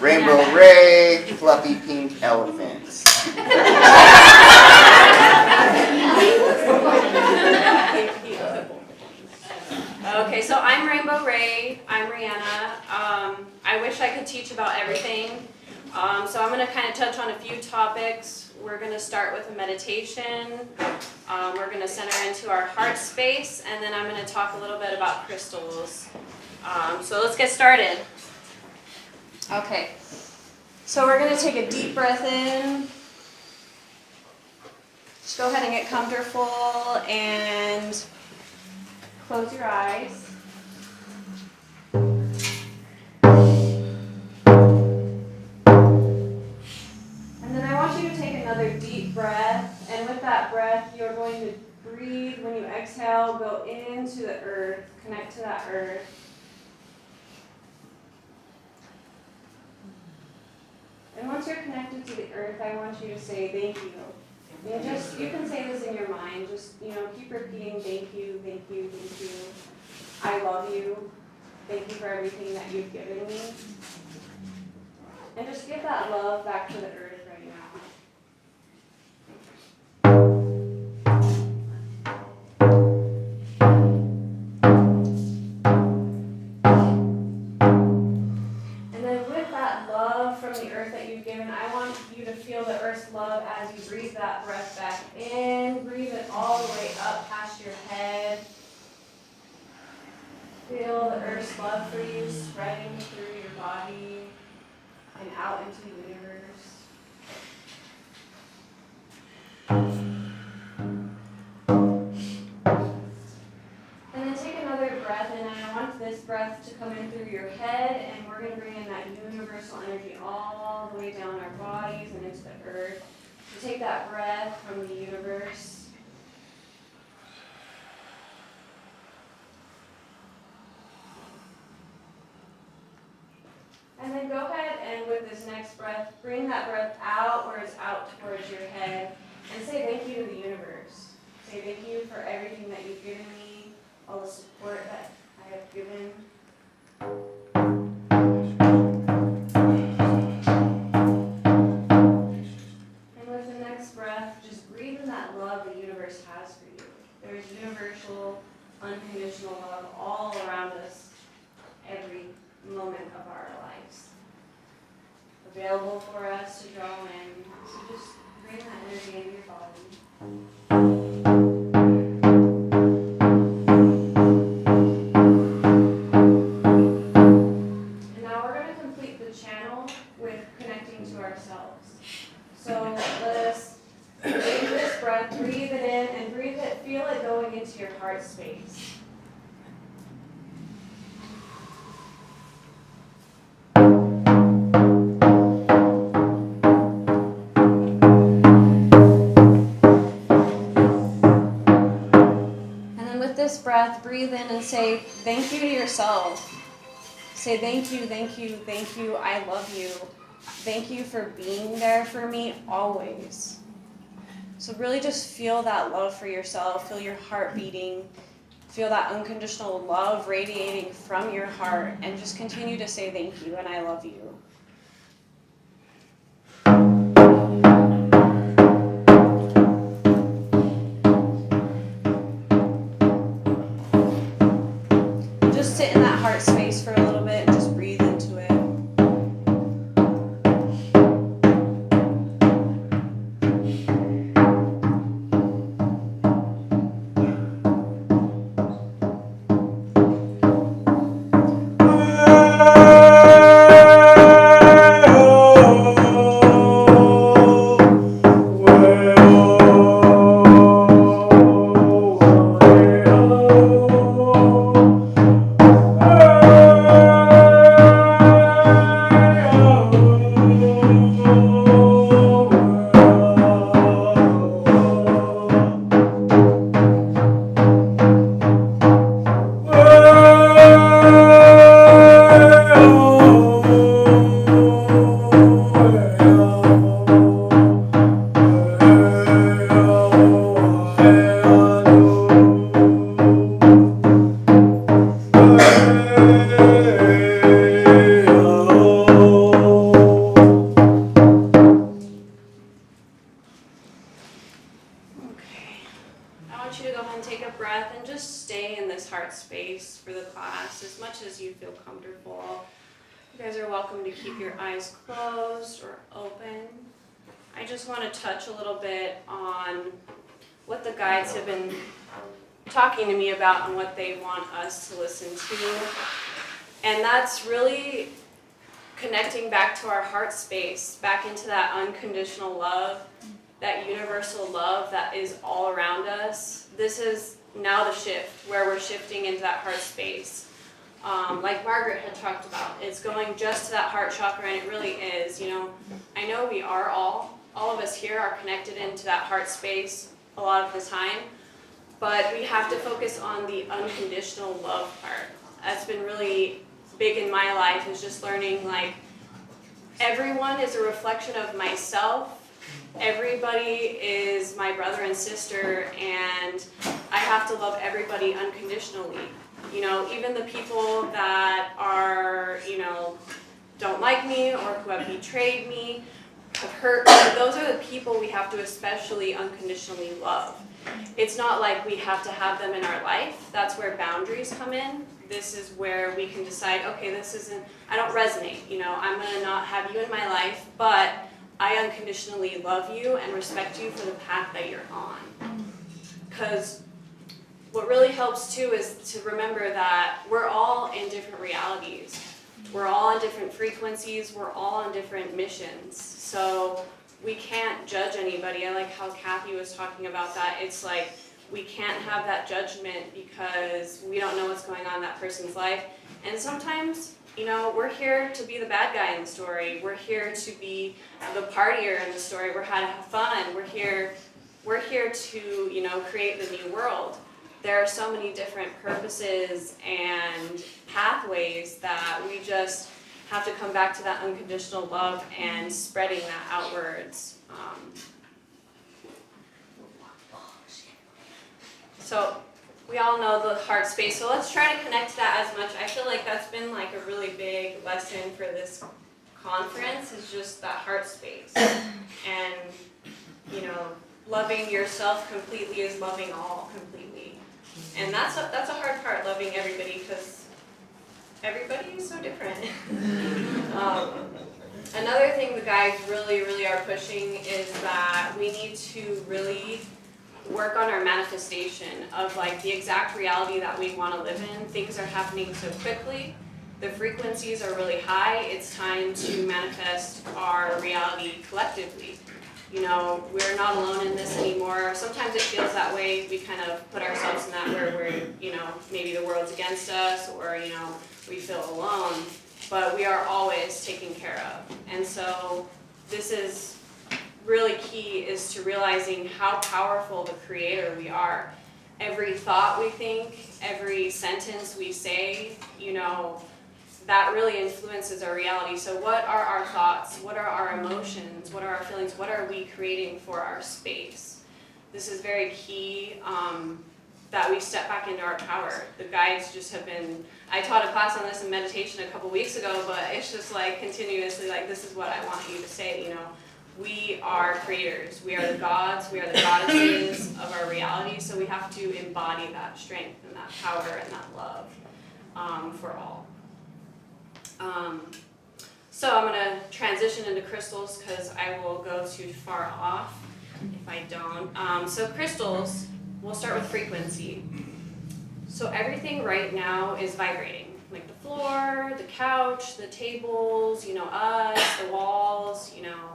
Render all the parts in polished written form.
Rainbow Ray, fluffy pink elephants. Okay, so I'm Rainbow Ray. I'm Rihanna. I wish I could teach about everything. So I'm going to kind of touch on a few topics. We're going to start with a meditation. We're going to center into our heart space, and then I'm going to talk a little bit about crystals. So let's get started. Okay, so we're going to take a deep breath in. Just go ahead and get comfortable and close your eyes. And then I want you to take another deep breath, and with that breath, you're going to breathe. When you exhale, go into the earth, connect to that earth. And once you're connected to the earth, I want you to say thank you. And you can say this in your mind. Just, keep repeating thank you, thank you, thank you. I love you. Thank you for everything that you've given me. And just give that love back to the earth right now. I want you to feel the earth's love as you breathe that breath back in. Breathe it all the way up past your head. Feel the earth's love for you spreading through your body and out into the universe. And then take another breath in, and I want this breath to come in through your head, and we're going to bring in that universal energy all the way down our bodies and into the earth. So take that breath from the universe. And then go ahead and with this next breath, bring that breath outwards, out towards your head, and say thank you to the universe. Say thank you for everything that you've given me, all the support that I have given. And with the next breath, just breathe in that love the universe has for you. There is universal, unconditional love all around us, every moment of our lives. Available for us to draw in. So just bring that energy into your body. Into your heart space. And then with this breath, breathe in and say thank you to yourself. Say thank you, thank you, thank you, I love you. Thank you for being there for me always. So really just feel that love for yourself, feel your heart beating, feel that unconditional love radiating from your heart, and just continue to say thank you and I love you. Just sit in that heart space for a little bit and just breathe into it. just stay in this heart space for the class as much as you feel comfortable. You guys are welcome to keep your eyes closed or open. I just want to touch a little bit on what the guides have been talking to me about and what they want us to listen to. And that's really connecting back to our heart space, back into that unconditional love, that universal love that is all around us. This is now the shift, where we're shifting into that heart space. Like Margaret had talked about, it's going just to that heart chakra, and it really is. You know, I know we are all of us here are connected into that heart space a lot of the time, but we have to focus on the unconditional love part. That's been really big in my life, is just learning, like, everyone is a reflection of myself. Everybody is my brother and sister, and I have to love everybody unconditionally. You know, even the people that are, you know, don't like me or who have betrayed me, have hurt me, those are the people we have to especially unconditionally love. It's not like we have to have them in our life. That's where boundaries come in. This is where we can decide, okay, this isn't, I don't resonate, you know, I'm gonna not have you in my life, but I unconditionally love you and respect you for the path that you're on. Because what really helps too is to remember that we're all in different realities. We're all on different frequencies, we're all on different missions. So we can't judge anybody. I like how Kathy was talking about that. It's like, we can't have that judgment because we don't know what's going on in that person's life. And sometimes, you know, we're here to be the bad guy in the story. We're here to be the partier in the story. We're here to have fun. We're here to, you know, create the new world. There are so many different purposes and pathways that we just have to come back to that unconditional love and spreading that outwards. So we all know the heart space, so let's try to connect to that as much. I feel like that's been like a really big lesson for this conference, is just that heart space. And, you know, loving yourself completely is loving all completely. And that's a hard part, loving everybody, because everybody is so different. Another thing the guys really are pushing is that we need to really work on our manifestation of, like, the exact reality that we want to live in. Things are happening so quickly. The frequencies are really high. It's time to manifest our reality collectively. You know, we're not alone in this anymore. Sometimes it feels that way. We kind of put ourselves in that where we're, you know, maybe the world's against us, or, you know, we feel alone. But we are always taken care of. And so this is really key, is to realizing how powerful the creator we are. Every thought we think, every sentence we say, you know, that really influences our reality. So what are our thoughts? What are our emotions? What are our feelings? What are we creating for our space? This is very key, that we step back into our power. The guides just have been, I taught a class on this in meditation a couple weeks ago, but it's just like continuously like, this is what I want you to say, you know. We are creators. We are the gods. We are the goddesses of our reality. So we have to embody that strength and that power and that love for all. So I'm going to transition into crystals because I will go too far off if I don't. So crystals, we'll start with frequency. So everything right now is vibrating. Like the floor, the couch, the tables, you know, us, the walls, you know,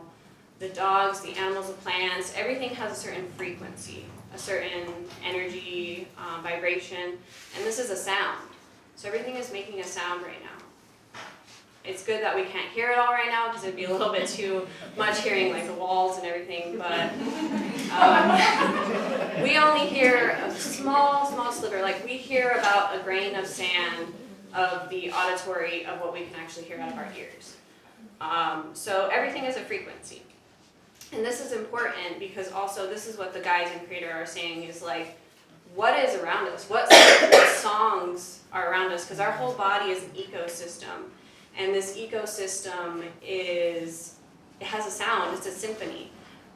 the dogs, the animals, the plants, everything has a certain frequency, a certain energy, vibration, and this is a sound. So everything is making a sound right now. It's good that we can't hear it all right now because it'd be a little bit too much hearing like the walls and everything, but we only hear a small sliver. Like we hear about a grain of sand of the auditory of what we can actually hear out of our ears. So everything is a frequency. And this is important because also this is what the guides and creator are saying is like, what is around us? What songs are around us? Because our whole body is an ecosystem. And this ecosystem it has a sound, it's a symphony.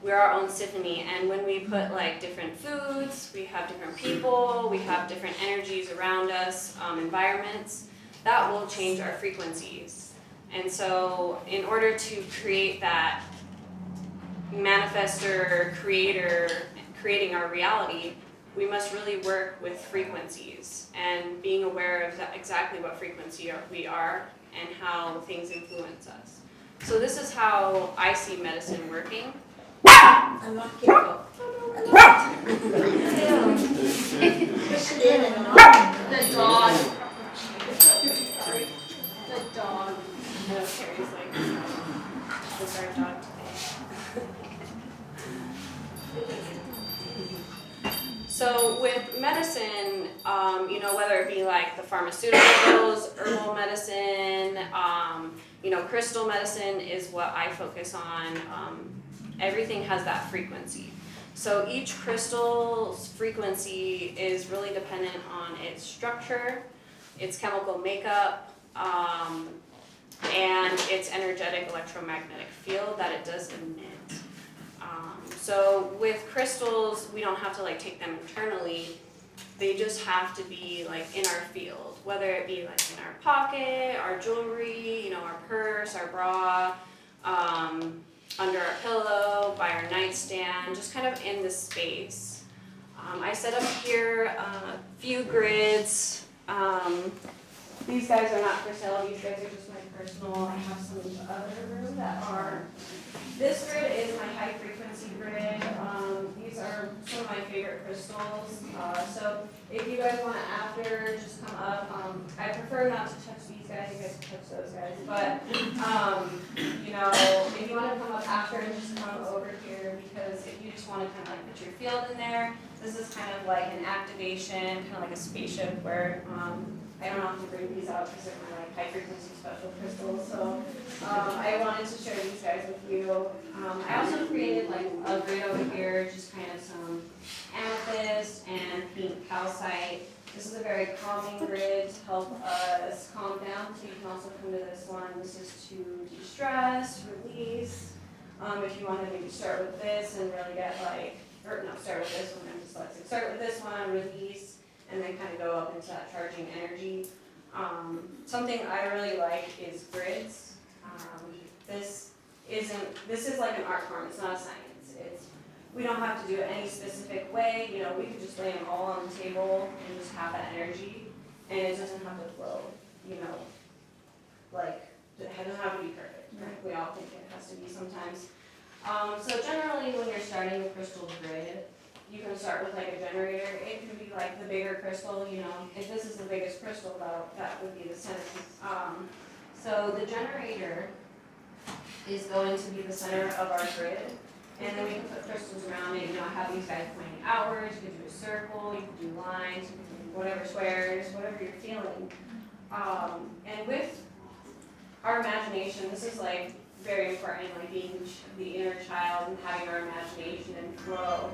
we're our own symphony, and when we put like different foods, we have different people, we have different energies around us, environments, that will change our frequencies. And so in order to create that manifester, creator, creating our reality, we must really work with frequencies and being aware of exactly what frequency we are and how things influence us. So this is how I see medicine working. I'm not careful. Push it in and on. The dog. The dog. I know Carrie's like, this is our dog today. So with medicine, whether it be like the pharmaceuticals, herbal medicine, crystal medicine is what I focus on. Everything has that frequency. So each crystal's frequency is really dependent on its structure, its chemical makeup, and its energetic electromagnetic field that it does emit. So with crystals, we don't have to like take them internally. They just have to be like in our field, whether it be like in our pocket, our jewelry, our purse, our bra, under our pillow, by our nightstand, just kind of in the space. I set up here a few grids. These guys are not for sale. These guys are just my personal. I have some other that are. This grid is my high frequency grid. These are some of my favorite crystals. So if you guys want to after, just come up. I prefer not to touch these guys. You guys can touch those guys. But if you want to come up after, just come over here, because if you just want to kind of like put your field in there, this is kind of like an activation, kind of like a spaceship where I don't have to bring these out because they're my like high frequency special crystals. So I wanted to share these guys with you. I also created like a grid over here, just kind of some amethyst and pink calcite. This is a very calming grid to help us calm down. So you can also come to this one. This is to de-stress, release. If you want to maybe start with this and really get start with this one. I'm dyslexic. Start with this one, release, and then kind of go up into that charging energy. Something I really like is grids. This is like an art form. It's not a science. We don't have to do it any specific way. We could just lay them all on the table and just have that energy, and it doesn't have to flow. Like it doesn't have to be perfect. Right? We all think it has to be sometimes. So generally, when you're starting a crystal grid, you can start with like a generator. It can be like the bigger crystal. If this is the biggest crystal, that would be the center. So the generator is going to be the center of our grid. And then we can put crystals around it. I have these guys pointing outwards. You could do a circle, you could do lines, you could do whatever squares, whatever you're feeling. And with our imagination, this is like very important, like being the inner child and having our imagination and flow.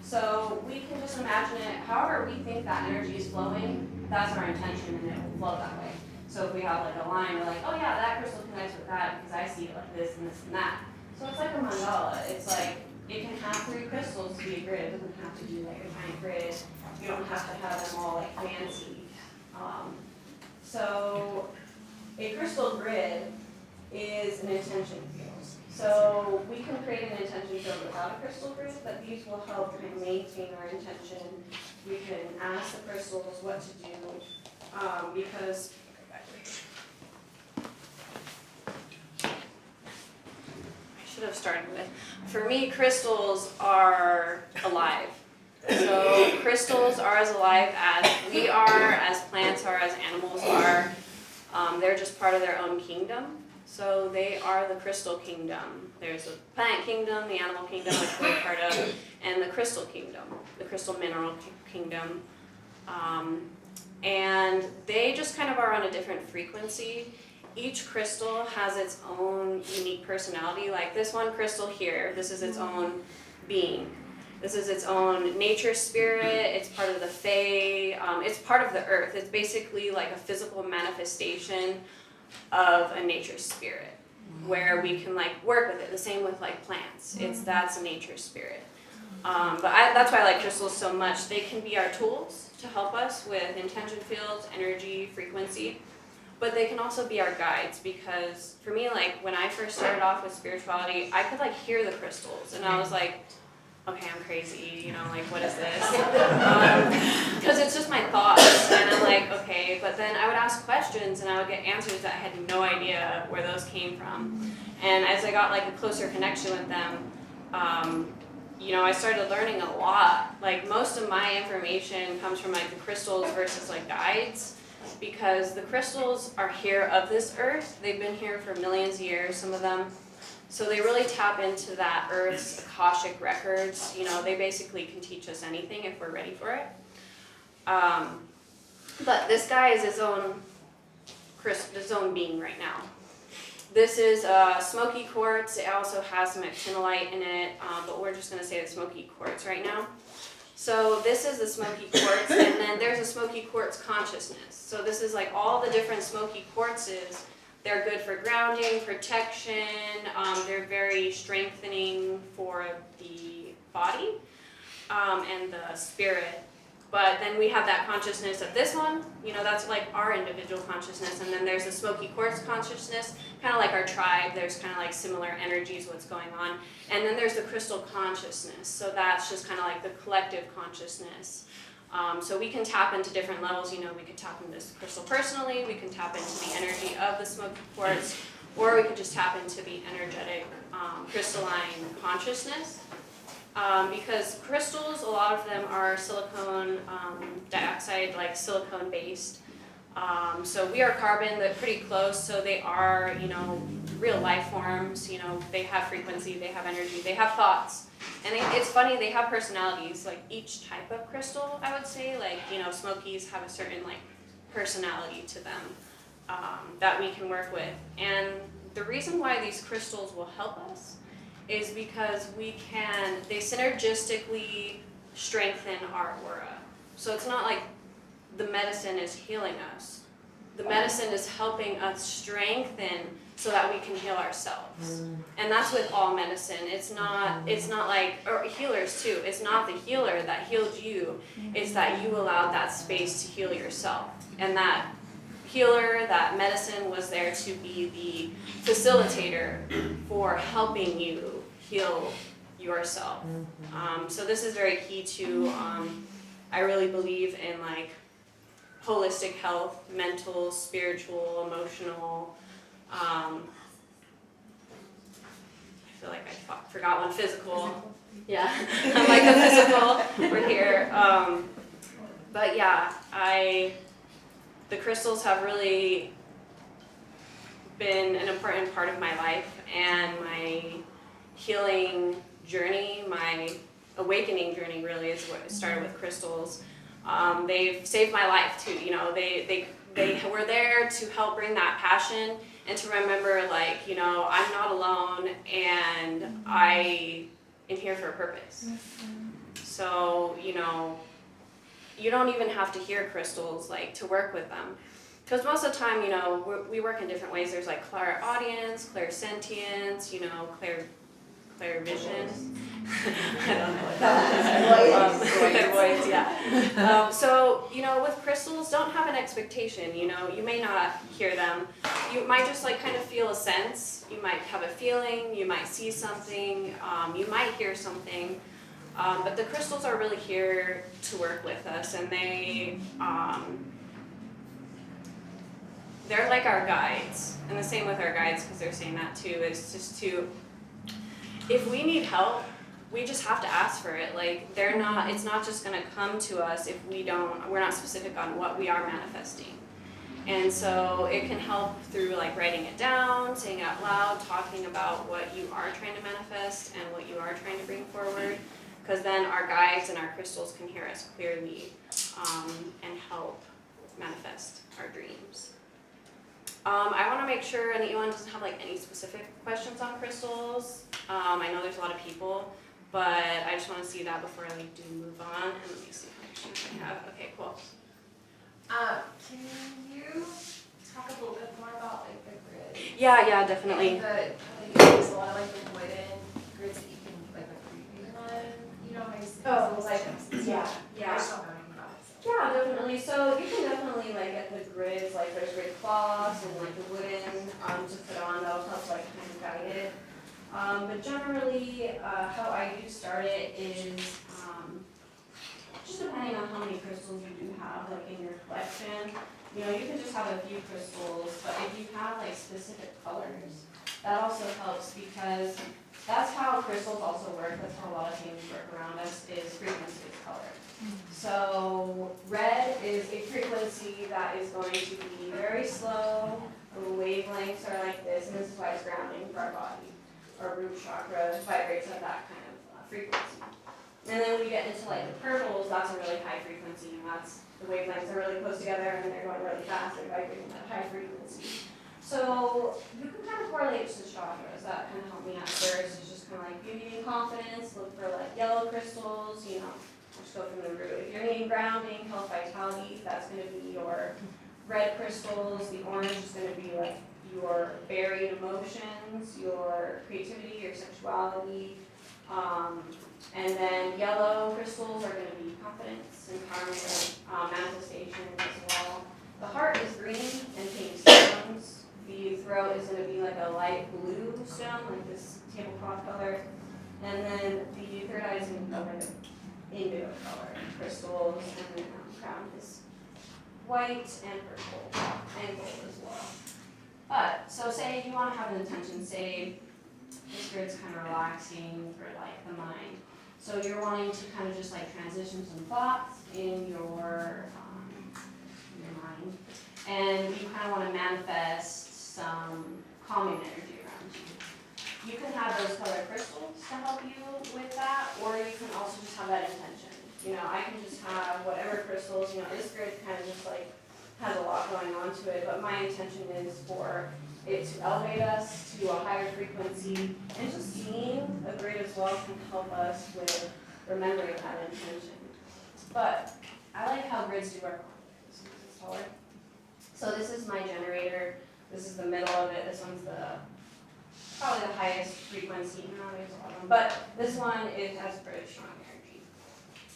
So we can just imagine it, however we think that energy is flowing, that's our intention, and it will flow that way. So if we have like a line, we're like, oh yeah, that crystal connects with that because I see it like this and this and that. So it's like a mandala. It's like, it can have 3 crystals to be a grid. It doesn't have to be like a giant grid. You don't have to have them all like fancy. So a crystal grid is an intention field. So we can create an intention field without a crystal grid, but these will help kind of maintain our intention. We can ask the crystals what to do, because have started with. For me, crystals are alive. So crystals are as alive as we are, as plants are, as animals are. They're just part of their own kingdom. So they are the crystal kingdom. There's the plant kingdom, the animal kingdom, which we're part of, and the crystal kingdom, the crystal mineral kingdom. And they just kind of are on a different frequency. Each crystal has its own unique personality. Like this one crystal here, this is its own being. This is its own nature spirit. It's part of the Fae. It's part of the earth. It's basically like a physical manifestation of a nature spirit. where we can like work with it. The same with like plants. That's a nature spirit. But that's why I like crystals so much. They can be our tools to help us with intention fields, energy, frequency. But they can also be our guides, because for me, like when I first started off with spirituality, I could like hear the crystals, and I was like, okay, I'm crazy, you know, like what is this? Because it's just my thoughts, and I'm like, okay. But then I would ask questions, and I would get answers that I had no idea where those came from. And as I got like a closer connection with them, you know, I started learning a lot. Like most of my information comes from like the crystals versus like guides. Because the crystals are here of this earth. They've been here for millions of years, some of them. So they really tap into that earth's Akashic records. You know, they basically can teach us anything if we're ready for it. But this guy is his own being right now. This is smoky quartz. It also has some actinolite in it, but we're just going to say the smoky quartz right now. So this is the smoky quartz, and then there's a smoky quartz consciousness. So this is like all the different smoky quartzes. They're good for grounding, protection. They're very strengthening for the body and the spirit. But then we have that consciousness of this one. You know, that's like our individual consciousness. And then there's a smoky quartz consciousness, kind of like our tribe. There's kind of like similar energies, what's going on. And then there's the crystal consciousness. So that's just kind of like the collective consciousness. So we can tap into different levels. You know, we could tap into this crystal personally. We can tap into the energy of the smoky quartz. Or we could just tap into the energetic crystalline consciousness. Because crystals, a lot of them are silicone dioxide, like silicone based. So we are carbon, they're pretty close, so they are, you know, real life forms. You know, they have frequency, they have energy, they have thoughts. And it's funny, they have personalities, like each type of crystal, I would say. Like, you know, smokies have a certain like personality to them that we can work with. And the reason why these crystals will help us is because they synergistically strengthen our aura. So it's not like the medicine is healing us. The medicine is helping us strengthen so that we can heal ourselves. And that's with all medicine. It's not like, or healers too, it's not the healer that healed you, it's that you allowed that space to heal yourself. And that healer, that medicine was there to be the facilitator for helping you heal yourself. So this is very key to, I really believe in like holistic health, mental, spiritual, emotional. I feel like I forgot one, physical. Yeah, I'm like the physical, we're here. But yeah, the crystals have really been an important part of my life and my healing journey, my awakening journey really is what started with crystals. They've saved my life too, you know, they were there to help bring that passion and to remember like, you know, I'm not alone and I am here for a purpose. So, you know, you don't even have to hear crystals like to work with them. Because most of the time, you know, we work in different ways. There's like clairaudience, clairsentience, you know, clairvision. I don't know what that is. Clairvoyance, yeah. So, you know, with crystals, don't have an expectation, you know. You may not hear them. You might just like kind of feel a sense. You might have a feeling. You might see something. You might hear something. But the crystals are really here to work with us, and they're like our guides. And the same with our guides, because they're saying that too, is just if we need help, we just have to ask for it. Like, it's not just gonna come to us if we're not specific on what we are manifesting. And so it can help through like writing it down, saying it out loud, talking about what you are trying to manifest and what you are trying to bring forward. Because then our guides and our crystals can hear us clearly and help manifest our dreams. I want to make sure anyone doesn't have like any specific questions on crystals. I know there's a lot of people, but I just want to see that before I like do move on. And let me see how many questions I have. Okay, cool. Can you talk a little bit more about like the grid? Yeah, definitely. And there's a lot of like the wooden grids that you can like the creeping one, you know, Oh, those like, chips and yeah, stuff. yeah. I just don't know anything about it. So. Yeah, definitely. So you can definitely like get the grids, like there's grid cloths and like the wooden to put on. That'll help like kind of guide it. But generally, how I do start it is just depending on how many crystals you do have like in your collection. You know, you can just have a few crystals, but if you have like specific colors, that also helps because that's how crystals also work. That's how a lot of things work around us is frequency of color. So red is a frequency that is going to be very slow. The wavelengths are like this, and this is why it's grounding for our body. Our root chakra vibrates at that kind of frequency. And then when you get into like the purples, that's a really high frequency, and that's the wavelengths are really close together and they're going really fast. They're vibrating at high frequency. So you can kind of correlate to the chakras. That kind of helped me at first. It's just kind of like you needing confidence. Look for like yellow crystals. You know. Just go from the root. If you're needing grounding, health, vitality, that's going to be your red crystals. The orange is going to be like your buried emotions, your creativity, your sexuality. And then yellow crystals are going to be confidence, empowerment, manifestation as well. The heart is green and pink stones. The throat is going to be like a light blue stone, like this tablecloth color. And then the third eye is going to be like indigo color crystals, and then crown is white and purple and gold as well. But so say you want to have an intention, say this grid's kind of relaxing for like the mind. So you're wanting to kind of just like transition some thoughts in your mind, and you kind of want to manifest some calming energy around you. You can have those colored crystals to help you with that, or you can also just have that intention. You know, I can just have whatever crystals, you know, this grid kind of just like has a lot going on to it, but my intention is for it to elevate us to a higher frequency, and just seeing a grid as well can help us with remembering that intention. But I like how grids do work. This is taller. So this is my generator. This is the middle of it. This one's probably the highest frequency. No, there's a lot of them. But this one, it has pretty strong energy.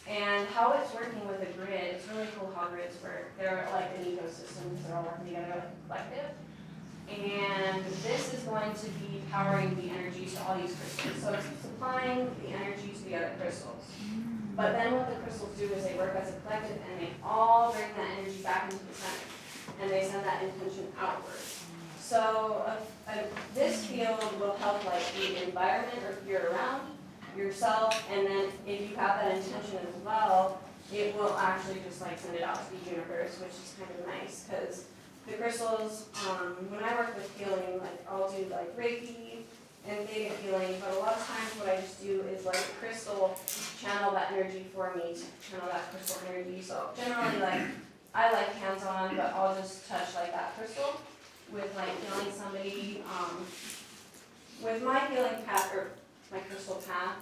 And how it's working with a grid, it's really cool how grids work. They're like an ecosystem. They're all working together like a collective. And this is going to be powering the energy to all these crystals. So it's supplying the energy to the other crystals. But then what the crystals do is they work as a collective, and they all bring that energy back into the center. And they send that intention outward. So this field will help like the environment or if you're around yourself, and then if you have that intention as well, it will actually just like send it out to the universe, which is kind of nice because the crystals, when I work with healing, like I'll do like Reiki and theta healing, but a lot of times what I just do is like a crystal channel that energy for me, to channel that crystal energy. So generally like I like hands-on, but I'll just touch like that crystal with like healing somebody. With my healing path, or my crystal path,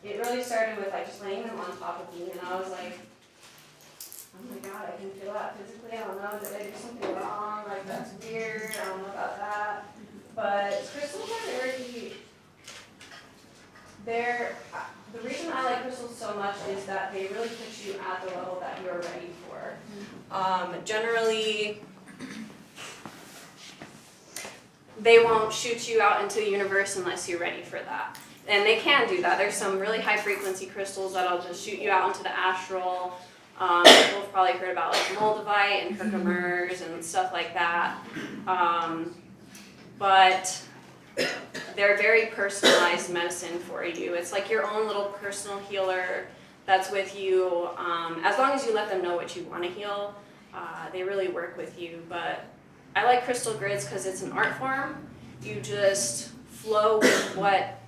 it really started with like just laying them on top of me, and I was like, oh my god, I can feel that physically. I don't know, did I do something wrong? Like that's weird, I don't know about that. But crystals are very, the reason I like crystals so much is that they really put you at the level that you're ready for. Generally, they won't shoot you out into the universe unless you're ready for that. And they can do that. There's some really high frequency crystals that'll just shoot you out into the astral. People have probably heard about like moldavite and herkimers and stuff like that. But they're very personalized medicine for you. It's like your own little personal healer that's with you. As long as you let them know what you want to heal, they really work with you. But I like crystal grids because it's an art form. You just flow with what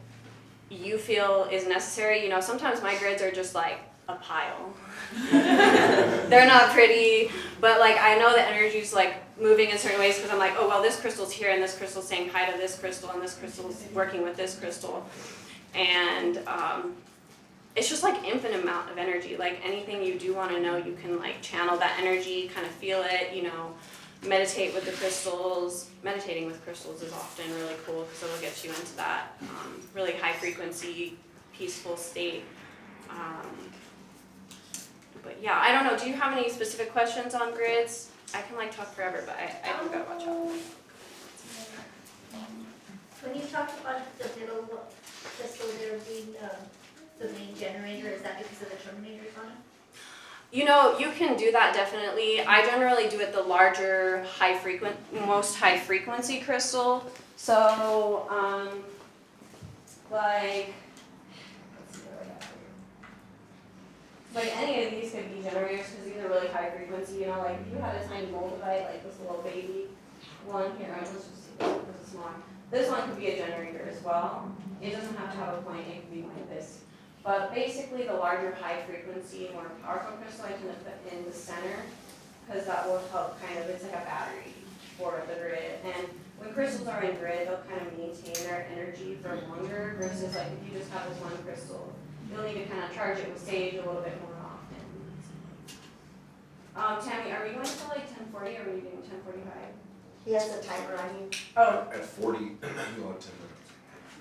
you feel is necessary. You know, sometimes my grids are just like a pile. They're not pretty, but like I know the energy's like moving in certain ways because I'm like, oh well, this crystal's here and this crystal's saying hi to this crystal and this crystal's working with this crystal. And it's just like infinite amount of energy. Like anything you do want to know, you can like channel that energy, kind of feel it, you know. meditate with the crystals. Meditating with crystals is often really cool because it'll get you into that really high frequency, peaceful state. But yeah, I don't know. Do you have any specific questions on grids? I can like talk forever, but I do gotta watch out. When you talked about the middle crystal there being the main generator, is that because of the terminators on it? You know, you can do that definitely. I generally do it the larger, most high frequency crystal. So, like, let's see what I got here. Like any of these could be generators because these are really high frequency. You know, like if you had a tiny moldavite, like this little baby one here, let's just see this is small. This one could be a generator as well. It doesn't have to have a point. It could be like this. But basically, the larger high frequency, more powerful crystal, I tend to put in the center because that will help kind of, it's like a battery for the grid. And when crystals are in grid, they'll kind of maintain their energy for longer versus like if you just have this one crystal, you'll need to kind of charge it with sage a little bit more often. Tammy, are we going to like 1040 or are we doing 1045? He has a timer on you. Oh. At 40, you only have 10 minutes.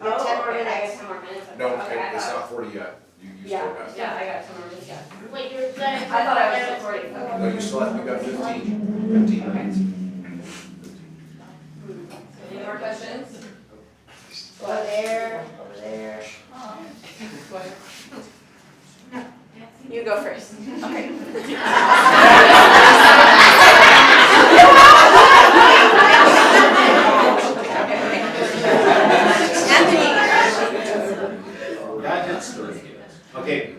You have 10 more okay, I minutes. got 10 more minutes. No, Okay, I it's thought- not 40 yet. You still Yeah, have. yeah, I got 10 more minutes, yeah. Wait, you're gonna. I thought I was still 40. Okay. No, you still have, you got 15 Okay. minutes. Any more questions? Over there, over there. You go first. Okay. Okay.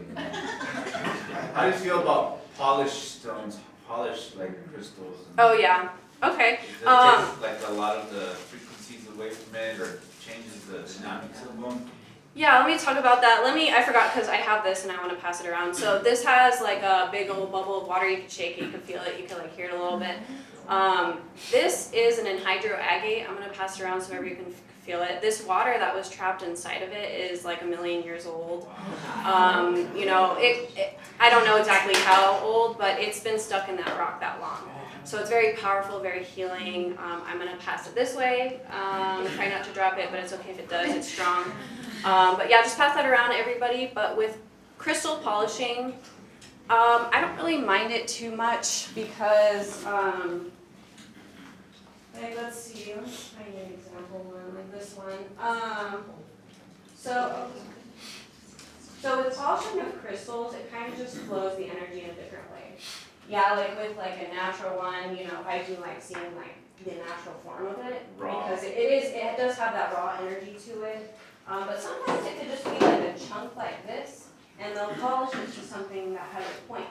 How do you feel about polished stones, polished like crystals? Oh yeah. Okay. Does it take like a lot of the frequencies away from it, or changes the dynamics of them? Yeah, let me talk about that. I forgot because I have this and I want to pass it around. So this has like a big old bubble of water. You can shake it, you can feel it, you can like hear it a little bit. This is an anhydrous agate. I'm going to pass it around so everybody can feel it. This water that was trapped inside of it is like 1 million years old. You know, I don't know exactly how old, but it's been stuck in that rock that long. So it's very powerful, very healing. I'm going to pass it this way. Try not to drop it, but it's okay if it does. It's strong. But yeah, just pass that around to everybody. But with crystal polishing, I don't really mind it too much because, like, let's see, let me find an example one, like this one. So with polishing of crystals, it kind of just flows the energy in a different way. Yeah, like with like a natural one, you know, I do like seeing like the natural form of it Raw. because it does have that raw energy to it. But sometimes it could just be like a chunk like this, and they'll polish it to something that has a point.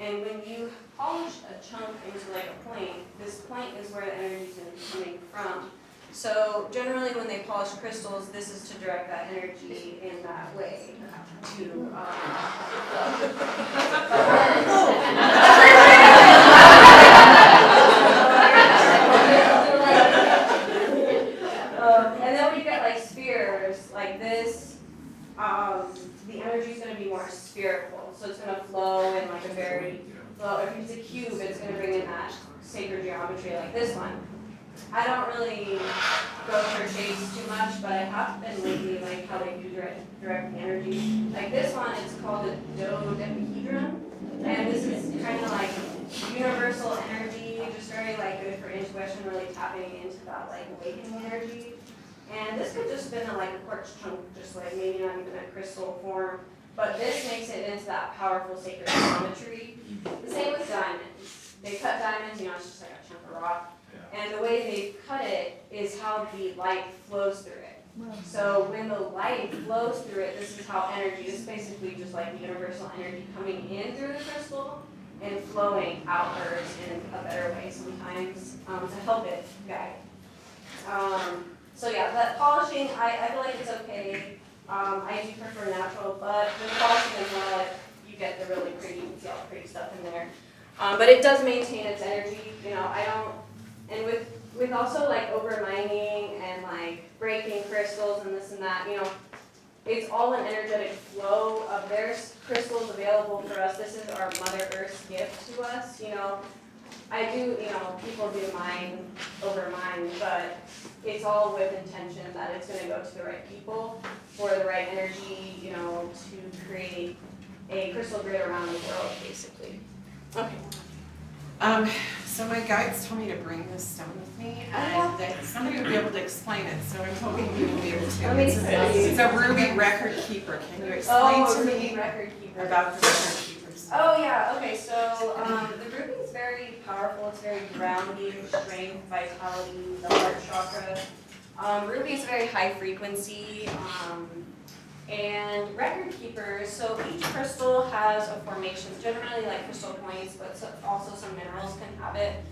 And when you polish a chunk into like a point, this point is where the energy is coming from. So generally when they polish crystals, this is to direct that energy in that way to and then when you get like spheres like this, the energy is going to be more spherical. So it's going to flow in like a very, well, if it's a cube, it's going to bring in that sacred geometry like this one. I don't really go for shapes too much, but I have been lately like how they do direct the energy. Like this one, it's called a dodecahedron, and this is kind of like universal energy, just very like good for intuition, really tapping into that like awakening energy. And this could just been like a quartz chunk, just like maybe not even a crystal form, but this makes it into that powerful sacred geometry. The same with diamonds. They cut diamonds, you know, it's just like a chunk of rock. And the way they cut it is how the light flows through it. So when the light flows through it, this is how energy, this is basically just like universal energy coming in through the crystal and flowing outwards in a better way sometimes to help it guide. So yeah, that polishing, I feel like it's okay. I do prefer natural, but with polishing as well, you get the really pretty, you can see all the pretty stuff in there. But it does maintain its energy, you know, and with also like over mining and like breaking crystals and this and that, you know, it's all an energetic flow of there's crystals available for us. This is our Mother Earth's gift to us, you know. I do, people do mine over mine, but it's all with intention that it's gonna go to the right people for the right energy, to create a crystal grid around the world, basically. Okay. So my guides told me to bring this stone with me, and that somebody would be able to explain it, so I'm hoping you will be able to. Let me see. It's a ruby record keeper. Can you explain to me record keeper. about the record keepers? Oh yeah, okay, so the ruby is very powerful, it's very grounding, strength, vitality, the heart chakra. Ruby is very high frequency, and record keepers, so each crystal has a formation, generally like crystal points, but also some minerals can have it.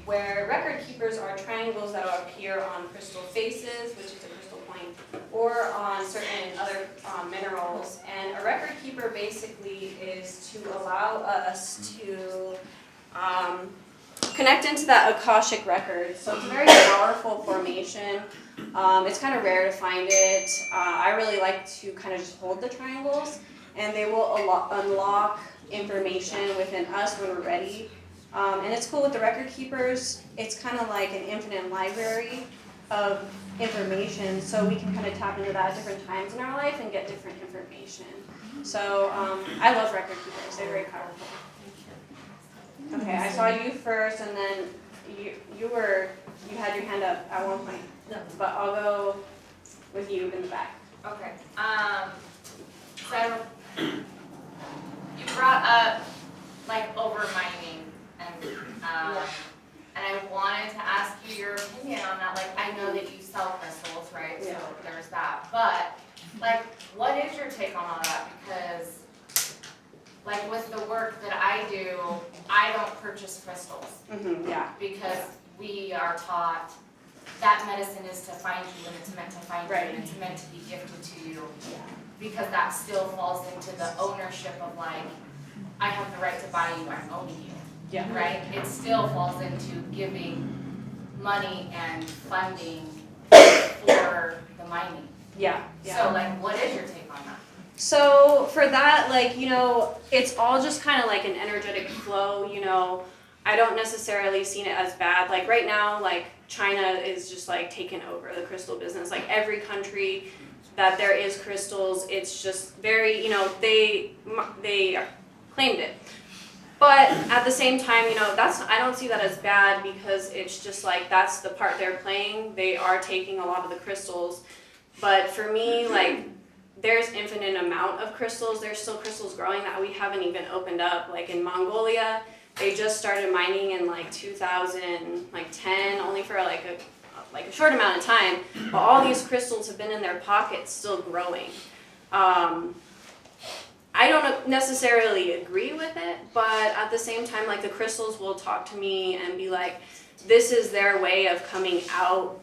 Where record keepers are triangles that will appear on crystal faces, which is a crystal point, or on certain other minerals. And a record keeper basically is to allow us to connect into that Akashic record. So it's a very powerful formation. It's kind of rare to find it. I really like to kind of just hold the triangles, and they will unlock information within us when we're ready. And it's cool with the record keepers. It's kind of like an infinite library of information, so we can kind of tap into that at different times in our life and get different information. So I love record keepers. They're very powerful. Okay, I saw you first, and then you had your hand up at one point. No. But I'll go with you in the back. Okay, so you brought up like over mining and I wanted to ask you your opinion on that. Like, I know that you sell crystals, right? Yeah. So there's that. But like, what is your take on all that? Because like with the work that I do, I don't purchase crystals Yeah. because we are taught that medicine is to find you, and it's meant to find Right. you, and it's meant to be gifted to you. Because that still falls into the ownership of like, I have the right to buy you, I'm owning you. Yeah. Right? It still falls into giving money and funding for the mining. Yeah. So like, what is your take on that? So for that, like, it's all just kind of like an energetic flow, I don't necessarily see it as bad. Like right now, like China is just like taking over the crystal business. Like every country that there is crystals, it's just very, they claimed it. But at the same time, I don't see that as bad, because it's just like that's the part they're playing. They are taking a lot of the crystals. But for me, like, there's infinite amount of crystals. There's still crystals growing that we haven't even opened up. Like in Mongolia, they just started mining in like 2010, only for like a short amount of time. But all these crystals have been in their pockets, still growing. I don't necessarily agree with it, but at the same time, like the crystals will talk to me and be like, this is their way of coming out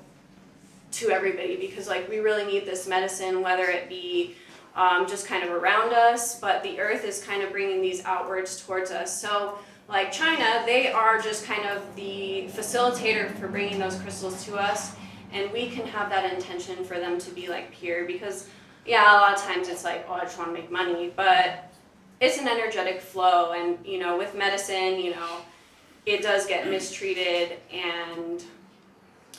to everybody, because like we really need this medicine, whether it be just kind of around us, but the earth is kind of bringing these outwards towards us. So like China, they are just kind of the facilitator for bringing those crystals to us, and we can have that intention for them to be like pure, because yeah, a lot of times it's like, oh, I just want to make money, but it's an energetic flow, and with medicine, it does get mistreated, and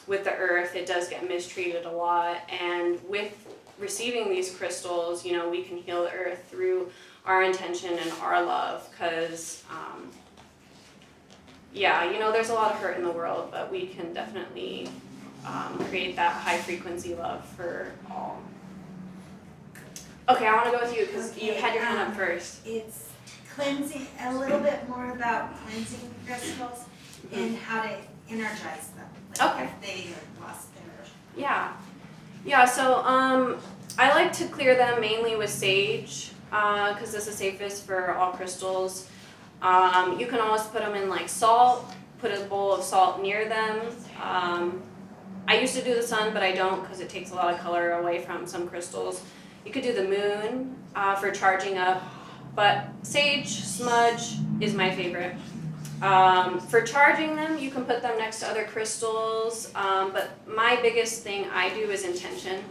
with the earth, it does get mistreated a lot, and with receiving these crystals, we can heal the earth through our intention and our love, because there's a lot of hurt in the world, but we can definitely create that high frequency love for all. Okay, I want to go with you because you had your hand up first. It's cleansing, a little bit more about cleansing crystals and how to energize them. Like Okay. if they are lost energy. Yeah, so I like to clear them mainly with sage, because it's the safest for all crystals. You can always put them in like salt, put a bowl of salt near them. I used to do the sun, but I don't, because it takes a lot of color away from some crystals. You could do the moon for charging up, but sage, smudge is my favorite. For charging them, you can put them next to other crystals, but my biggest thing I do is intention.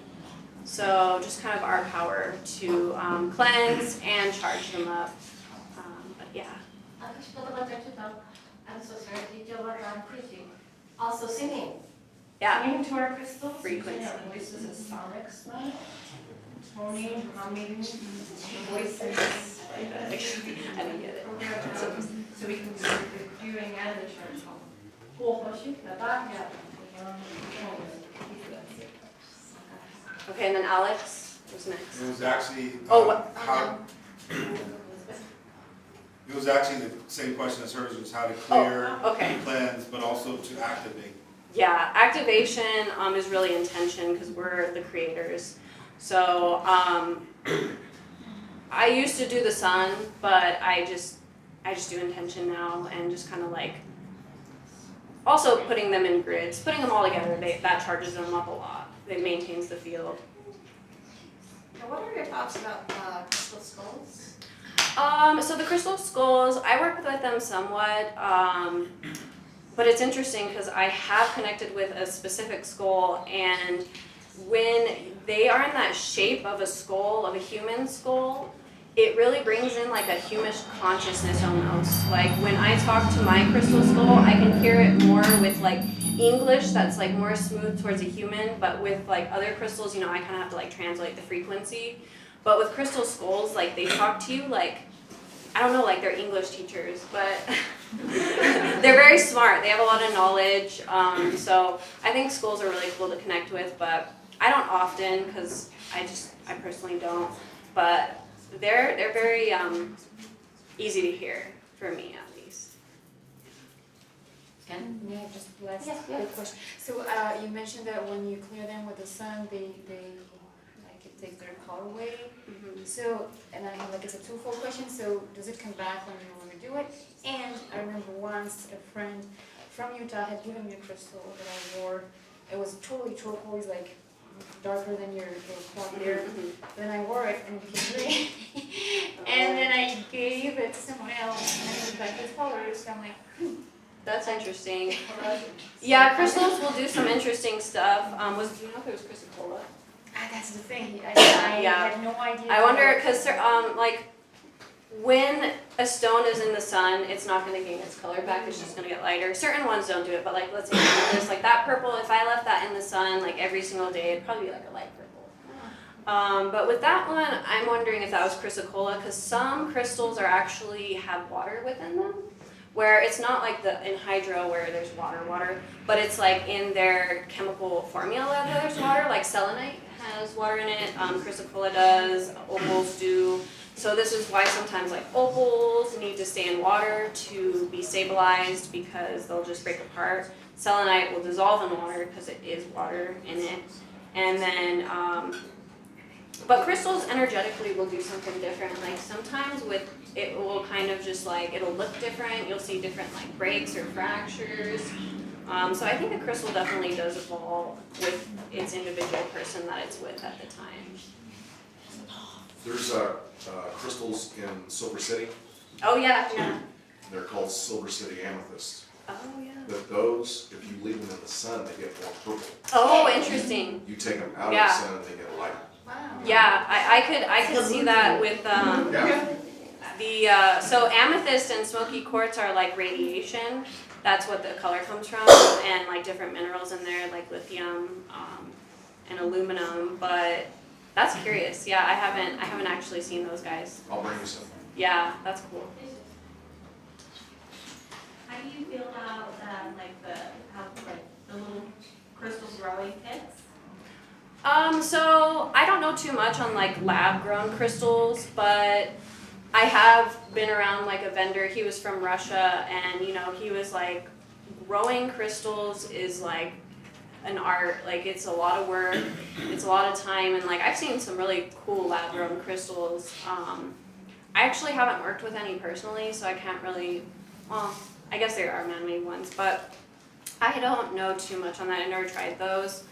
So just kind of our power to cleanse and charge them up. But yeah. I'm so sorry, teacher, but I'm teaching. Also singing. Yeah. Singing to our crystals. Frequency. Using our voices as sonics, right? Toning, humming, voices. I don't get it. So we can do the cueing and the charts. Okay, and then Alex, who's next? It was actually, Oh, what? how, it was actually the same question as hers, was how to clear, Okay. cleanse, but also to activate. Yeah, activation is really intention because we're the creators. So I used to do the sun, but I just do intention now and just kind of like also putting them in grids, putting them all together. That charges them up a lot. It maintains the field. Now, what are your thoughts about crystal skulls? So the crystal skulls, I work with them somewhat. But it's interesting because I have connected with a specific skull, and when they are in that shape of a skull, of a human skull, it really brings in like a humish consciousness almost. Like when I talk to my crystal skull, I can hear it more with like English that's like more smooth towards a human, but with like other crystals, I kind of have to like translate the frequency. But with crystal skulls, like they talk to you like, I don't know, like they're English teachers, but they're very smart. They have a lot of knowledge. So I think schools are really cool to connect with, but I don't often because I personally don't. But they're very easy to hear for me at least. May I just last Yeah. quick question? So you mentioned that when you clear them with the sun, they like it takes their color away. Mm-hmm. So, and I have like it's a twofold question. So does it come back when you overdo it? And I remember once a friend from Utah had given me a crystal that I wore. It was totally turquoise, like darker than your cloth hair. Mm-hmm. Then I wore it and it became green. And then I gave it to someone else and it was back its colors. So I'm like, That's interesting. Yeah, crystals will do some interesting stuff. Do you know if it was chrysocolla? That's the thing. I Yeah. had no idea. I wonder because like when a stone is in the sun, it's not going to gain its color back. It's just going to get lighter. Certain ones don't do it, but like let's say this, like that purple. If I left that in the sun like every single day, it'd probably be like a light purple. But with that one, I'm wondering if that was chrysocolla because some crystals are actually have water within them, where it's not like in hydro where there's water, but it's like in their chemical formula that there's water. Like selenite has water in it. Chrysocolla does. Opals do. So this is why sometimes like opals need to stay in water to be stabilized because they'll just break apart. Selenite will dissolve in water because it is water in it. And then, but crystals energetically will do something different. Like sometimes it will kind of just like, it'll look different. You'll see different like breaks or fractures. So I think a crystal definitely does evolve with its individual person that it's with at the time. There's crystals in Silver City. Oh yeah. They're called Silver City amethyst. Oh yeah. But those, if you leave them in the sun, they get more purple. Oh, interesting. You take them out Yeah. of the sun, they get lighter. Yeah, I could see that with so amethyst and smoky quartz are like radiation. That's what the color comes from, and like different minerals in there like lithium and aluminum. But that's curious. Yeah, I haven't actually seen those guys. I'll bring you some. Yeah, that's cool. How do you feel about how the little crystal growing pits? So I don't know too much on like lab grown crystals, but I have been around like a vendor. He was from Russia, and he was like, growing crystals is like an art. Like it's a lot of work, it's a lot of time, and like I've seen some really cool lab grown crystals. I actually haven't worked with any personally, so I can't really. Well, I guess there are man-made ones, but I don't know too much on that. I never tried those.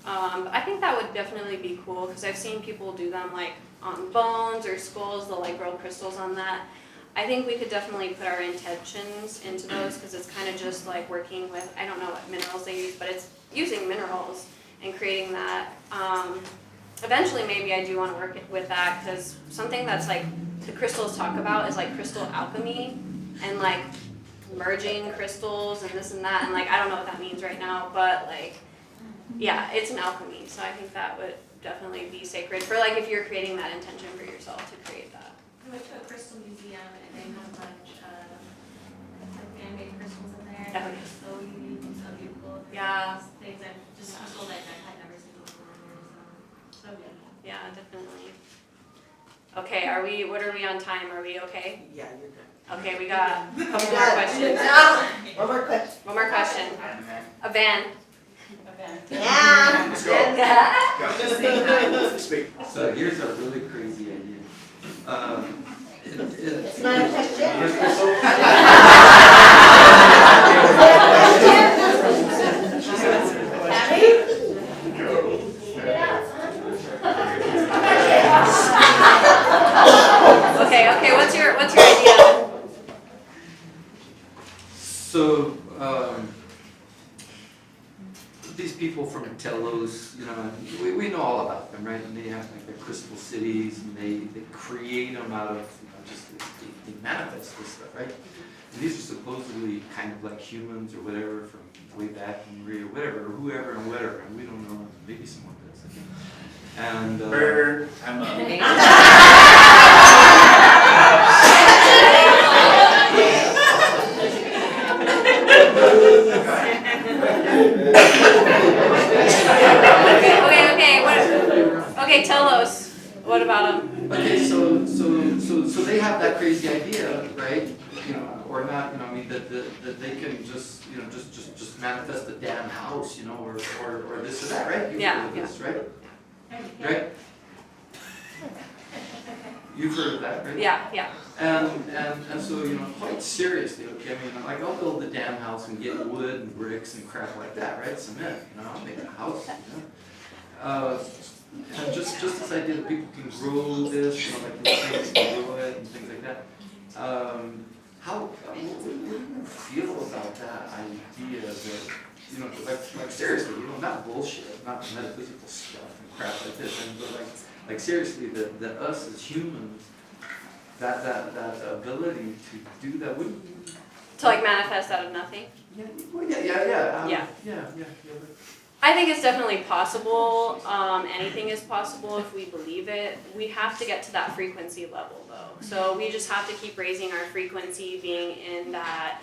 But I think that would definitely be cool because I've seen people do them like on bones or skulls. They'll like grow crystals on that. I think we could definitely put our intentions into those because it's kind of just like working with, I don't know what minerals they use, but it's using minerals and creating that. Eventually maybe I do want to work with that because something that's like the crystals talk about is like crystal alchemy, and like merging crystals and this and that, and like I don't know what that means right now, but like yeah, it's an alchemy, so I think that would definitely be sacred for like if you're creating that intention for yourself to create that. I went to a crystal museum and they have a bunch of like man-made crystals in there. Oh, They're so unique and so beautiful. Yeah. Things I've just crystals I've never seen before. So good. Yeah, definitely. Okay, what are we on time? Are we okay? Yeah, you're good. Okay, we got a couple more Done. questions. One more question. One more question. A van. Yeah. Let's go. Speak. So here's a really crazy idea. It's not a question. Okay, what's your idea? So these people from Telos, you know, we know all about them, right? And they have like their crystal cities, and they create them out of, you know, just they manifest this stuff, right? And these are supposedly kind of like humans or whatever from way back in Maria, or whatever, or whoever and whatever, and we don't know. Maybe someone does. I think. And Bird, I'm up. Okay, Telos. What about them? okay, so they have that crazy idea, right? You know, or not, you know, I mean, that they can just, you know, just manifest a damn house, you know, or this or that, right? You've Yeah, heard of this, right? Right? You've heard of that, right? Yeah. And so, you know, quite seriously, okay, I mean, like, I'll build a damn house and get wood and bricks and crap like that, right? Cement, you know, I'll make a house, you know? And just this idea that people can grow this, you know, like things can grow it and things like that. What do you feel about that idea that, you know, like seriously, you know, not bullshit, not metaphysical stuff and crap like this, but like seriously, that us as humans, that ability to do that, wouldn't you? To like manifest out of nothing? Yeah. I think it's definitely possible. Anything is possible if we believe it. We have to get to that frequency level though. So we just have to keep raising our frequency, being in that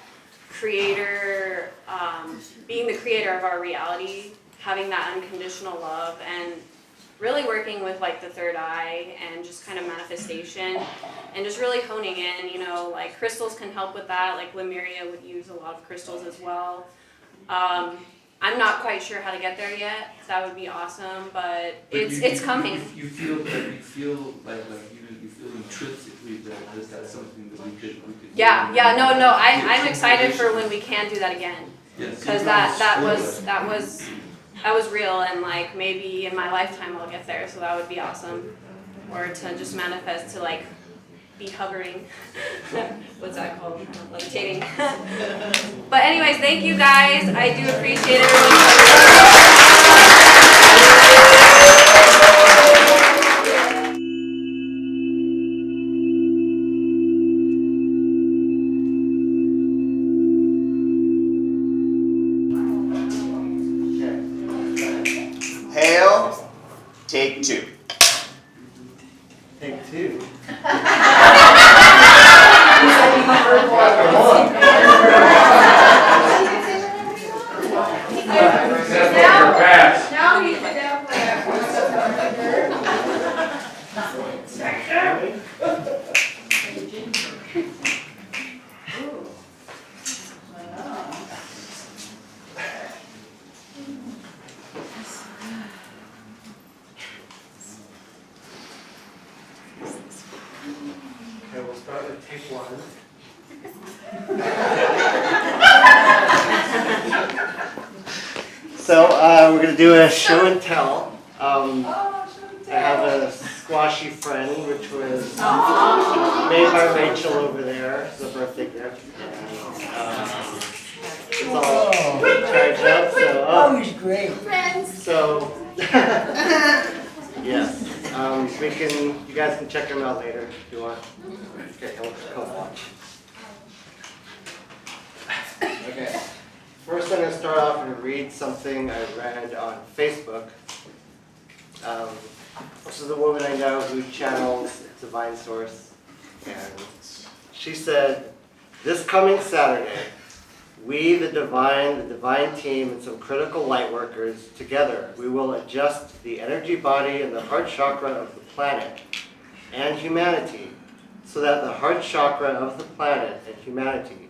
creator, being the creator of our reality, having that unconditional love, and really working with like the third eye and just kind of manifestation and just really honing in, you know, like crystals can help with that. Like Lemuria would use a lot of crystals as well. I'm not quite sure how to get there yet. So that would be awesome, but it's coming. You feel like you feel intrinsically that that's something that we could. Yeah. No. I'm excited for when we can do that again. Because that was real, and like maybe in my lifetime I'll get there. So that would be awesome. Or to just manifest to like be hovering. What's that called? Levitating. But anyways, thank you guys. I do appreciate Hale, take two. Take two. Now he's the devil. Okay, we'll start with take one. So we're gonna do a show and tell. I have a squashy friend, which was made by Rachel over there. It's a birthday gift. It's all charged up. So he's great. So yes, you guys can check him out later if you want. Okay, I'll watch. Okay. First, I'm going to start off and read something I read on Facebook. This is a woman I know who channels Divine Source, and she said, "This coming Saturday, we, the divine team, and some critical light workers, together, we will adjust the energy body and the heart chakra of the planet and humanity so that the heart chakra of the planet and humanity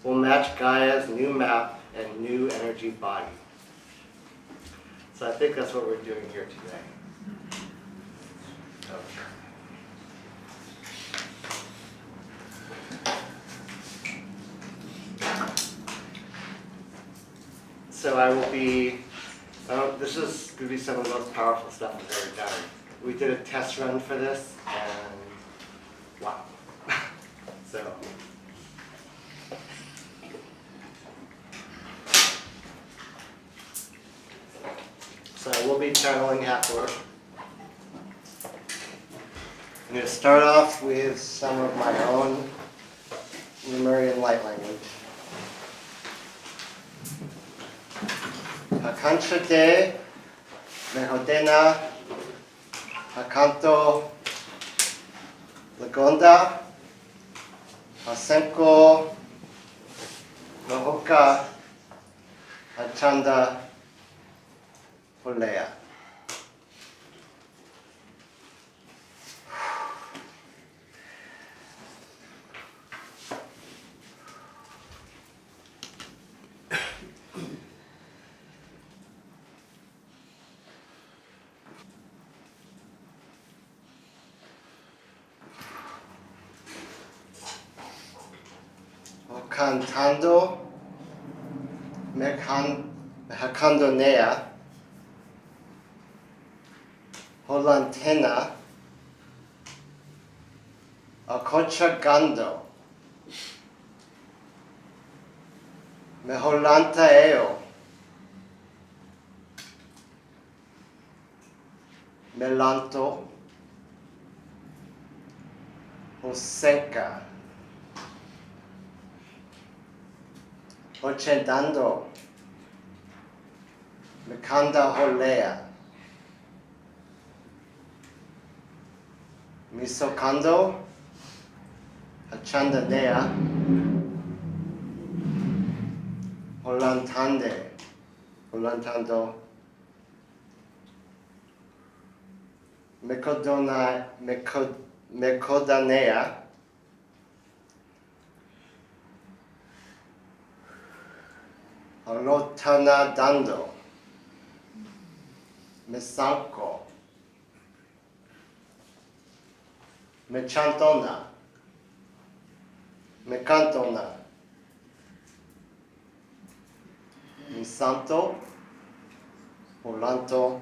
will match Gaia's new map and new energy body." So I think that's what we're doing here today. Okay. So I will be, this is going to be some of the most powerful stuff I've ever done. We did a test run for this, and wow. So I will be channeling Hathor. I'm going to start off with some of my own Lumerian light language. Hakancha de mehodena hakanto lagonda hasenko lohoka hachanda holea. Cantando mecandonea holantena acochagando meholantaeo melanto hosenka Ochedando, Mikanda Holea, Misokando, Hachandanea, Holantando, Mekodanea, Olotana dando, Mesanko, Mechantona, Mecantona, Misanto, Volanto,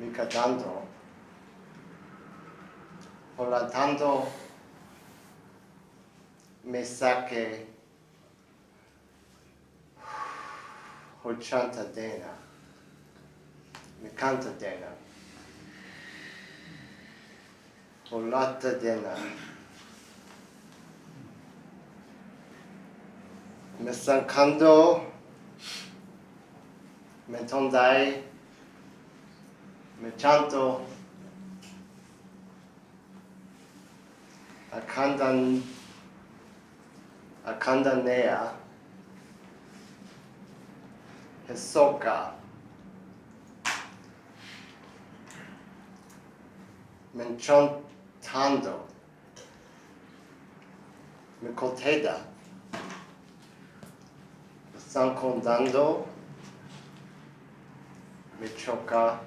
Micadando, Volatando, Mesake, Hochantadena, Micantadena, Holatadena, Mesankando, Metondai, Mechanto, Akandanea, Hisoka, Menchontando, Mikoteda, Sankondando, Michoka,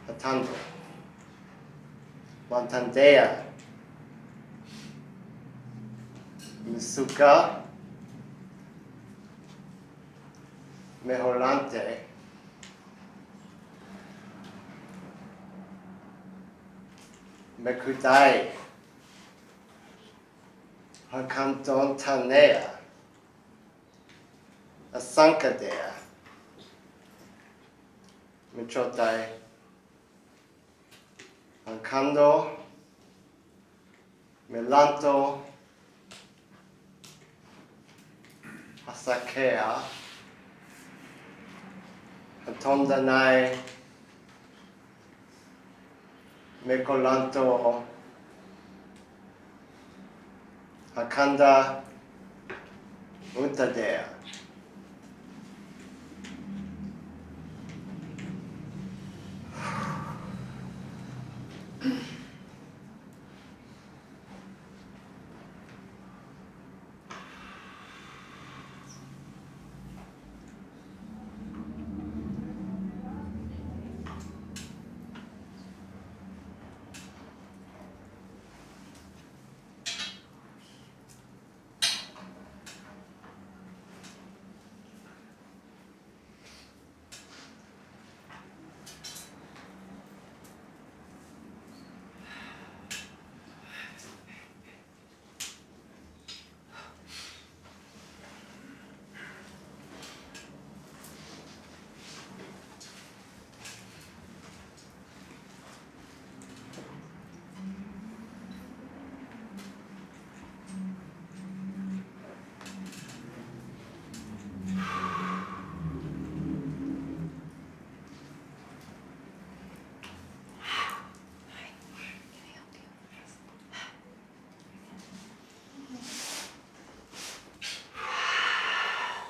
Hatando, Mantandea, Misuka, Mejolante, Mekudai, Hakantontanea, Asankadea, Michotai, Hankando, Melanto, sakea, hatondanai, mekolanto, hakanda, untadea.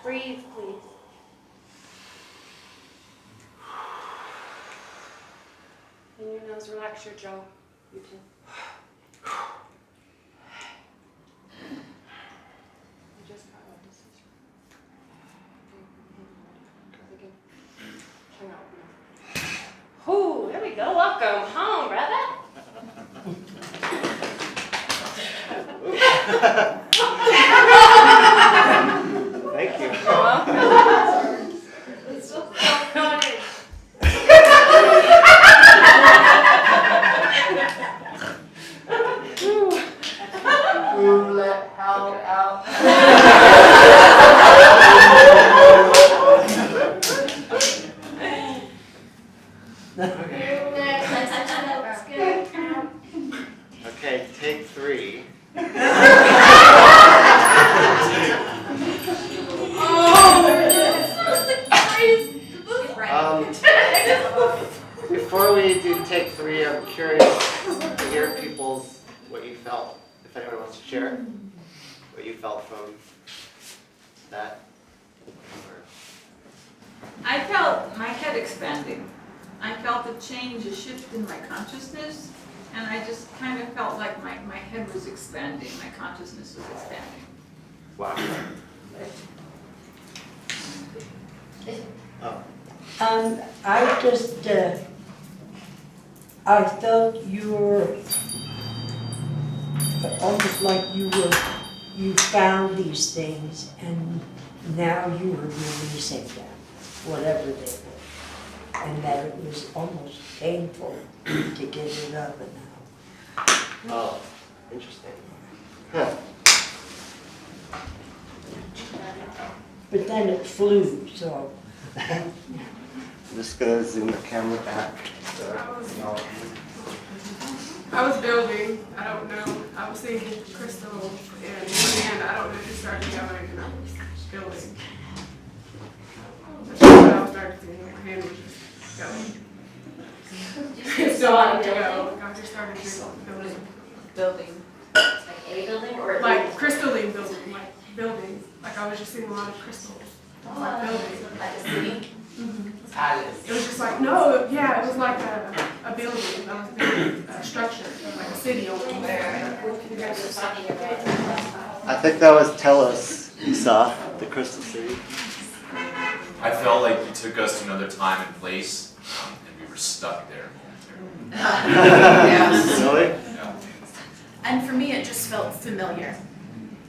Breathe, please. In your nose, relax your jaw. You too. You just got what this is. Okay. Hang out. Ooh, there we go. Welcome home, brother. Thank you. You're welcome. It's so funny. Ooh, let Hale out. Okay, take 3. Before we do take 3, I'm curious to hear what you felt, if anyone wants to share, what you felt from that. I felt my head expanding. I felt a change, a shift in my consciousness, and I just kind of felt like my head was expanding, my consciousness was expanding. Wow. Oh. I just, I felt you were almost like you found these things and now you were releasing them, whatever they were. And that it was almost painful to get it up and out. Oh, interesting. Huh. But then it flew, so. I'm just gonna zoom the camera back. I was building, I don't know, I was thinking Crystal, and I don't know, just started yelling, and I was building. That's what I was starting to see, my hand was just going. So I had to go, I just started building. Like a building or? Like crystalline building, like building, like I was just seeing a lot of crystals, like building. Like a city? It was just like, no, yeah, it was like a building, I was building a structure, like a city over there. I think that was Telos you saw, the Crystal City. I felt like you took us to another time and place, and we were stuck there momentarily. Really? Yeah. And for me, it just felt familiar.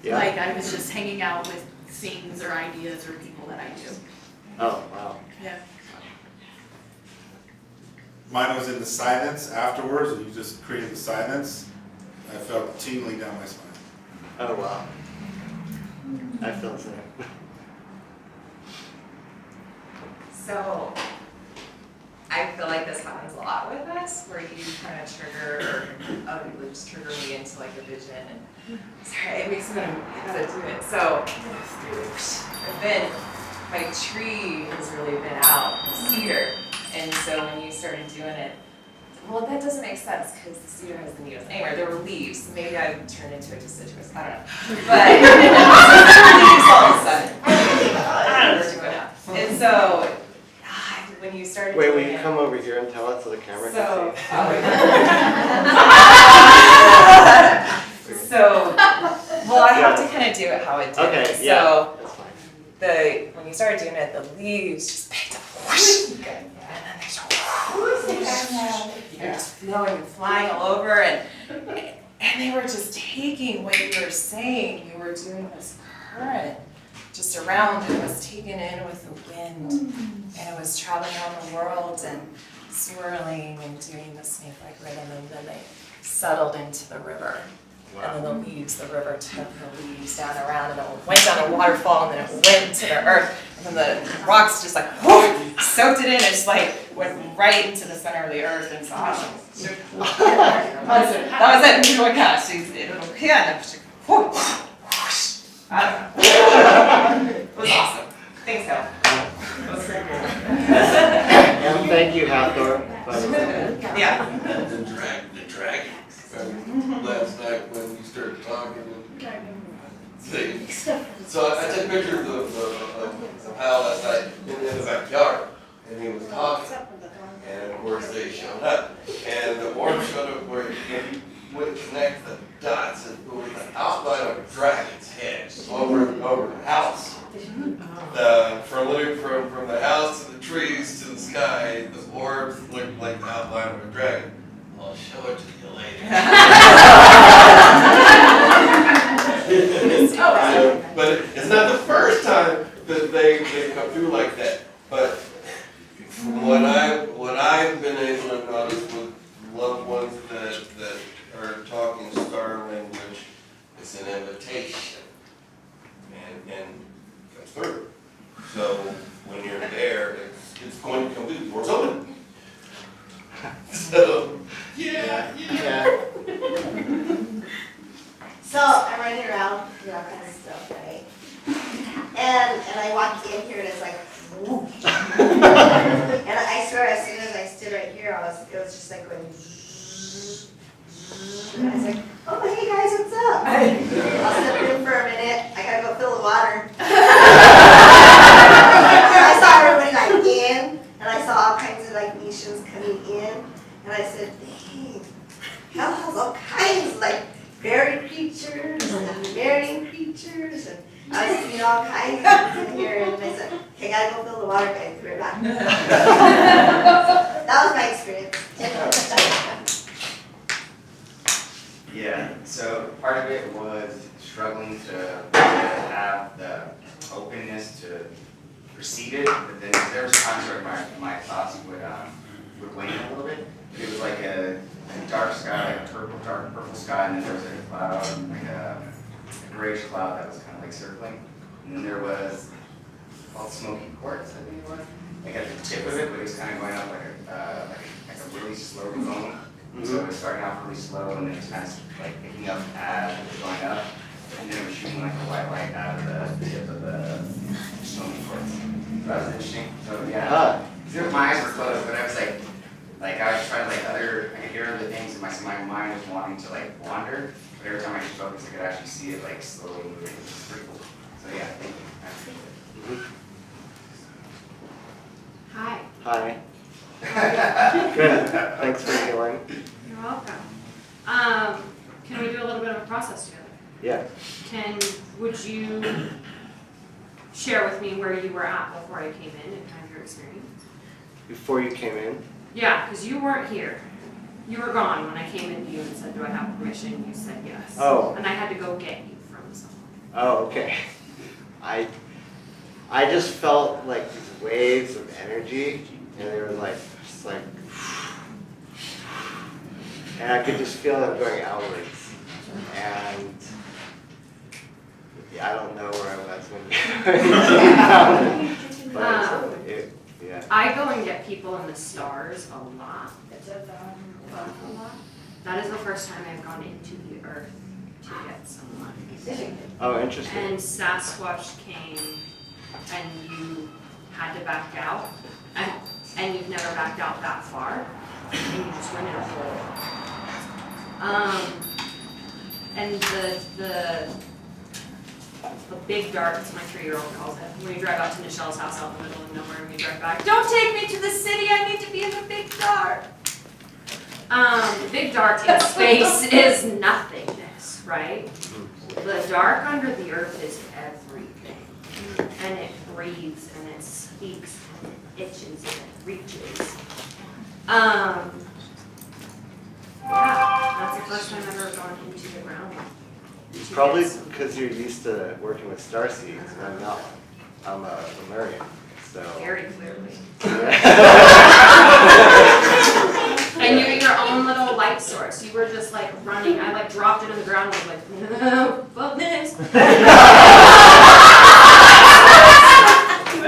Yeah. Like I was just hanging out with scenes or ideas or people that I knew. Oh, wow. Yeah. Mine was in the silence afterwards, and you just created the silence. I felt tingling down my spine. Oh, wow. I feel the same. So, I feel like this happens a lot with us, where you kind of trigger other people just trigger me into like a vision and sorry, it makes me want to do it. So I've been, my tree has really been out, the cedar. And so when you started doing it, well, that doesn't make sense because the cedar has the needles. Anyway, there were leaves. Maybe I turned into a deciduous. I don't know. But leaves all of a sudden. I don't know what's going on. And so when you started Wait, will doing you it, come over here and tell it so the camera so, can see? so, well, I have to kind of do it how it did. Okay, yeah, So, that's fine. when you started doing it, the leaves just picked up, whoosh, and then there's they're just flowing and flying all over, and they were just taking what you were saying. You were doing this current just around, and it was taken in with the wind, and it was traveling around the world and swirling and doing the snake-like rhythm, and then they settled into the river. Wow. And then the river took the leaves down around, and it went down a waterfall, and then it went to the earth, and then the rocks just like whoo, soaked it in, and just like went right into the center of the earth, and it's awesome. That was it. Oh my gosh, I don't know. It was awesome. Thanks, Hale. That was pretty cool. And thank you, Hathor. Yeah. The dragon. Last night when you started talking and so I took pictures of Hal last night in the backyard, and he was talking, and of course they showed up, and the orb showed up where you would connect the dots, and it was the outline of a dragon's head over the house. From the house to the trees to the sky, the orbs looked like the outline of a dragon. I'll show it to you later. But it's not the first time that they come through like that. But from what I've been able to notice with loved ones that are talking star language, it's an invitation and comes through. So when you're there, it's going to come through. The door's open. So yeah. So I'm running around, doing all kinds of stuff, right? And I walked in here and it's like, whoop. And I swear as soon as I stood right here, it was just like going, and I was like, oh, hey guys, what's up? I'll step in for a minute. I gotta go fill the water. I saw everybody like in, and I saw all kinds of like nations coming in, and I said, dang, hell has all kinds of like fairy creatures and marrying creatures, and I was seeing all kinds of things in here, and I said, okay, gotta go fill the water, guys, be right back. That was my experience. Yeah, so part of it was struggling to have the openness to perceive it, but then there was times where my thoughts would wane a little bit. But it was like a dark sky, like a dark purple sky, and then there was like a cloud, like a grayish cloud that was kind of like circling. And then there was called smoky quartz, I think it was. Like at the tip of it, but it was kind of going up like a really slow cone. So it was starting off really slow, and then it was kind of like picking up as it was going up, and then it was shooting like a white light out of the tip of the smoky quartz. So that was interesting. So yeah, my eyes were closed, but I was like I was trying to I could hear other things, and my mind was wanting to like wander, but every time I could focus, I could actually see it like slowly moving. It was pretty cool. So yeah, thank you. I appreciate it. Hi. Hi. Good. Thanks for healing. You're welcome. Can we do a little bit of a process together? Yeah. Would you share with me where you were at before I came in and kind of your experience? Before you came in? Yeah, because you weren't here. You were gone when I came into you and said, do I have permission? You said yes. Oh. And I had to go get you from someone. Oh, okay. I just felt like these waves of energy, and they were like, just like, and I could just feel them going outwards. And yeah, I don't know where I was when I go and get people in the stars a lot. That is the first time I've gone into the earth to get someone. Oh, interesting. And Sasquatch came and you had to back out, and you've never backed out that far, and you just went in a hole. And the big dark, as my 3-year-old calls it, when we drive out to Michelle's house out in the middle of nowhere and we drive back, don't take me to the city, I need to be in the big dark. The big dark in space is nothingness, right? The dark under the earth is everything. And it breathes and it speaks and it itches and it reaches. Yeah, that's the first time I've ever gone into the ground. Probably because you're used to working with starseeds, and I'm not. I'm a Lumerian, so. Very clearly. And you're your own little light source. You were just like running. I like dropped it on the ground and was like, no, fuck this.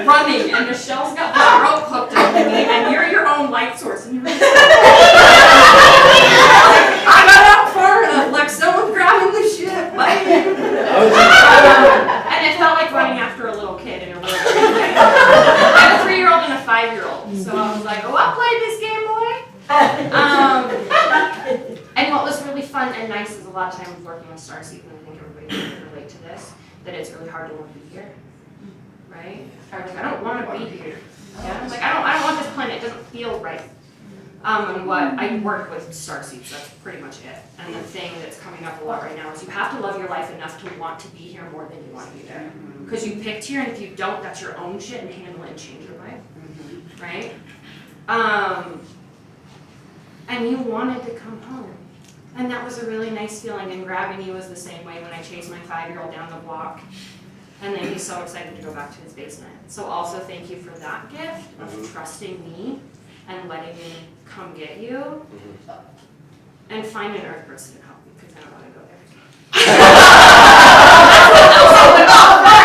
Running, and Michelle's got the rope hooked up to me, and you're your own light source. And you're just I got out far enough, like someone grabbing the ship. And it felt like running after a little kid in a really weird way. I have a 3-year-old and a 5-year-old, so I was like, oh, I'll play this game, boy. And what was really fun and nice is a lot of times working with starseeds, and I think everybody can relate to this, that it's really hard to want to be here, right? Like, I don't want to be here. Yeah? Like, I don't want this planet. It doesn't feel right. And what I work with starseeds, that's pretty much it. And the thing that's coming up a lot right now is you have to love your life enough to want to be here more than you want to be there. Because you picked here, and if you don't, that's your own shit, and handle it and change your life, right? And you wanted to come home. And that was a really nice feeling, and grabbing you was the same way when I chased my 5-year-old down the block. And then he's so excited to go back to his basement. So also thank you for that gift of trusting me and letting me come get you. And find an earth person to help me, because I don't want to go there.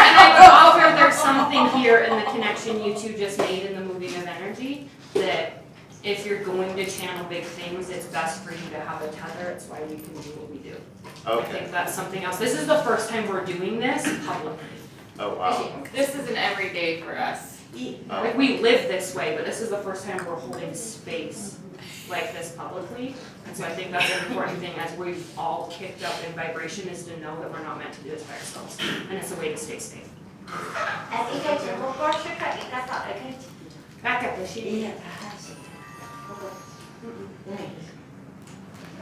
And I would offer there's something here in the connection you two just made in the moving of energy, that if you're going to channel big things, it's best for you to have a tether. It's why we can do what we do. Okay. I think that's something else. This is the first time we're doing this publicly. Oh, wow. This isn't every day for us. Like, we live this way, but this is the first time we're holding space like this publicly. And so I think that's an important thing as we've all kicked up in vibration, is to know that we're not meant to do this by ourselves. And it's a way to stay safe. Back up, Lishi.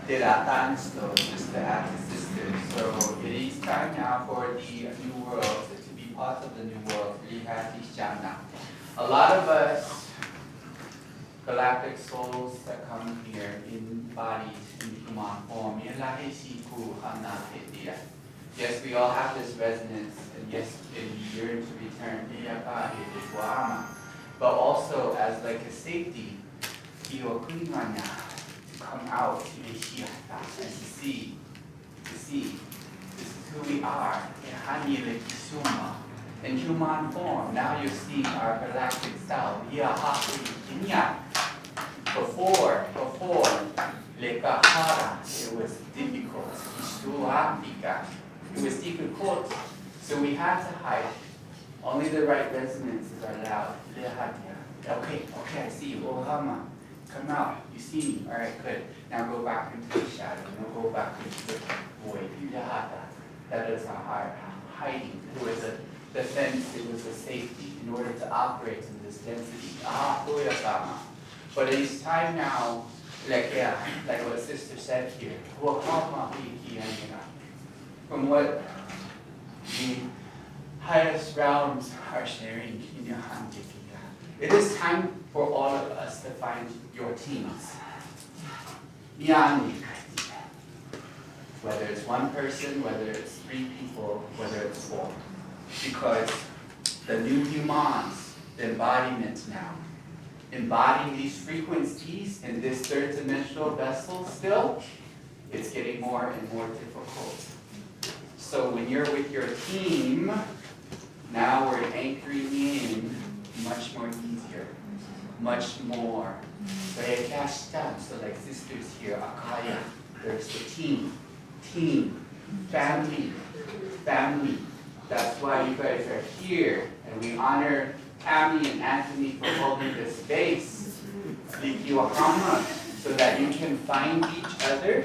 Derrell Stokes, just to add to sister. So it is time now for the new world, to be part of the new world. A lot of us galactic souls that come here in bodies in human form. Yes, we all have this resonance, and yes, we yearn to return. But also as like a safety, to come out and to see, this is who we are. In human form, now you're seeing our galactic self. Before, it was difficult. It was difficult, so we had to hide. Only the right resonances are allowed. Okay, I see you. Come out. You see me. All right, good. Now go back into the shadow. Now go back into the void. That is our hiding. It was a defense. It was a safety in order to operate in this density. But it's time now, like what Sister said here, from what the highest realms are sharing in your hand. It is time for all of us to find your teams. Whether it's one person, whether it's 3 people, whether it's 4. Because the new humans, the embodiment now, embodying these frequencies in this 3rd dimensional vessel still, it's getting more and more difficult. So when you're with your team, now we're anchoring in much more easier, much more. So like sisters here, Akaya, there's the team, family. That's why you guys are here, and we honor Tammy and Anthony for holding this space, so that you can find each other,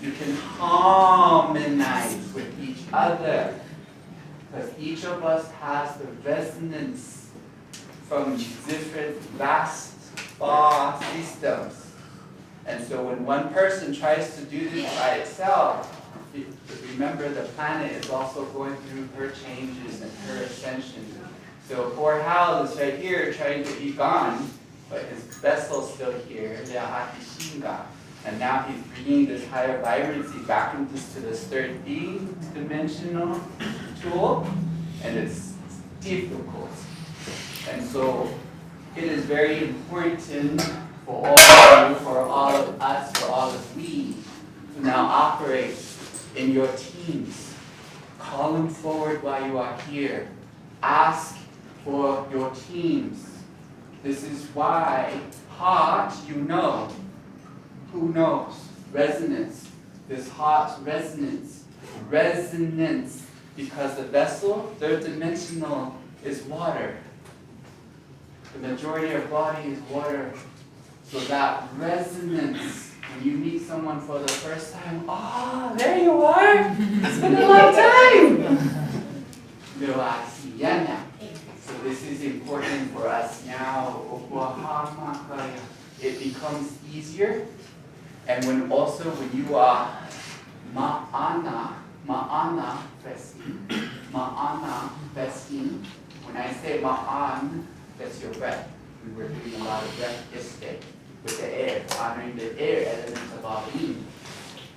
you can harmonize with each other, because each of us has the resonance from different vast star systems. And so when one person tries to do this by itself, remember the planet is also going through her changes and her ascension. So poor Hale is right here trying to be gone, but his vessel's still here, and now he's bringing this higher vibrancy back into this third dimensional tool, and it's difficult. And so it is very important for all of you, for all of us, for all of we, to now operate in your teams. Call them forward while you are here. Ask for your teams. This is why heart, you know. Who knows? Resonance. This heart resonance. Resonance. Because the vessel, third dimensional, is water. The majority of body is water. So that resonance, when you meet someone for the first time, oh, there you are. It's been a long time. So this is important for us now. It becomes easier. And when you are ma'ana festing. When I say ma'an, that's your breath. We were doing a lot of breath yesterday with the air, honoring the air elements of our being.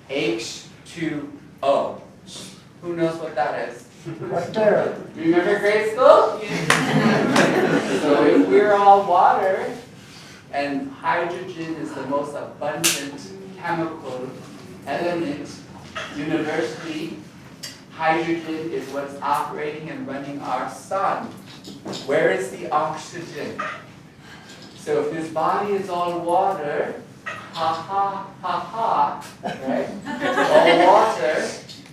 H2O. Who knows what that is? Remember grade school? So if we're all water, and hydrogen is the most abundant chemical element universally, hydrogen is what's operating and running our sun. Where is the oxygen? So if this body is all water, right? All water,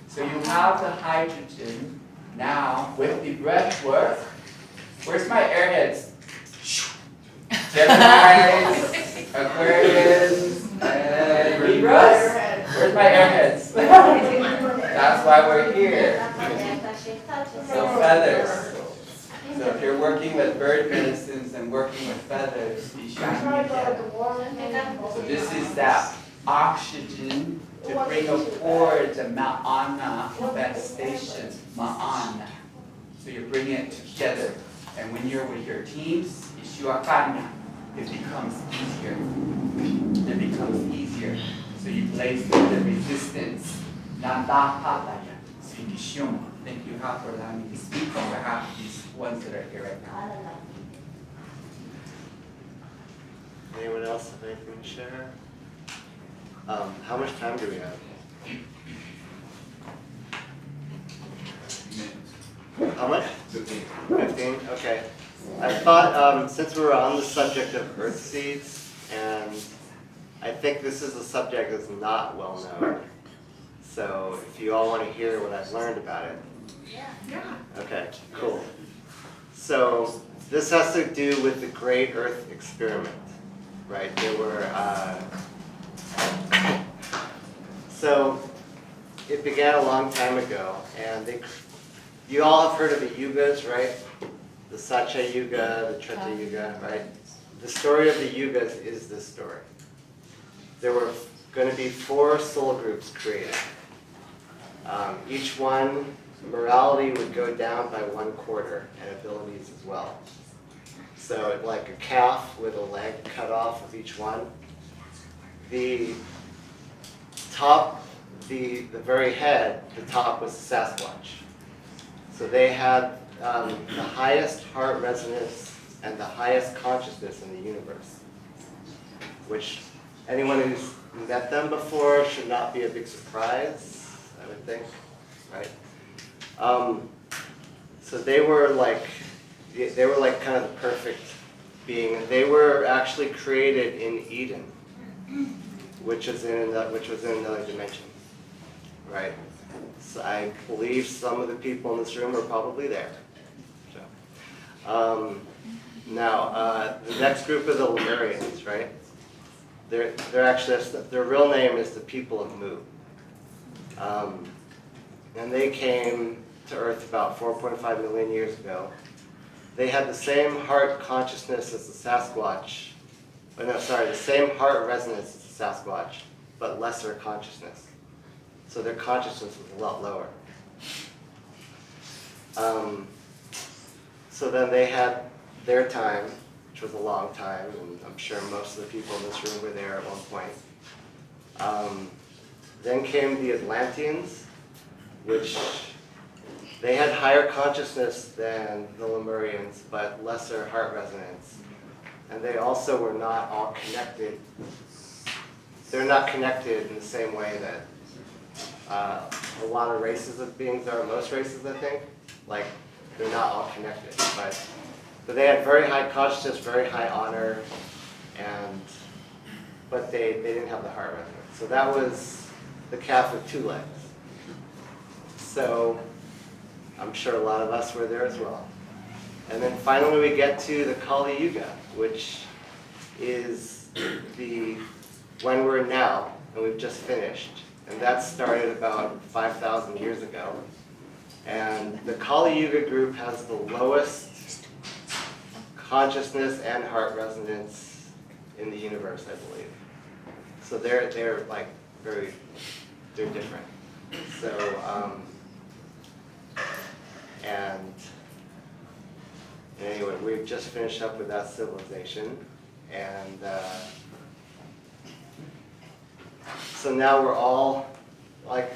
so you have the hydrogen. Now, with the breath work, where's my airheads? Geminis, Aquarius, and Libras? Where's my airheads? That's why we're here. So feathers. So if you're working with bird medicines and working with feathers, be shining again. So this is that oxygen to bring aboard the ma'ana manifestation. Ma'ana. So you bring it together. And when you're with your teams, Ishuakanya, it becomes easier. It becomes easier. So you place the resistance. Nandapataya. Svikishum. Thank you, Hathor, for allowing me to speak on behalf of these ones that are here right now. Anyone else have anything to share? How much time do we have? How much? 15. 15? Okay. I thought, since we were on the subject of earth seeds, and I think this is a subject that's not well known. So if you all want to hear what I've learned about it. Yeah. Okay, cool. So this has to do with the Great Earth Experiment, right? There were, so it began a long time ago, and you all have heard of the yugas, right? The Satya Yuga, the Treta Yuga, right? The story of the yugas is this story. There were going to be 4 soul groups created. Each one, morality would go down by 1/4, and abilities as well. So like a calf with a leg cut off of each one. The top, the very head, the top was Sasquatch. So they had the highest heart resonance and the highest consciousness in the universe, which anyone who's met them before should not be a big surprise, I would think, right? So they were like kind of the perfect being. They were actually created in Eden, which was in another dimension, right? So I believe some of the people in this room are probably there. So, now, the next group are the Lumerians, right? They're actually, their real name is the people of Mu. And they came to Earth about 4.5 million years ago. They had the same heart consciousness as the Sasquatch. Oh, no, sorry, the same heart resonance as the Sasquatch, but lesser consciousness. So their consciousness was a lot lower. So then they had their time, which was a long time, and I'm sure most of the people in this room were there at one point. Then came the Atlanteans, which they had higher consciousness than the Lumerians, but lesser heart resonance. And they also were not all connected. They're not connected in the same way that a lot of races of beings are, most races, I think. Like, they're not all connected. But they had very high consciousness, very high honor, but they didn't have the heart resonance. So that was the calf with two legs. So I'm sure a lot of us were there as well. And then finally we get to the Kali Yuga, which is when we're now, and we've just finished. And that started about 5,000 years ago. And the Kali Yuga group has the lowest consciousness and heart resonance in the universe, I believe. So they're like they're different. So, and anyway, we've just finished up with that civilization, and so now we're all, like,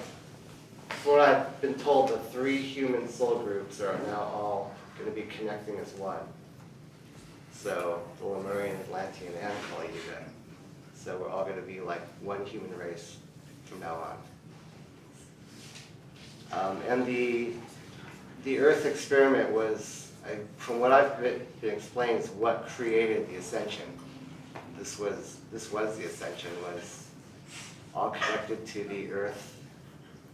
from what I've been told, the 3 human soul groups are now all going to be connecting as one. So the Lumerian, Atlantean, and Kali Yuga. So we're all going to be like one human race from now on. And the Earth experiment was, from what I've been explained, is what created the ascension. This was the ascension, was all connected to the Earth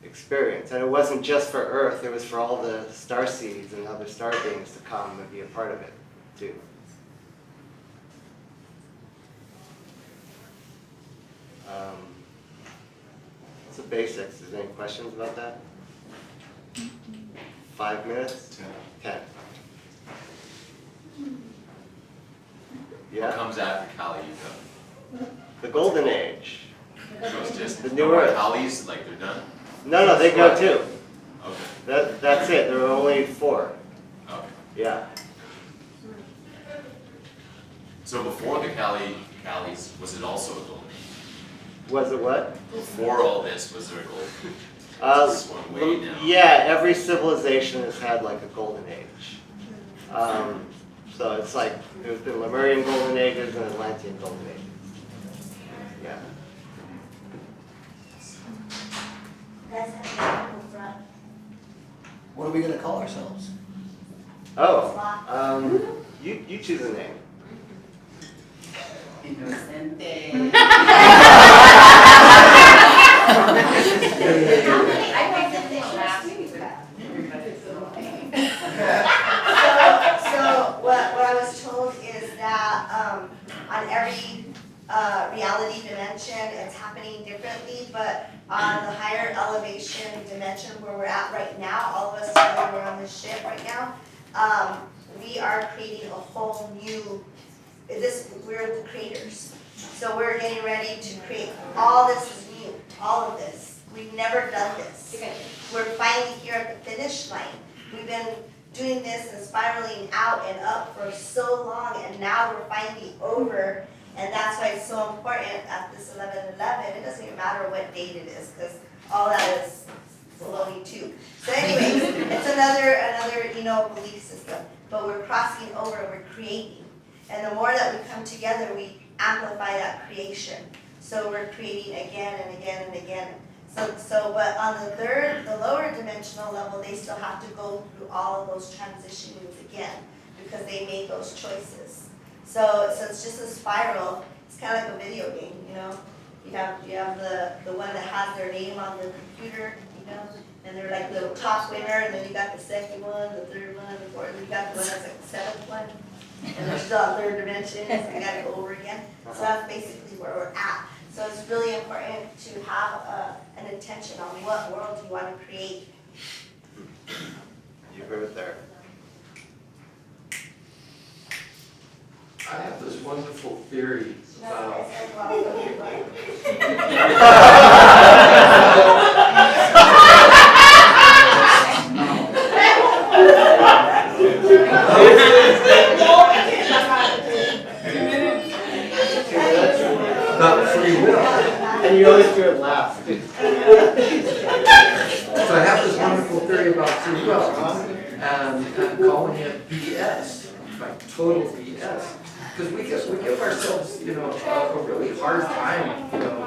experience. And it wasn't just for Earth, it was for all the star seeds and other star beings to come and be a part of it, too. That's the basics. Is there any questions about that? 5 minutes? 10. Yeah? What comes after Kali Yuga? The Golden Age. So it's just the New Earth. Kalis, like they're done? No, they go too. Okay. That's it. There are only 4. Okay. Yeah. So before the Kalis, was it also a golden age? Was it what? Before all this, was there a golden age? This one way now. Yeah, every civilization has had like a golden age. So it's like there's been Lumerian golden ages and Atlantean golden ages. Yeah. What are we gonna call ourselves? Oh, you choose a name. Inocente. So what I was told is that on every reality dimension, it's happening differently, but on the higher elevation dimension where we're at right now, all of us together, we're on this ship right now, we are creating a whole new, we're the creators. So we're getting ready to create, all this is new, all of this. We've never done this. We're finally here at the finish line. We've been doing this and spiraling out and up for so long, and now we're finally over. And that's why it's so important at this 11/11. It doesn't even matter what date it is, because all that is baloney too. So anyways, it's another belief system. But we're crossing over, we're creating. And the more that we come together, we amplify that creation. So we're creating again and again and again. But on the lower dimensional level, they still have to go through all of those transitions again, because they made those choices. So it's just a spiral. It's kind of like a video game, You have the one that has their name on the computer, you know, and they're like the top winner, and then you got the second one, the third one, the fourth, and you got the one that's like the seventh one. And there's still other dimensions, and you gotta go over again. So that's basically where we're at. So it's really important to have an intention on what world you want to create. You heard it there. I have this wonderful theory about. About free will. And you always do it last. So I have this wonderful theory about free will, and calling it BS, like total BS. Because we give ourselves, you know, a really hard time, you know.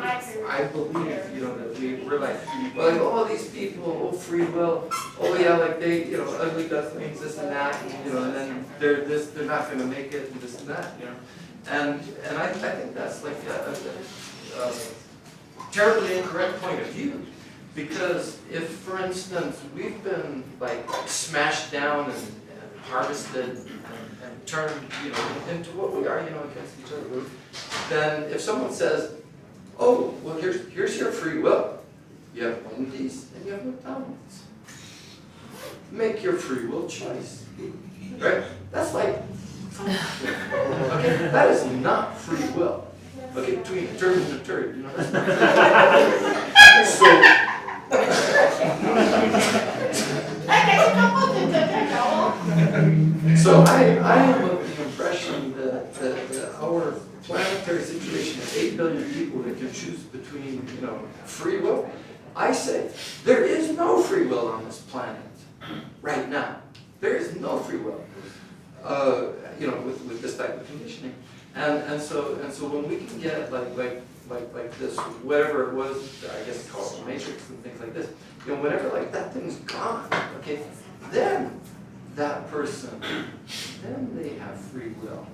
I believe, you know, that we're like, oh, these people, oh, free will, oh yeah, like they, you know, ugly ducklings, this and that, you know, and then they're not going to make it, and this and that, you know. And I think that's like a terribly incorrect point of view. Because if, for instance, we've been like smashed down and harvested and turned, you know, into what we are, you know, against each other, then if someone says, oh, well, here's your free will. You have Wendy's and you have McDonald's. Make your free will choice, right? That's like, okay, that is not free will. Okay, between a turd and a turd, you know. So I am of the impression that our planetary situation is 8 billion people that can choose between, you know, free will. I say there is no free will on this planet right now. There is no free will, you know, with this type of conditioning. And so when we can get like this, whatever it was, I guess called the matrix and things like this, you know, whenever like that thing's gone, okay, then that person, then they have free will.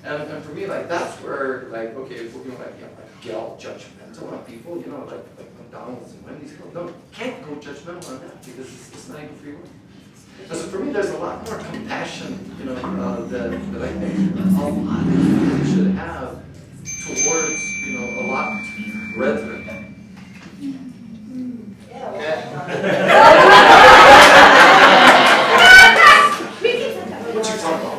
And for me, like that's where, like, okay, if we're going like, you know, like yell judgmental on people, you know, like McDonald's and Wendy's, no, can't go judgmental on that because it's not even free will. And so for me, there's a lot more compassion, you know, that I think all people should have towards, you know, a lot brethren. What you talking about?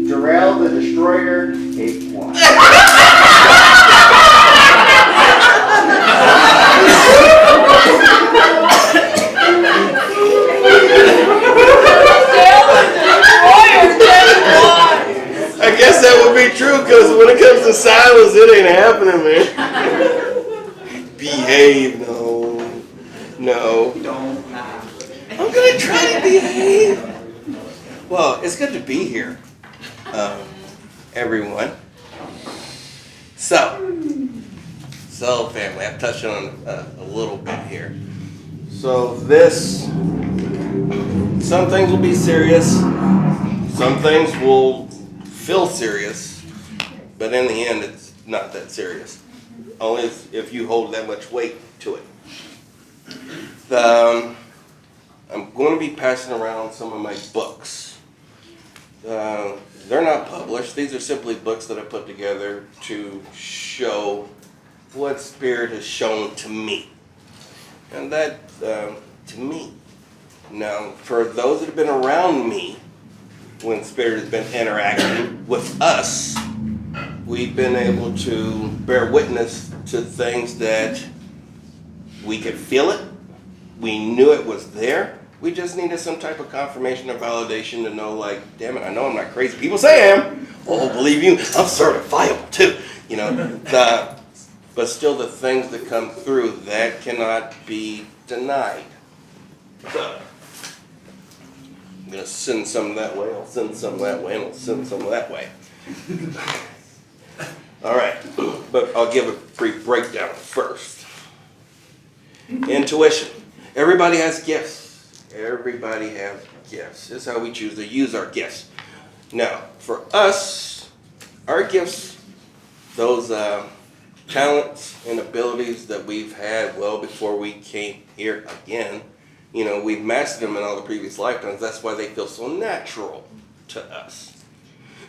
Derrell the Destroyer, take one. I guess that would be true, because when it comes to silence, it ain't happening, man. Behave, no. Don't laugh. I'm gonna try to behave. Well, it's good to be here, everyone. So family, I've touched on a little bit here. So some things will be serious, some things will feel serious, but in the end, it's not that serious. Only if you hold that much weight to it. I'm going to be passing around some of my books. They're not published. These are simply books that I put together to show what Spirit has shown to me. And that, to me. Now, for those that have been around me, when Spirit has been interacting with us, we've been able to bear witness to things that we could feel it, we knew it was there, we just needed some type of confirmation or validation to know, like, damn it, I know I'm not crazy. People say I am. Oh, believe you, I'm certifiable too. You know, but still the things that come through, that cannot be denied. So, I'm going to send some that way, I'll send some that way, and I'll send some that way. All right, but I'll give a brief breakdown first. Intuition. Everybody has gifts. Everybody has gifts. This is how we choose to use our gifts. Now, for us, our gifts, those talents and abilities that we've had well before we came here again, you know, we've mastered them in all the previous lifetimes. That's why they feel so natural to us.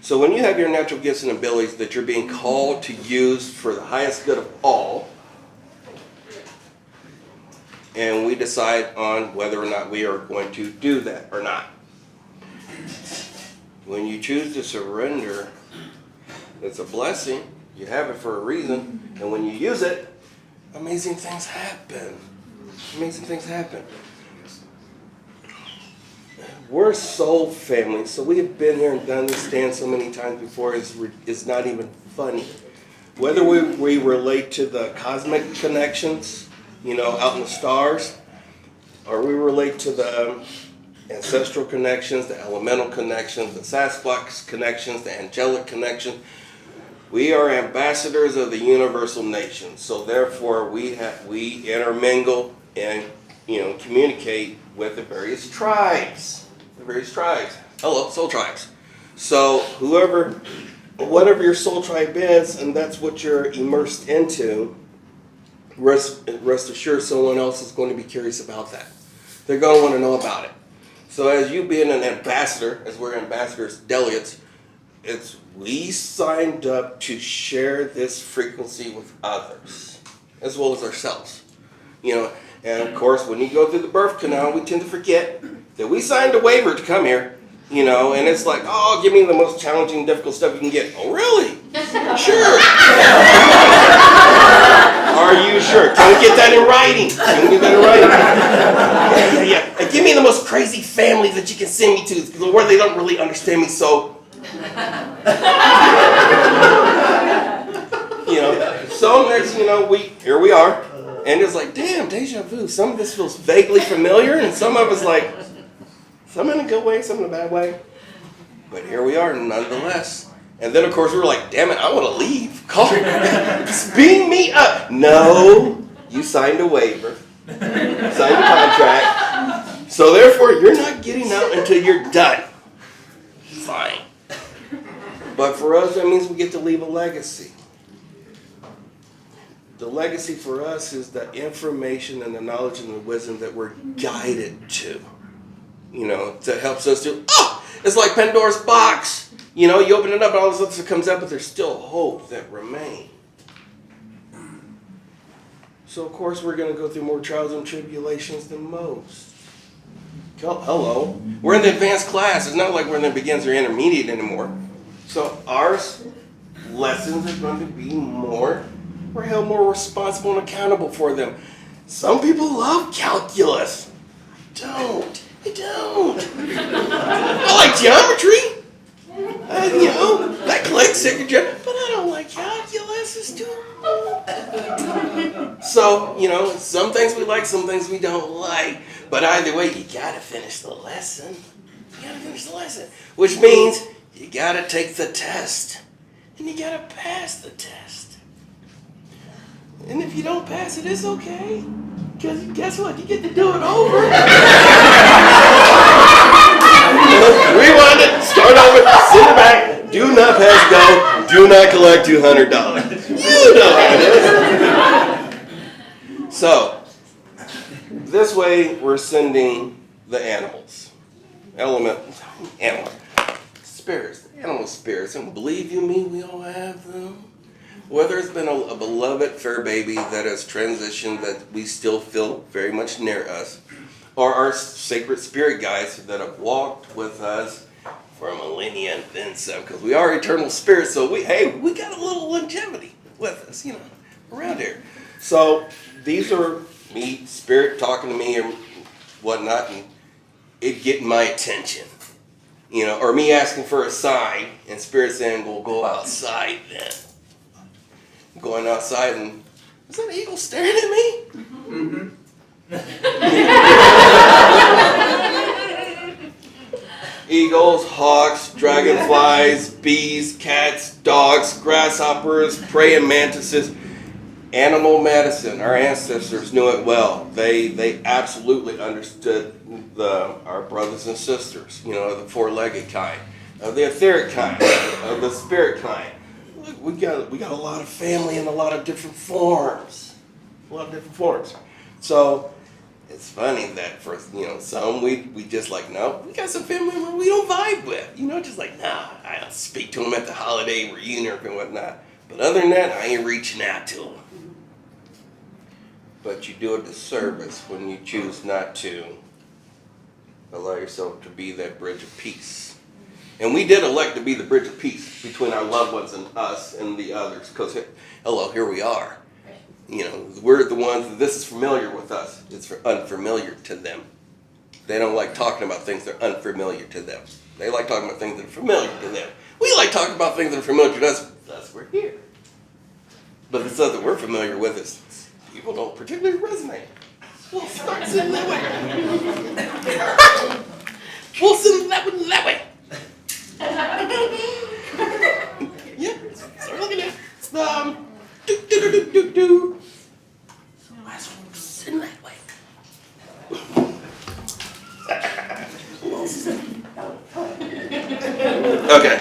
So when you have your natural gifts and abilities that you're being called to use for the highest good of all, and we decide on whether or not we are going to do that or not. When you choose to surrender, it's a blessing. You have it for a reason. And when you use it, amazing things happen. Amazing things happen. We're a soul family, so we have been here and done this dance so many times before, it's not even funny. Whether we relate to the cosmic connections, you know, out in the stars, or we relate to the ancestral connections, the elemental connections, the Sasquatch connections, the angelic connections, we are ambassadors of the universal nation. So therefore, we intermingle and, you know, communicate with the various tribes. Hello, soul tribes. So whatever your soul tribe is, and that's what you're immersed into, rest assured someone else is going to be curious about that. They're going to want to know about it. So as you being an ambassador, as we're ambassadors, delegates, we signed up to share this frequency with others, as well as ourselves. You know, and of course, when you go through the birth canal, we tend to forget that we signed a waiver to come here. You know, and it's like, oh, give me the most challenging, difficult stuff you can get. Oh, really? Sure. Are you sure? Can we get that in writing? Can we get that in writing? Yeah. And give me the most crazy family that you can send me to, where they don't really understand me, so. You know, so next, you know, here we are. And it's like, damn, deja vu. Some of this feels vaguely familiar, and some of it's like, some in a good way, some in a bad way. But here we are, nonetheless. And then, of course, we were like, damn it, I want to leave. Call beam me up. No, you signed a waiver. Signed a contract. So therefore, you're not getting out until you're done. Fine. But for us, that means we get to leave a legacy. The legacy for us is the information and the knowledge and the wisdom that we're guided to. You know, that helps us to, it's like Pandora's box. You know, you open it up and all this other stuff comes out, but there's still hope that remains. So, of course, we're going to go through more trials and tribulations than most. Hello. We're in the advanced class. It's not like we're in the beginners or intermediate anymore. So, our lessons are going to be more, we're held more responsible and accountable for them. Some people love calculus. I don't. I like geometry. You know, that clicks, but I don't like calculus. It's too. So, you know, some things we like, some things we don't like. But either way, you gotta finish the lesson. Which means you gotta take the test. And you gotta pass the test. And if you don't pass it, it's okay. Because guess what? You get to do it over. Rewind it, start over, send it back, do not pass go, do not collect $200. You know how it is. So, this way we're sending the animals. Spirits, animal spirits. And believe you me, we all have them. Whether it's been a beloved fair baby that has transitioned that we still feel very much near us, or our sacred spirit guides that have walked with us for a millennia and then some, because we are eternal spirits, so we got a little longevity with us, around here. So these are me, spirit talking to me or whatnot, and it getting my attention. Or me asking for a sign, and spirit saying, "We'll go outside then." Going outside, and is that an eagle staring at me? Mm-hmm. Eagles, hawks, dragonflies, bees, cats, dogs, grasshoppers, praying mantises. Animal medicine, our ancestors knew it well. They absolutely understood our brothers and sisters, the four-legged kind, of the etheric kind, of the spirit kind. Look, we got a lot of family in a lot of different forms. So it's funny that for some we just like, no, we got some family members we don't vibe with. Just like, nah, I'll speak to them at the holiday reunion and whatnot. But other than that, I ain't reaching out to them. But you do a disservice when you choose not to allow yourself to be that bridge of peace. And we did elect to be the bridge of peace between our loved ones and us and the others. Because, hello, here we are. We're the ones that this is familiar with us. It's unfamiliar to them. They don't like talking about things that are unfamiliar to them. They like talking about things that are familiar to them. We like talking about things that are familiar to us. Thus, we're here. But the stuff that we're familiar with is people don't particularly resonate. We'll start sitting that way. We'll sit that way. Yeah, start looking at it. Do. Sitting that way. Okay.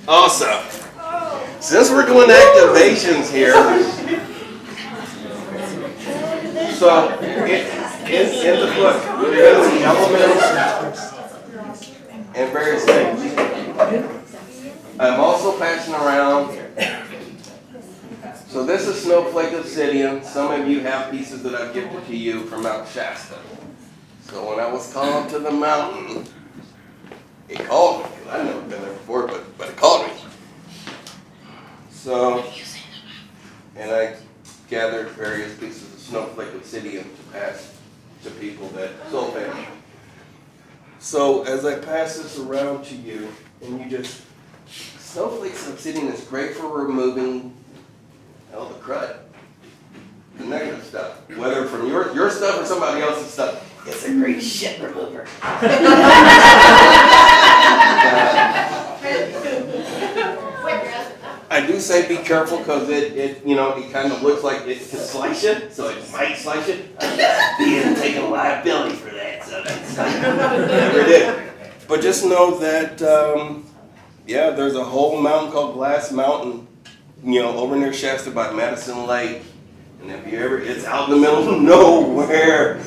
Also, since we're doing activations here, so in the book, there are elements and various things. I'm also passing around. So this is snowflake obsidian. Some of you have pieces that I've gifted to you from Mount Shasta. So when I was called to the mountain, it called me. I've never been there before, but it called me. So, and I gathered various pieces of snowflake obsidian to pass to people that soul family. So as I pass this around to you, and you just, snowflake obsidian is great for removing the crud, the negative stuff, whether from your stuff or somebody else's stuff. It's a great shit remover. I do say be careful because it kind of looks like it can slice you, so it might slice you. Being taking liability for that, so that's never did. But just know that, there's a whole mountain called Glass Mountain, over near Shasta by Madison Lake. And if you ever, it's out in the middle of nowhere.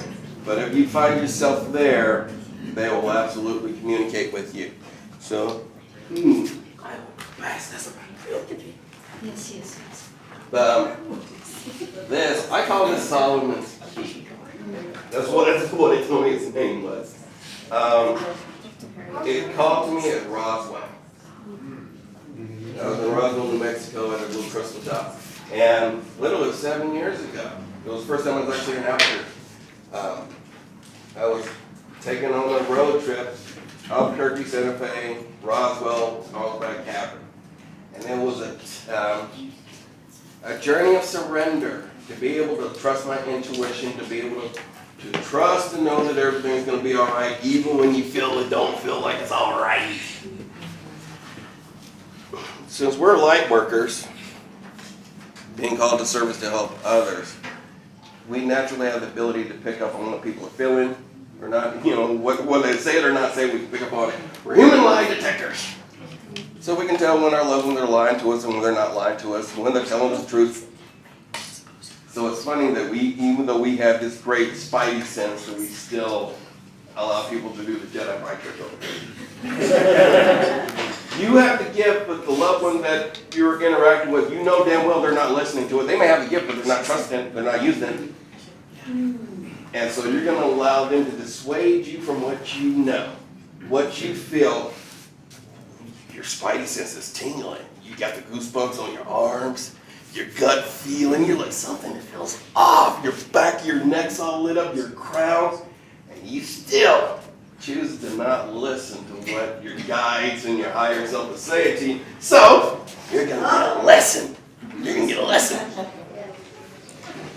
But if you find yourself there, they will absolutely communicate with you. So, I will pass this around. Yes. This, I call this Solomon's Key. That's what it told me its name was. It called to me at Roswell. I was in Roswell, New Mexico at a Blue Crystal Top. And literally 7 years ago, it was the first time I was actually in Albuquerque. I was taken on a road trip, Albuquerque, Santa Fe, Roswell, Carlsbad, Cabin. And it was a journey of surrender, to be able to trust my intuition, to be able to trust and know that everything's going to be all right, even when you don't feel like it's all right. Since we're light workers, being called to service to help others, we naturally have the ability to pick up on what people are feeling, or not, what they say it or not say, we can pick up on it. We're human lie detectors. So we can tell when our loved ones are lying to us and when they're not lying to us, and when they're telling us the truth. So it's funny that even though we have this great spidey sense, that we still allow people to do the Jedi mind trick over there. You have the gift, but the loved one that you're interacting with, damn well they're not listening to it. They may have the gift, but they're not trusting it, they're not using it. And so you're gonna allow them to dissuade you from what you know, what you feel. Your spidey sense is tingling. You got the goosebumps on your arms, your gut feeling. You're like, something feels off. Your back of your neck's all lit up, your crown, and you still choose to not listen to what your guides and your higher self is saying to you. So you're gonna get a lesson. You're gonna get a lesson.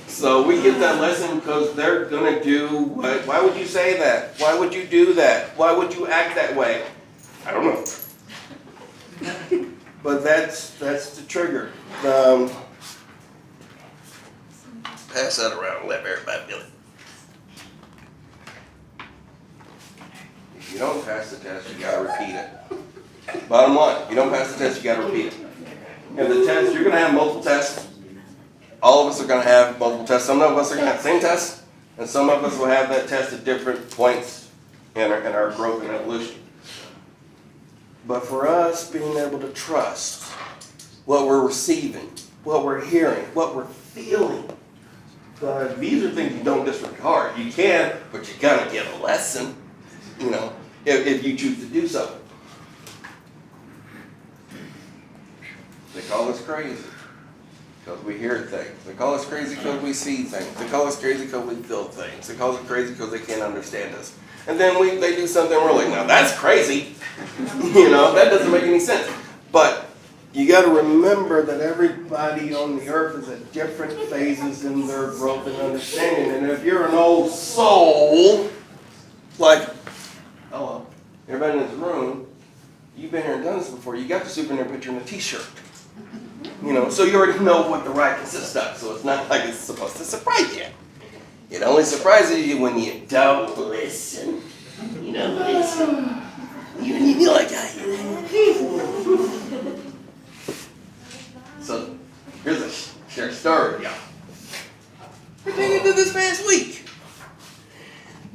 So we get that lesson because they're gonna do what? Why would you say that? Why would you do that? Why would you act that way? I don't know. But that's the trigger. Pass that around and let everybody feel it. If you don't pass the test, you gotta repeat it. Bottom line, if you don't pass the test, you gotta repeat it. And the test, you're gonna have multiple tests. All of us are gonna have multiple tests. Some of us are gonna have the same test, and some of us will have that test at different points in our growth and evolution. But for us, being able to trust what we're receiving, what we're hearing, what we're feeling, these are things you don't disregard. You can, but you're gonna get a lesson, you know, if you choose to do so. They call us crazy because we hear things. They call us crazy because we see things. They call us crazy because we feel things. They call us crazy because they can't understand us. And then they do something, we're like, now that's crazy. You know, that doesn't make any sense. But you got to remember that everybody on the earth is at different phases in their growth and understanding. And if you're an old soul, like, hello, everybody in this room, you've been here and done this before. You got the souvenir picture in a t-shirt. You know, so you already know what the ride consists of. So it's not like it's supposed to surprise you. It only surprises you when you don't listen. You don't listen. You're like, So, here's a share story with y'all. What did you do this past week?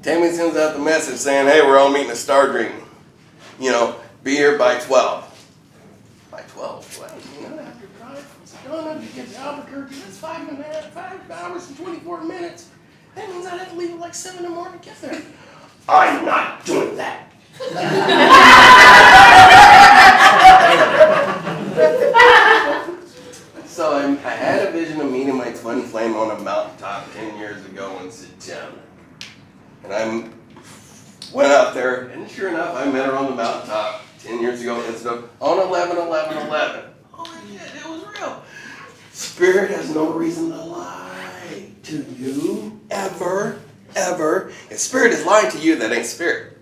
Tammy sends out the message saying, hey, we're all meeting at Star Dream. You know, be here by 12. By 12? Well, you know, after drive from Sedona to get to Albuquerque, that's 5 hours and 24 minutes. That means I'd have to leave at like 7 in the morning to get there. I'm not doing that. So I had a vision of meeting my twin flame on a mountaintop 10 years ago in Sedona. And I went out there, and sure enough, I met her on the mountaintop 10 years ago in Sedona on 11/11/11. Oh yeah, it was real. Spirit has no reason to lie to you, ever. If Spirit is lying to you, that ain't Spirit.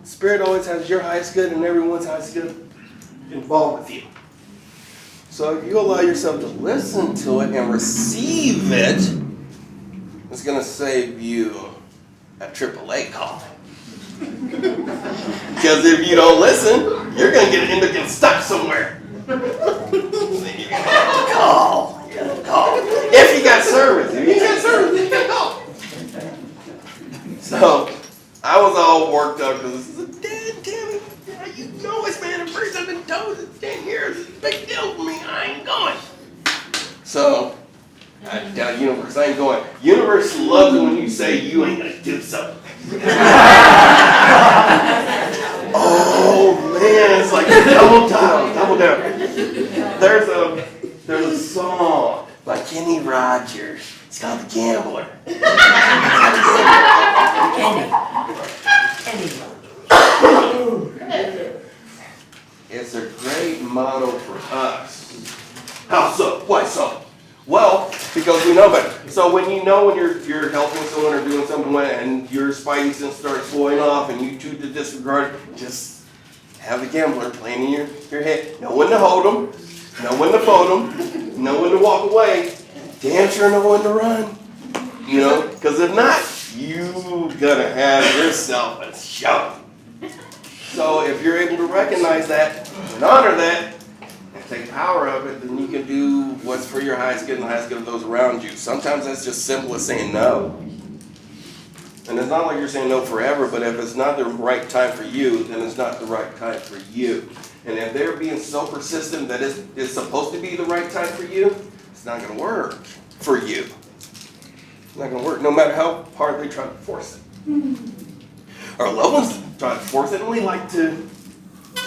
Spirit always has your highest good and everyone's highest good involved with you. So if you allow yourself to listen to it and receive it, it's going to save you a AAA call. Because if you don't listen, you're going to end up getting stuck somewhere. Then you're going to have to call. If you got service. If you got service, then you got to call. So I was all worked up because this is a dead Tammy. You know it's man at first. I've been told it's 10 years. It's a big deal for me. I ain't going. So I tell the universe, I ain't going. Universe loves it when you say you ain't gonna do something. Oh man, it's like double down. There's a song by Kenny Rogers. It's called The Gambler. It's a great motto for us. How so? Why so? Well, because we know better. So when you know when you're helping someone or doing something and your spidey sense starts going off and you choose to disregard it, just have the gambler playing in your head. Know when to hold them, know when to fold them, know when to walk away, damn sure know when to run. You know, because if not, you gonna have yourself a show. So if you're able to recognize that and honor that and take power of it, then you can do what's for your highest good and the highest good of those around you. Sometimes that's just simple as saying no. And it's not like you're saying no forever, but if it's not the right time for you, then it's not the right time for you. And if they're being so persistent that it's supposed to be the right time for you, it's not going to work for you. not gonna work, no matter how hard they try to force it. Our loved ones try to force it, and we like to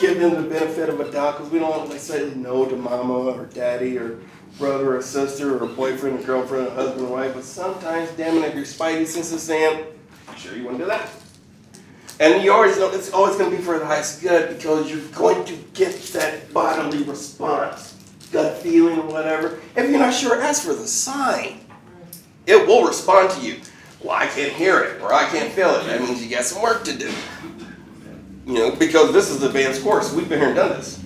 give them the benefit of a doubt because we don't want to say no to mama or daddy or brother or sister or boyfriend or girlfriend or husband or wife. But sometimes, damn it, if your spidey sense is saying, "You sure you want to do that?" And you always know it's always going to be for the highest good because you're going to get that bodily response, gut feeling or whatever. If you're not sure, ask for the sign. It will respond to you. Well, I can't hear it or I can't feel it. That means you got some work to do. You know, because this is the advanced course. We've been here and done this.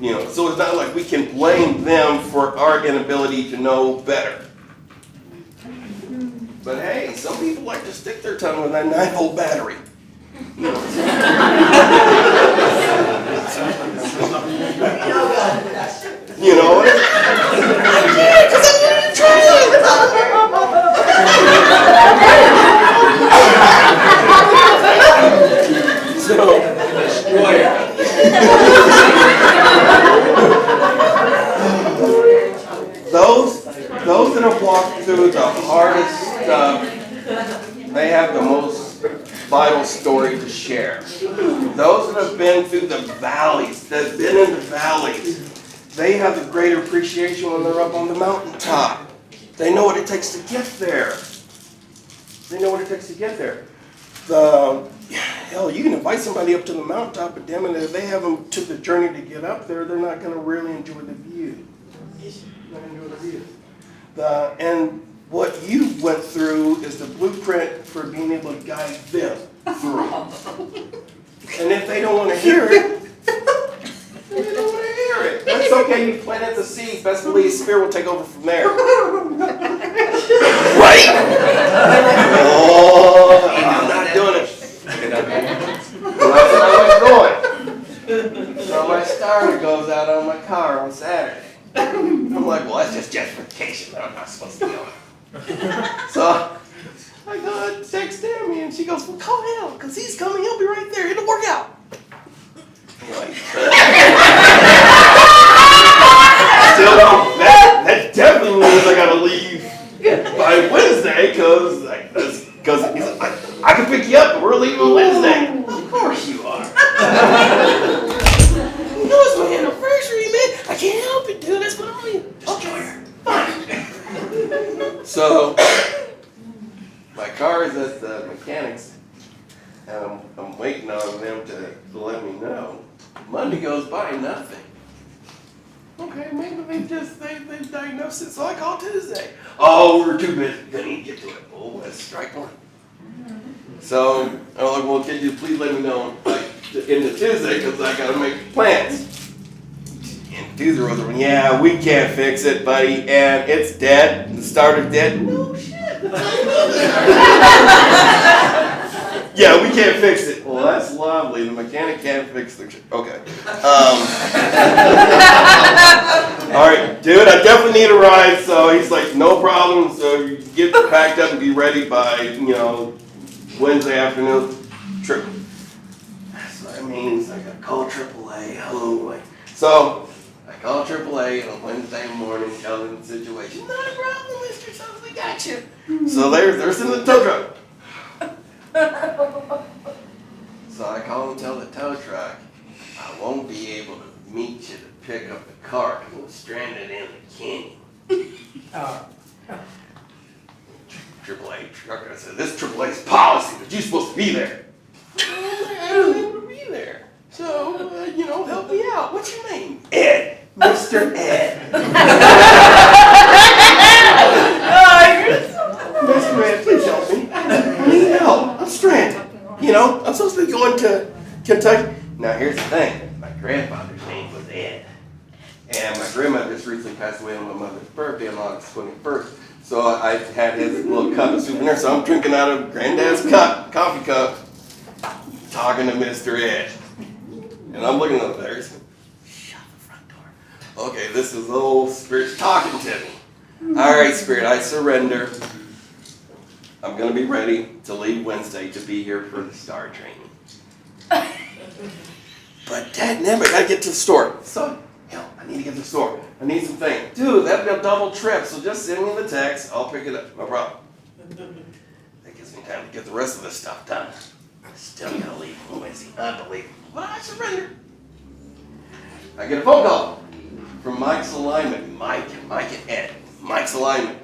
You know, so it's not like we can blame them for our inability to know better. But hey, some people like to stick their tongue with that 9-volt battery. You know. You know what? Yeah, because I'm going to try it. So, those that have walked through the hardest stuff, they have the most vital story to share. Those that have been through the valleys, that have been in the valleys, they have the greater appreciation when they're up on the mountaintop. They know what it takes to get there. They know what it takes to get there. Hell, you can invite somebody up to the mountaintop, but damn it, if they haven't took the journey to get up there, they're not going to really enjoy the view. They're not going to enjoy the view. And what you went through is the blueprint for being able to guide them through. And if they don't want to hear it, they don't want to hear it. That's okay, you planted the seeds. Best believe Spirit will take over from there. Right? Oh, I'm not doing it. That's how it's going. So my starter goes out on my car on Saturday. I'm like, well, that's just justification. I'm not supposed to be on it. So I go and text Tammy, and she goes, well, call Hale, because he's coming. He'll be right there. It'll work out. I'm like, still, that definitely means I got to leave by Wednesday, because I can pick you up, but we're leaving Wednesday. Of course you are. You know it's my anniversary, man. I can't help it, dude. That's what I'm doing. Okay, fine. So, my car is at the mechanics, and I'm waiting on them to let me know. Monday goes by, nothing. Okay, maybe they've diagnosed it, so I call Tuesday. Oh, we're too busy, couldn't get to it. Oh, that's strike one. So, I'm like, well, can you please let me know into Tuesday, because I got to make plans. And Tuesday rolls around, yeah, we can't fix it, buddy, and it's dead. The starter's dead. No shit. Yeah, we can't fix it. Well, that's lovely. The mechanic can't fix the... Okay. All right, dude, I definitely need a ride. So he's like, no problem. So you get packed up and be ready by, Wednesday afternoon trip. So that means I got to call AAA. Hello. So I call AAA on Wednesday morning, tell them the situation. Not a problem, Mr. Sons, we got you. So they're sitting in the tow truck. So I call and tell the tow truck, I won't be able to meet you to pick up the car because I'm stranded in the canyon. AAA trucker, I said, this AAA's policy, but you're supposed to be there. I don't able to be there. So, help me out. What's your name? Ed. Mr. Ed. Mr. Ed, please help me. I need help. I'm stranded. I'm supposed to be going to Kentucky. Now, here's the thing. My grandfather's name was Ed. And my grandmother just recently passed away on my mother's birthday on August 21st. So I had his little cup of souvenir. So I'm drinking out of Granddad's coffee cup, talking to Mr. Ed. And I'm looking over there. He's going, shut the front door. Okay, this is old Spirit talking to me. All right, Spirit, I surrender. I'm going to be ready to leave Wednesday to be here for the STAR training. But dadnammit, I got to get to the store. So, I need to get to the store. I need some things. Dude, that'd be a double trip, so just send me the text. I'll pick it up. No problem. That gives me time to get the rest of this stuff done. Still gotta leave. Wednesday. Unbelievable. But I surrender. I get a phone call from Mike's alignment. Mike and Ed. Mike's alignment.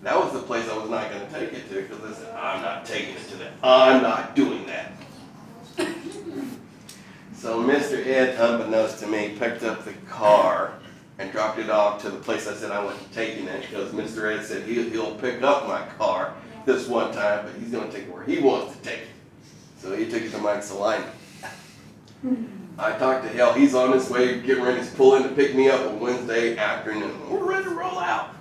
That was the place I was not going to take it to because I said, I'm not taking it to that. I'm not doing that. So Mr. Ed, unbeknownst to me, picked up the car and dropped it off to the place I said I wasn't taking it because Mr. Ed said he'll pick up my car this one time, but he's going to take it where he wants to take it. So he took it to Mike's alignment. I talked to Hale. He's on his way, getting ready to pull in to pick me up on Wednesday afternoon. We're ready to roll out.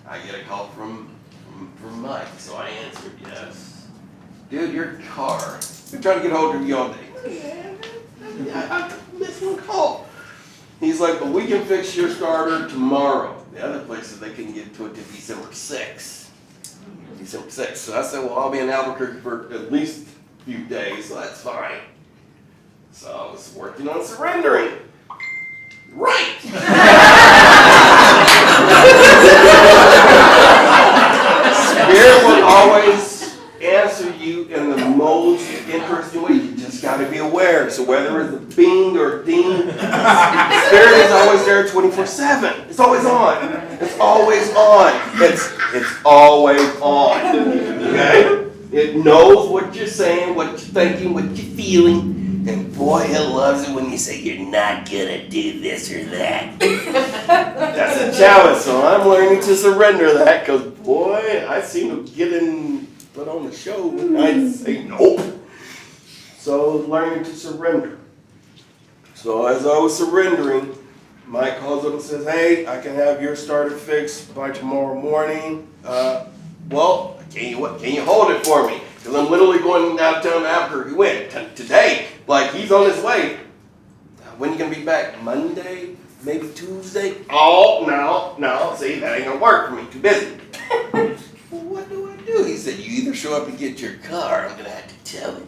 I get a call from Mike, so I answered yes. Dude, your car. Been trying to get hold of you all day. I missed one call. He's like, but we can fix your starter tomorrow. The other places they can get to it to December 6th. December 6th. So I said, well, I'll be in Albuquerque for at least a few days, so that's fine. So I was working on surrendering. Right! Spirit will always answer you in the most interesting way. You just got to be aware. So whether it's a bing or a ding, Spirit is always there 24/7. It's always on. It's always on. It's always on. Okay? It knows what you're saying, what you're thinking, what you're feeling. And boy, it loves it when you say you're not gonna do this or that. That's a challenge, so I'm learning to surrender that because boy, I seem to put on the show when I say nope. So learning to surrender. So as I was surrendering, Mike calls up and says, hey, I can have your starter fixed by tomorrow morning. Well, can you hold it for me? Because I'm literally going out of town after he went today. Like he's on his way. When you gonna be back? Monday? Maybe Tuesday? Oh, no. See, that ain't gonna work for me. Too busy. Well, what do I do? He said, you either show up and get your car, I'm gonna have to tell him.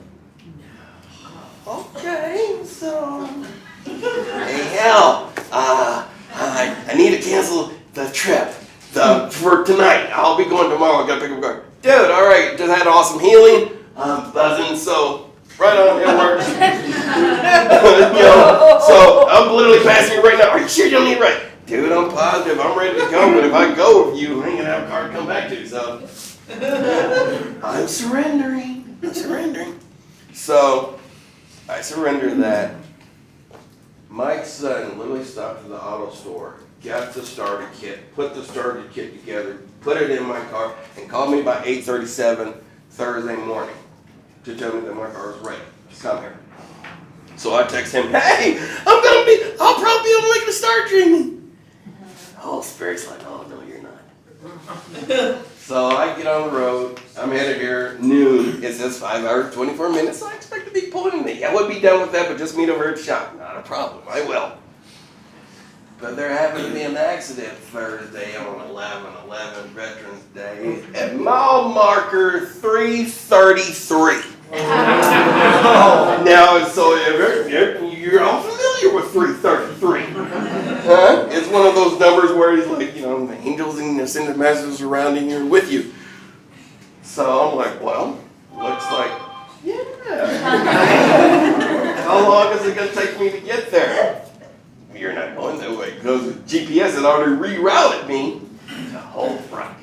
Okay, so. Hey, Hale, I need to cancel the trip for tonight. I'll be going tomorrow. I gotta pick up a car. Dude, all right, just had awesome healing. I'm buzzing, so right on, it works. So I'm literally passing you right now. Are you sure you don't need a ride? Dude, I'm positive. I'm ready to go, but if I go with you, I ain't gonna have a car to come back to, so. I'm surrendering. So I surrender that. Mike's son literally stopped at the auto store, got the starter kit, put the starter kit together, put it in my car, and called me by 8:37 Thursday morning to tell me that my car was ready to come here. So I text him, hey, I'll probably be able to make the start dreaming. Oh, Spirit's like, oh, no, you're not. So I get on the road. I'm headed here noon. It says 5 hours, 24 minutes. So I expect to be pulling in. I would be done with that, but just meet over at the shop. Not a problem. I will. But there happened to be an accident Thursday on 11/11 Veterans Day at mile marker 333. Now, so you're all familiar with 333. Huh? It's one of those numbers where it's like, the angels and the ascended masters surrounding you and with you. So I'm like, well, looks like, yeah. How long is it going to take me to get there? You're not going that way because the GPS had already rerouted me to Holbrook.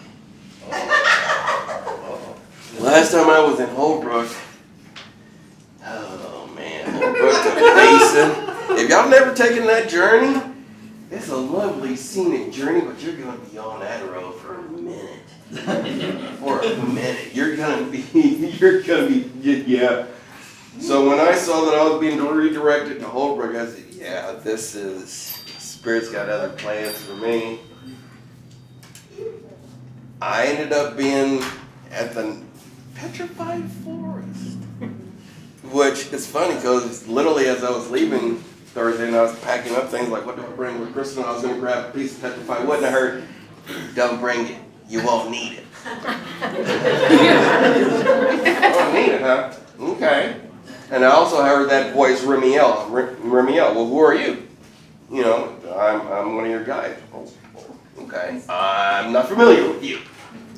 Last time I was in Holbrook, oh man, Holbrook to Mason. If y'all never taken that journey, it's a lovely scenic journey, but you're going to be on that road for a minute. You're going to be, yeah. So when I saw that I was being redirected to Holbrook, I said, yeah, Spirit's got other plans for me. I ended up being at the Petrified Forest, which is funny because literally as I was leaving Thursday and I was packing up things like, what do I bring with Kristen? I was going to grab a piece of petrified wood and I heard, don't bring it, you won't need it. You won't need it, huh? Okay. And I also heard that voice, Remiel, well, who are you? I'm one of your guys. Oh, okay. I'm not familiar with you.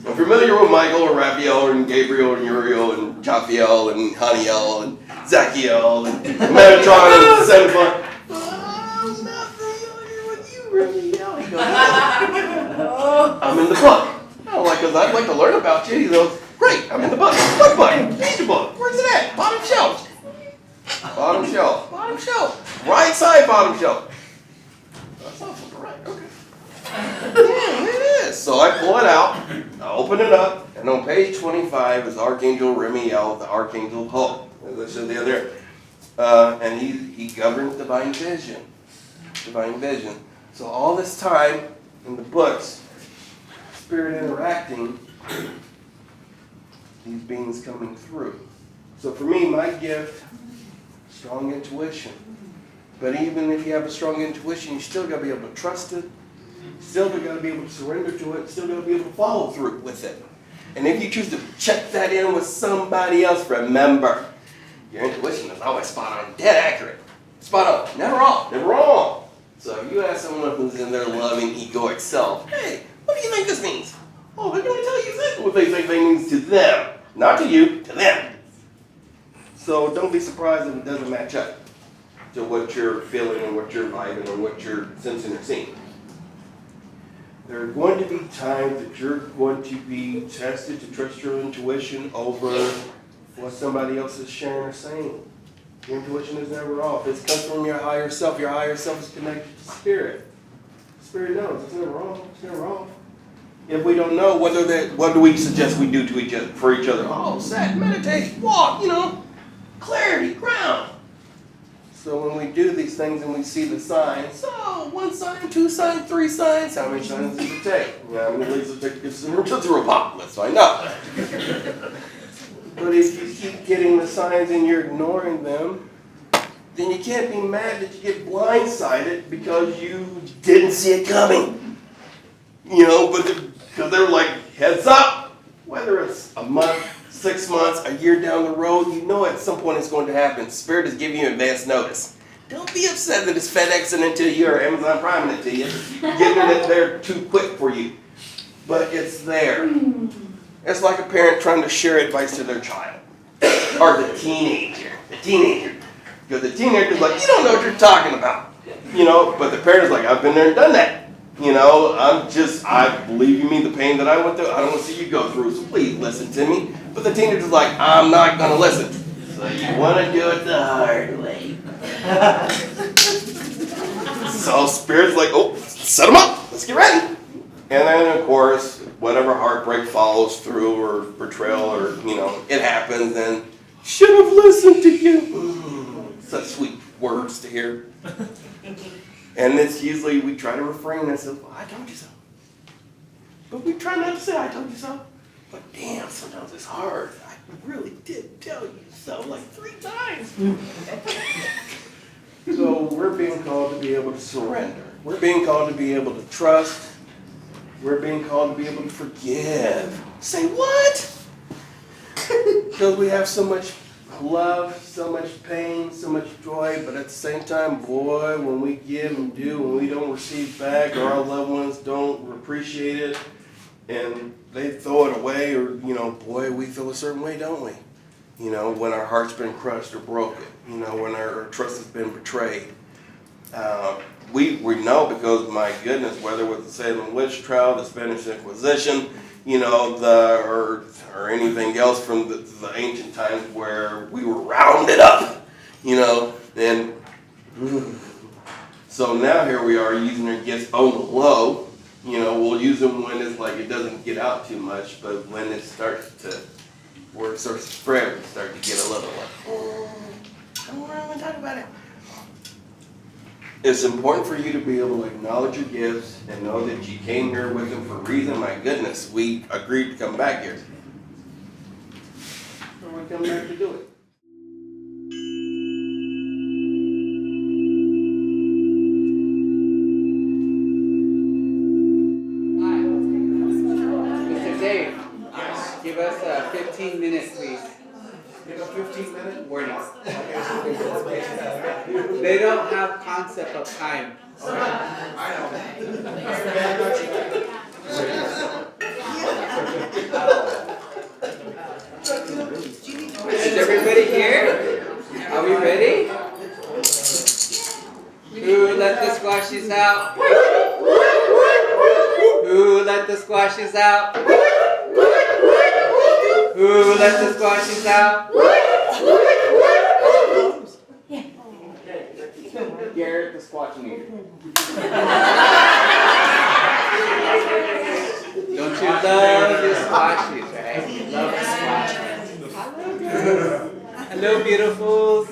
If you're familiar with Michael or Raphael and Gabriel and Uriel and Jophiel and Haniel and Zachiel and Metatron and Zenfon, I'm not familiar with you, Raphael. He goes, I'm in the book. I'm like, because I'd like to learn about you. He goes, great, I'm in the book. What book? Read the book. Where's it at? Bottom shelf. Bottom shelf. Bottom shelf. Right side bottom shelf. That's not something right. Okay. Yeah, it is. So I pull it out, I open it up, and on page 25 is Archangel Remiel, the Archangel of Hope, as I said the other day. And he governs divine vision. Divine vision. So all this time in the books, spirit interacting, these beings coming through. So for me, my gift, strong intuition. But even if you have a strong intuition, you still got to be able to trust it. Still got to be able to surrender to it. Still got to be able to follow through with it. And if you choose to check that in with somebody else, remember, your intuition is always spot on, dead accurate. Spot on, never off, never wrong. So if you ask someone who's in their loving, egoic self, hey, what do you think this means? Oh, they're going to tell you exactly what they think it means to them. Not to you, to them. So don't be surprised if it doesn't match up to what you're feeling and what you're vibing and what you're sensing or seeing. There are going to be times that you're going to be tested to trust your intuition over what somebody else is sharing or saying. Your intuition is never off. It comes from your higher self. Your higher self is connected to spirit. Spirit knows it's never wrong. It's never off. If we don't know, what do we suggest we do to each other for each other? Oh, sit, meditate, walk, clarity, ground. So when we do these things and we see the signs, so 1 sign, 2 signs, 3 signs, how many signs does it take? How many leaves does it take to get some Tootsie Roll Pop? Let's find out. But if you keep getting the signs and you're ignoring them, then you can't be mad that you get blindsided because you didn't see it coming. Because they're like, heads up, whether it's a month, 6 months, a year down the road, you know at some point it's going to happen. Spirit is giving you advance notice. Don't be upset that it's FedExing it to you or Amazon Priming it to you, getting it there too quick for you. But it's there. It's like a parent trying to share advice to their child. Or the teenager. Because the teenager's like, you don't know what you're talking about. But the parent's like, I've been there and done that. I believe you mean the pain that I went through. I don't want to see you go through, so please listen to me. But the teenager's like, I'm not going to listen. So you want to do it the hard way. So Spirit's like, oh, set them up. Let's get ready. And then, of course, whatever heartbreak follows through or betrayal or, it happens and should have listened to you. Such sweet words to hear. And it's usually we try to refrain and say, well, I told you so. But we try not to say, I told you so. But damn, sometimes it's hard. I really did tell you so, like 3 times. So we're being called to be able to surrender. We're being called to be able to trust. We're being called to be able to forgive. Say what? Because we have so much love, so much pain, so much joy, but at the same time, boy, when we give and do, when we don't receive back, or our loved ones don't appreciate it, and they throw it away, or, boy, we feel a certain way, don't we? When our heart's been crushed or broken, when our trust has been betrayed. We know because, my goodness, whether it was the Salem witch trial, the Spanish Inquisition, or anything else from the ancient times where we were rounded up, and so now here we are using our gifts on the low. We'll use them when it's like it doesn't get out too much, but when it starts to, where it starts to spread, we start to get a little like, I don't want to talk about it. It's important for you to be able to acknowledge your gifts and know that you came here with them for a reason. My goodness, we agreed to come back here. So we come back to do it. Mr. Dave, give us a 15-minute, please. Give a 15-minute warning. They don't have concept of time. I know. squashies out? Who let the squashies out? Who let the squashies out? Garrett the Squatchinator. Don't you love your squashies, right? You love the squashies. Hello, beautifuls.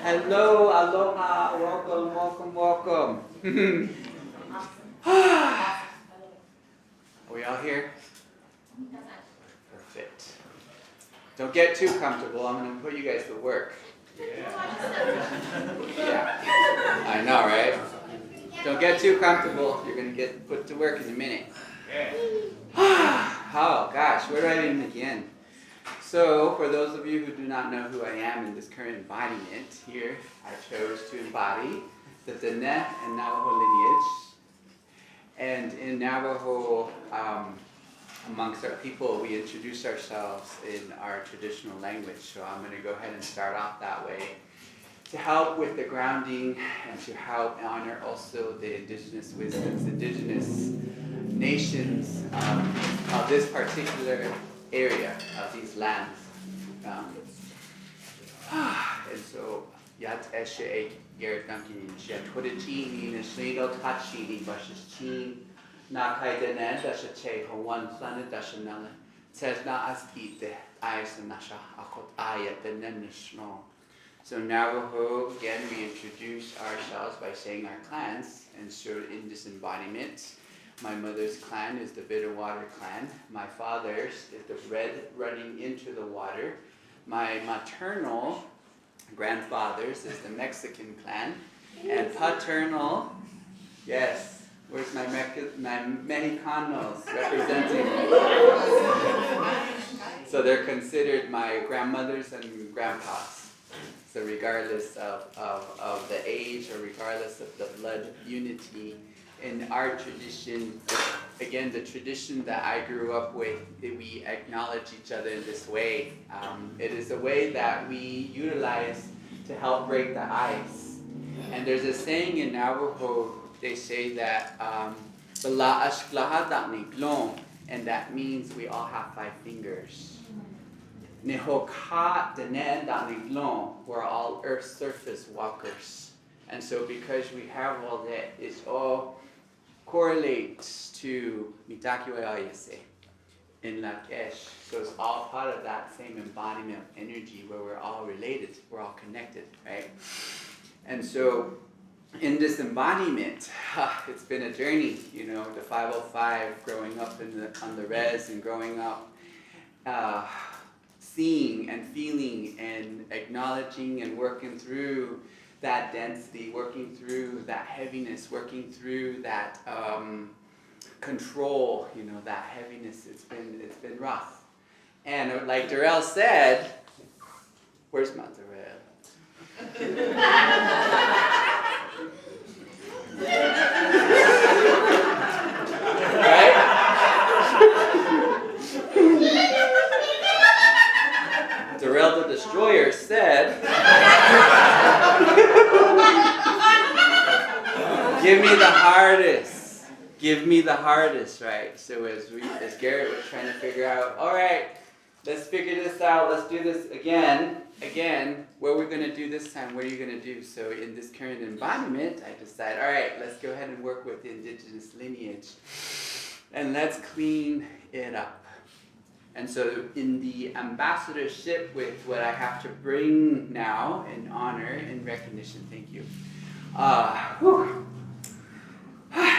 Hello, aloha, welcome, welcome, welcome. Are we all here? Perfect. Don't get too comfortable. I'm going to put you guys to work. Yeah. I know, right? Don't get too comfortable. You're going to get put to work in a minute. Oh, gosh, where do I even begin? So, for those of you who do not know who I am in this current embodiment, here I chose to embody the Dene and Navajo lineage. And in Navajo, amongst our people, we introduce ourselves in our traditional language. So I'm going to go ahead and start off that way to help with the grounding and to help honor also the indigenous wisdoms, indigenous nations of this particular area of these lands. And so, Yat Eshe Garrett Duncan, Shet Hudichini, Nishino Tachini, Bashichin, Nakai Denen, Dashache, Hawan Planet Dashanella, Tesna Askite, Ayasanasha, Akot Ayat, Denenishno. So Navajo, again, we introduce ourselves by saying our clans, and so in this embodiment, my mother's clan is the Bitter Water clan. My father's is the Red Running Into the Water. My maternal grandfather's is the Mexican clan. And paternal, yes, where's my Mexicanos representing? So they're considered my grandmothers and grandpas. So regardless of the age or regardless of the blood unity, in our tradition, again, the tradition that I grew up with, we acknowledge each other in this way. It is a way that we utilize to help break the ice. And there's a saying in Navajo, they say that, and that means we all have 5 fingers. We're all Earth's surface walkers. And so because we have all that, it's all correlates to Mitakiwa Ayase in Lakesh. So it's all part of that same embodiment of energy where we're all related, we're all connected, right? And so in this embodiment, it's been a journey, you know, the 505, growing up on the res and growing up seeing and feeling and acknowledging and working through that density, working through that heaviness, working through that control, you know, that heaviness. It's been rough. And like Derrell said, where's my Derrell? Right? Derrell the Destroyer said, give me the hardest. Give me the hardest, right? So as Garrett was trying to figure out, all right, let's figure this out. Let's do this again. What we're going to do this time, what are you going to do? So in this current embodiment, I decided, all right, let's go ahead and work with the indigenous lineage. And let's clean it up. And so in the ambassadorship with what I have to bring now in honor and recognition, thank you.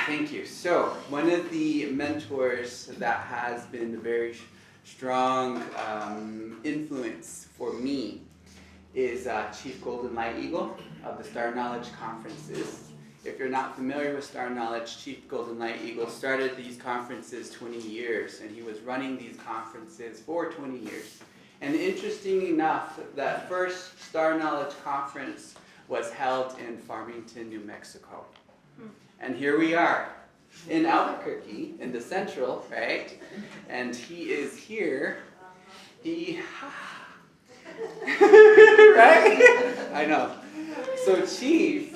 Thank you. So one of the mentors that has been a very strong influence for me is Chief Golden Light Eagle of the Star Knowledge Conferences. If you're not familiar with Star Knowledge, Chief Golden Light Eagle started these conferences 20 years, and he was running these conferences for 20 years. And interesting enough, that first Star Knowledge Conference was held in Farmington, New Mexico. And here we are in Albuquerque, in the central, right? And he is here. Right? I know. So Chief,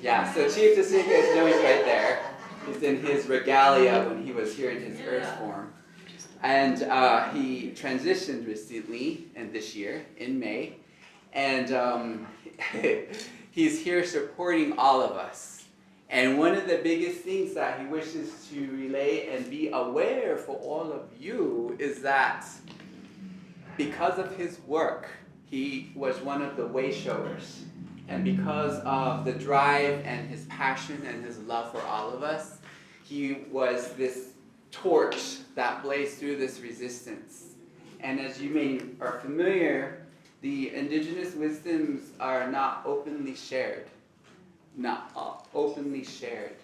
Yeah, so Chief, just so you guys know, he's right there. He's in his regalia when he was here in his Earth form. And he transitioned recently, and this year, in May. And he's here supporting all of us. And one of the biggest things that he wishes to relay and be aware for all of you is that because of his work, he was one of the way showers. And because of the drive and his passion and his love for all of us, he was this torch that blazed through this resistance. And as you are familiar, the indigenous wisdoms are not openly shared. Not openly shared.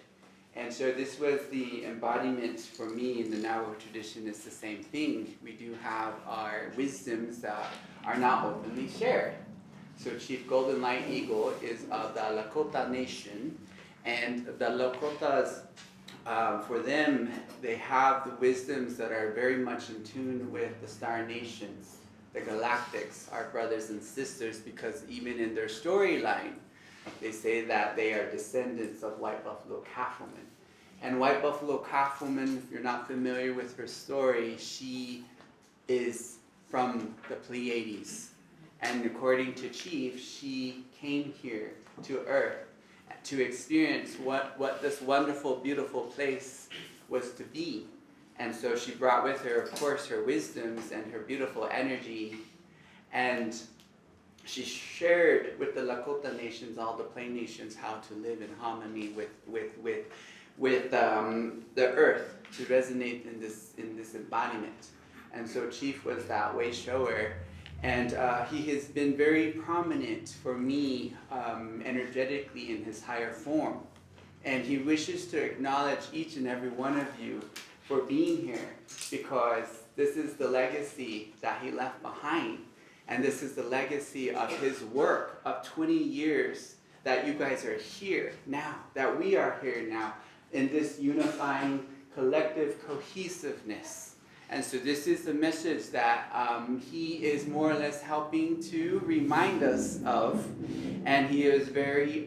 And so this was the embodiment for me in the Navajo tradition. It's the same thing. We do have our wisdoms that are not openly shared. So Chief Golden Light Eagle is of the Lakota Nation, and the Lakotas, for them, they have the wisdoms that are very much in tune with the Star Nations, the Galactics, our brothers and sisters, because even in their storyline, they say that they are descendants of White Buffalo Calf Woman. And White Buffalo Calf Woman, if you're not familiar with her story, she is from the Pleiades. And according to Chief, she came here to Earth to experience what this wonderful, beautiful place was to be. And so she brought with her, of course, her wisdoms and her beautiful energy. And she shared with the Lakota nations, all the Plain nations, how to live in harmony with the earth to resonate in this embodiment. And so Chief was that way shower. And he has been very prominent for me energetically in his higher form. And he wishes to acknowledge each and every one of you for being here, because this is the legacy that he left behind. And this is the legacy of his work of 20 years that you guys are here now, that we are here now in this unifying collective cohesiveness. And so this is the message that he is more or less helping to remind us of. And he is very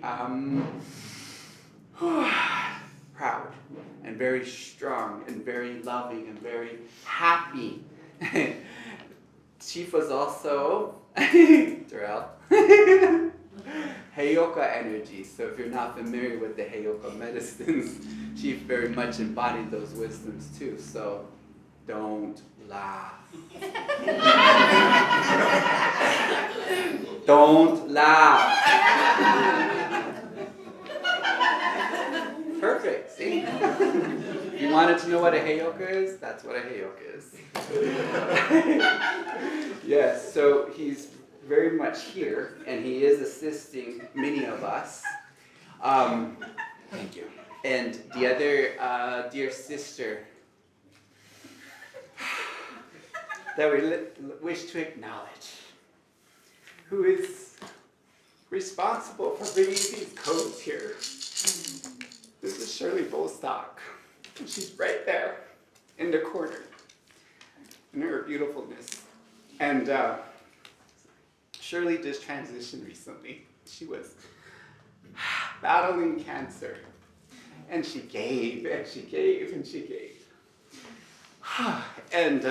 proud and very strong and very loving and very happy. Chief was also, Derrell, Heyoka energy. So if you're not familiar with the Heyoka medicines, Chief very much embodied those wisdoms too. So don't laugh. Don't laugh. Perfect, see? You wanted to know what a Heyoka is? That's what a Heyoka is. Yes, so he's very much here, and he is assisting many of us. Thank you. And the other dear sister that we wish to acknowledge, who is responsible for bringing these codes here. This is Shirley Bostock, and she's right there in the corner in her beautifulness. And Shirley just transitioned recently. She was battling cancer, and she gave, and she gave, and she gave. And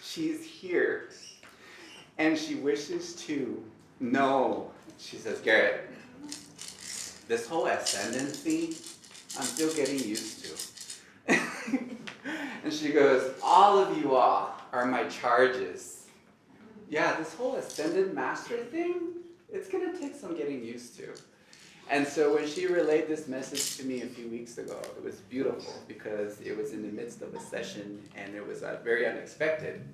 she's here, and she wishes to know, she says, Garrett, this whole ascendancy, I'm still getting used to. And she goes, all of you all are my charges. Yeah, this whole ascended master thing, it's gonna take some getting used to. And so when she relayed this message to me a few weeks ago, it was beautiful because it was in the midst of a session and it was very unexpected.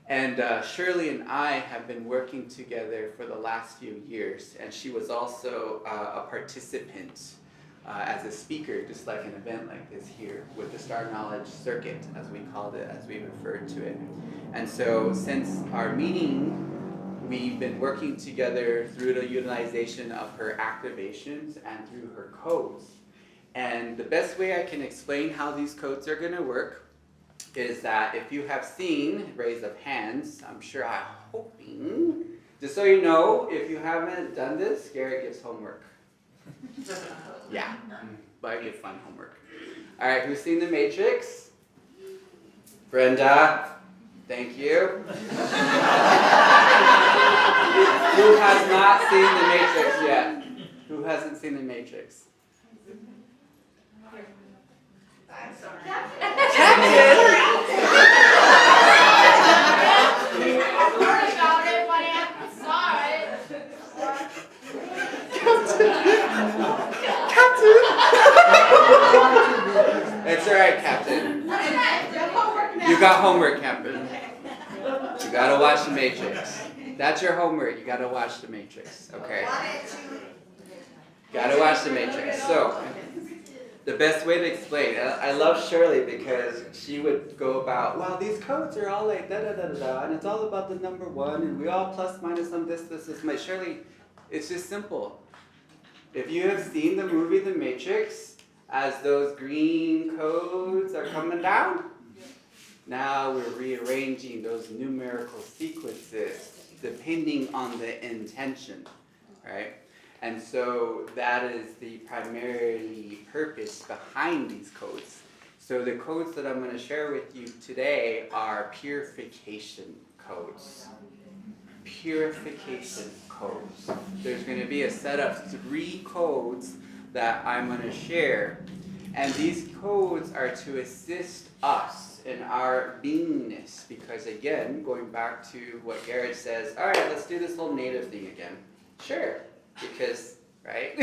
And Shirley and I have been working together for the last few years, and she was also a participant as a speaker, just like an event like this here with the Star Knowledge Circuit, as we called it, as we referred to it. And so since our meeting, we've been working together through the utilization of her activations and through her codes. And the best way I can explain how these codes are going to work is that if you have seen, raise of hands, I'm sure I'm hoping, just so you know, if you haven't done this, Garrett gives homework. Yeah, but good fun homework. All right, who's seen The Matrix? Brenda, thank you. Who has not seen The Matrix yet? Who hasn't seen The Matrix? It's alright, Captain. You got homework, Captain. You gotta watch The Matrix. That's your homework. You gotta watch The Matrix. Okay. Gotta watch The Matrix. So, the best way to explain, I love Shirley because she would go about, well, these codes are all like da da da da da, and it's all about the number one, and we all plus minus some this. My Shirley, it's just simple. If you have seen the movie The Matrix, as those green codes are coming down, now we're rearranging those numerical sequences depending on the intention, right? And so that is the primary purpose behind these codes. So the codes that I'm going to share with you today are purification codes. Purification codes. There's going to be a set of 3 codes that I'm going to share. And these codes are to assist us in our beingness. Because again, going back to what Garrett says, all right, let's do this whole native thing again. Sure. Because, right?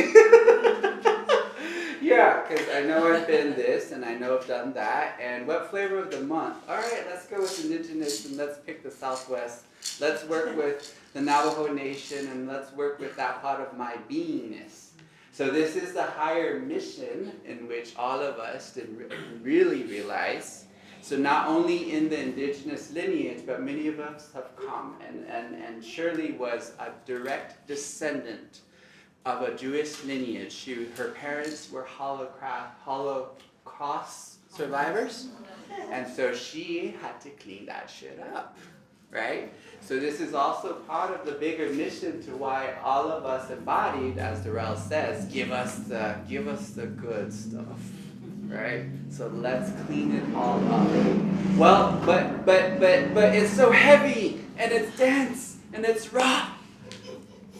Yeah, because I know I've been this and I know I've done that. And what flavor of the month? All right, let's go with indigenous and let's pick the Southwest. Let's work with the Navajo Nation and let's work with that part of my beingness. So this is the higher mission in which all of us did really realize. So not only in the indigenous lineage, but many of us have come. And Shirley was a direct descendant of a Jewish lineage. Her parents were Holocaust survivors. And so she had to clean that shit up, right? So this is also part of the bigger mission to why all of us embodied, as Derrell says, give us the good stuff. Right? So let's clean it all up. Well, but it's so heavy and it's dense and it's rough.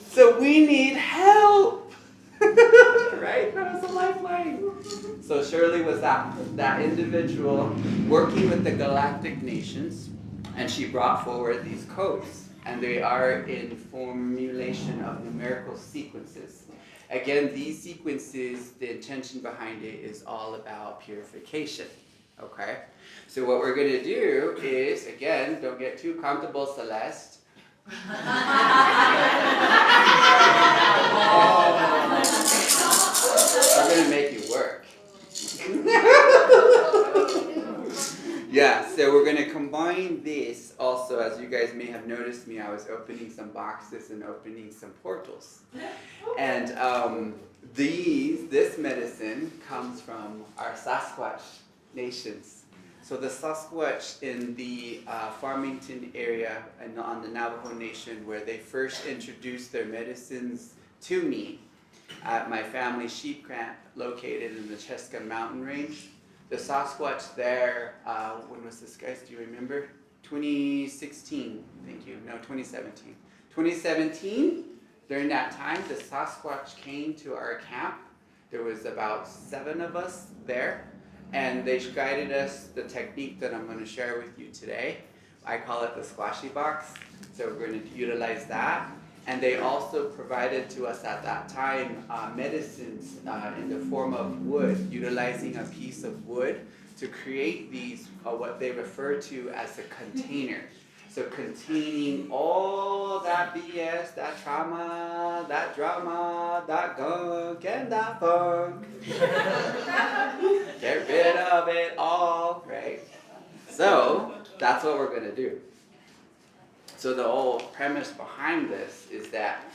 So we need help. Right? That was a lifeline. So Shirley was that individual working with the Galactic nations, and she brought forward these codes. And they are in formulation of numerical sequences. Again, these sequences, the intention behind it is all about purification, okay? So what we're going to do is, again, don't get too comfortable, Celeste. We're going to make you work. Yeah, so we're going to combine this also, as you guys may have noticed me, I was opening some boxes and opening some portals. And this medicine comes from our Sasquatch nations. So the Sasquatch in the Farmington area and on the Navajo Nation, where they first introduced their medicines to me at my family sheep camp located in the Cheska Mountain Range. The Sasquatch there, when was this, guys? Do you remember? 2016, thank you. No, 2017. 2017, during that time, the Sasquatch came to our camp. There was about 7 of us there, and they guided us the technique that I'm going to share with you today. I call it the squashy box, so we're going to utilize that. And they also provided to us at that time medicines in the form of wood, utilizing a piece of wood to create these, what they refer to as a container. So containing all that BS, that trauma, that drama, that gunk, and that funk. Get rid of it all, right? So that's what we're going to do. So the whole premise behind this is that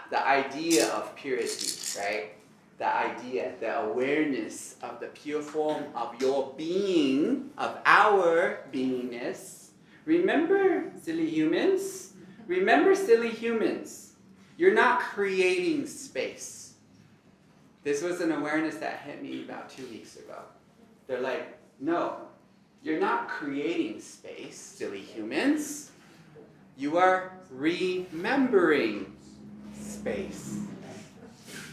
the idea of purity, right? The idea, the awareness of the pure form of your being, of our beingness. Remember, silly humans? Remember, silly humans, You're not creating space. This was an awareness that hit me about 2 weeks ago. They're like, no, you're not creating space, silly humans. You are remembering space.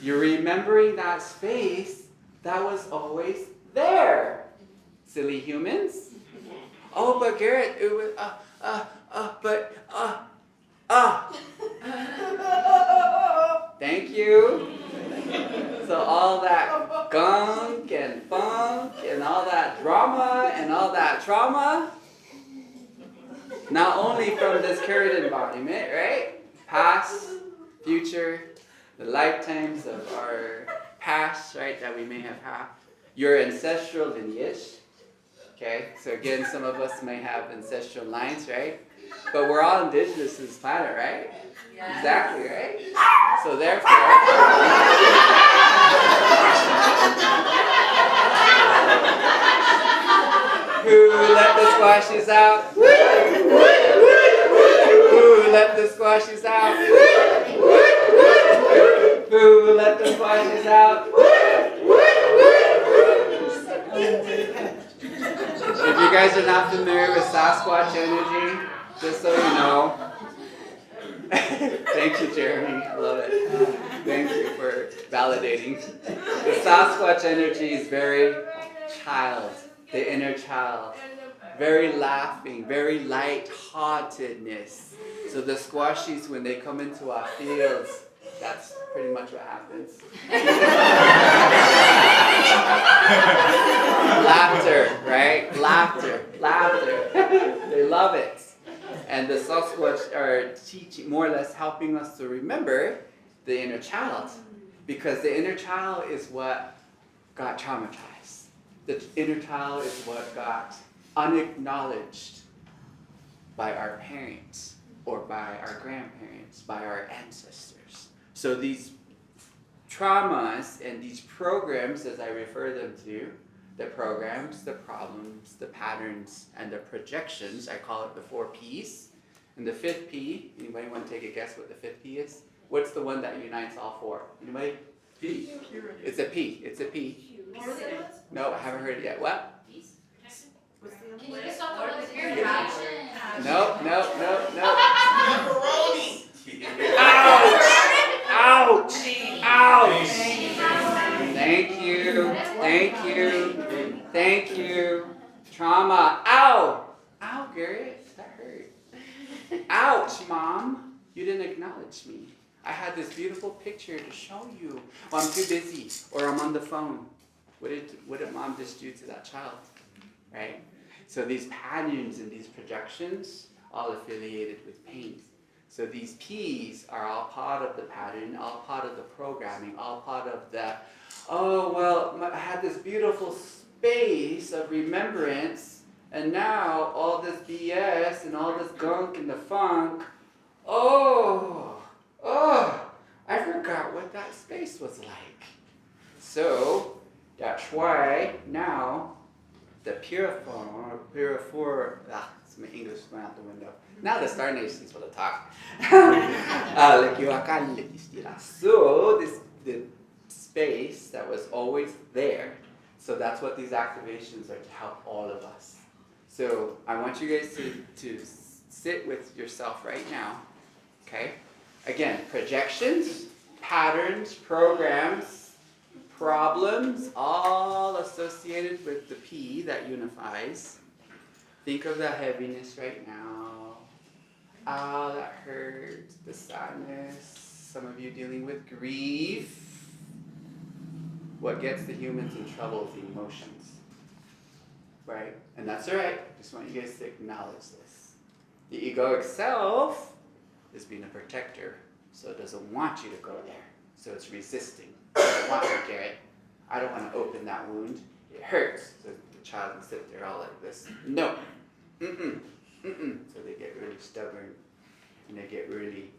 You're remembering that space that was always there, silly humans. Oh, but Garrett, it was, Thank you. So all that gunk and funk and all that drama and all that trauma, not only from this current embodiment, right? Past, future, the lifetimes of our past, right, that we may have had. Your ancestral lineage, okay? So again, some of us may have ancestral lines, right? But we're all indigenous to this planet, right? Yeah. Exactly, right? So therefore, who let the squashies out? Who let the squashies out? Who let the squashies out? If you guys are not familiar with Sasquatch energy, just so you know. Thank you, Jeremy. I love it. Thank you for validating. The Sasquatch energy is very child, the inner child. Very laughing, very light-heartedness. So the squashies, when they come into our fields, that's pretty much what happens. Laughter, right? Laughter. They love it. And the Sasquatch are teaching, more or less helping us to remember the inner child. Because the inner child is what got traumatized. The inner child is what got unacknowledged by our parents or by our grandparents, by our ancestors. So these traumas and these programs, as I refer them to, the programs, the problems, the patterns, and the projections, I call it the 4 Ps. And the 5th P, anybody want to take a guess what the 5th P is? What's the one that unites all 4? Anybody? P. It's a P. It's a P. No, I haven't heard it yet. What? Can you just talk about the No. Ouch! Thank you. Trauma. Ow, Garrett, that hurt. Ouch, Mom. You didn't acknowledge me. I had this beautiful picture to show you. Well, I'm too busy, or I'm on the phone. What did Mom just do to that child? Right? So these patterns and these projections, all affiliated with pain. So these P's are all part of the pattern, all part of the programming, all part of the, I had this beautiful space of remembrance, and now all this BS and all this gunk and the funk, I forgot what that space was like. So that's why now the my English went out the window. Now the Star Nations will talk. So the space that was always there. So that's what these activations are, to help all of us. So I want you guys to sit with yourself right now. Okay? Again, projections, patterns, programs, problems, all associated with the P that unifies. Think of the heaviness right now. That hurts, the sadness. Some of you dealing with grief. What gets the humans in trouble is emotions. Right? And that's all right. Just want you guys to acknowledge this. The egoic self is being a protector, so it doesn't want you to go there. So it's resisting. I don't want to, Garrett. I don't want to open that wound. It hurts. So the child can sit there all like this. No. So they get really stubborn and they get really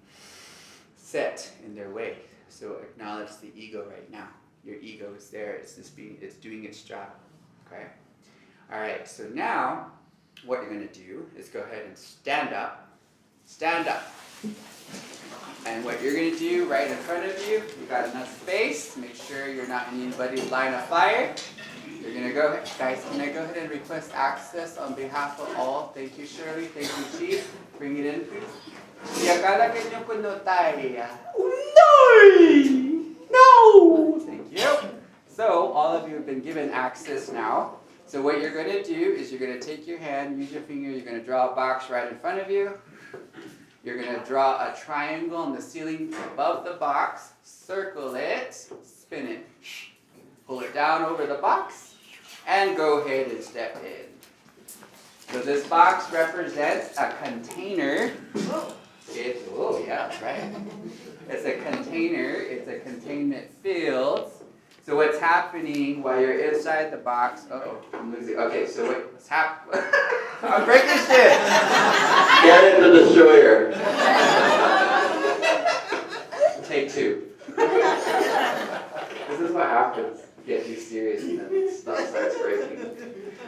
set in their way. So acknowledge the ego right now. Your ego is there. It's doing its job. Okay? All right. So now what you're going to do is go ahead and stand up. Stand up. And what you're gonna do right in front of you, you got enough space, make sure you're not in anybody's line of fire. You're gonna go, guys, can I go ahead and request access on behalf of all? Thank you, Shirley, thank you, Chief. Bring it in, please. Y acá la que yo connotaria. No! Thank you. So, all of you have been given access now. So what you're gonna do is you're gonna take your hand, use your finger, you're gonna draw a box right in front of you. You're going to draw a triangle on the ceiling above the box, circle it, spin it, pull it down over the box, and go ahead and step in. So this box represents a container. Oh yeah, that's right. It's a container, it's a containment field. So what's happening while you're inside the box, I'm losing, okay, so what's happening? I'm breaking shit! Get into the destroyer. Take 2. This is what happens. Get too serious and then stuff starts breaking.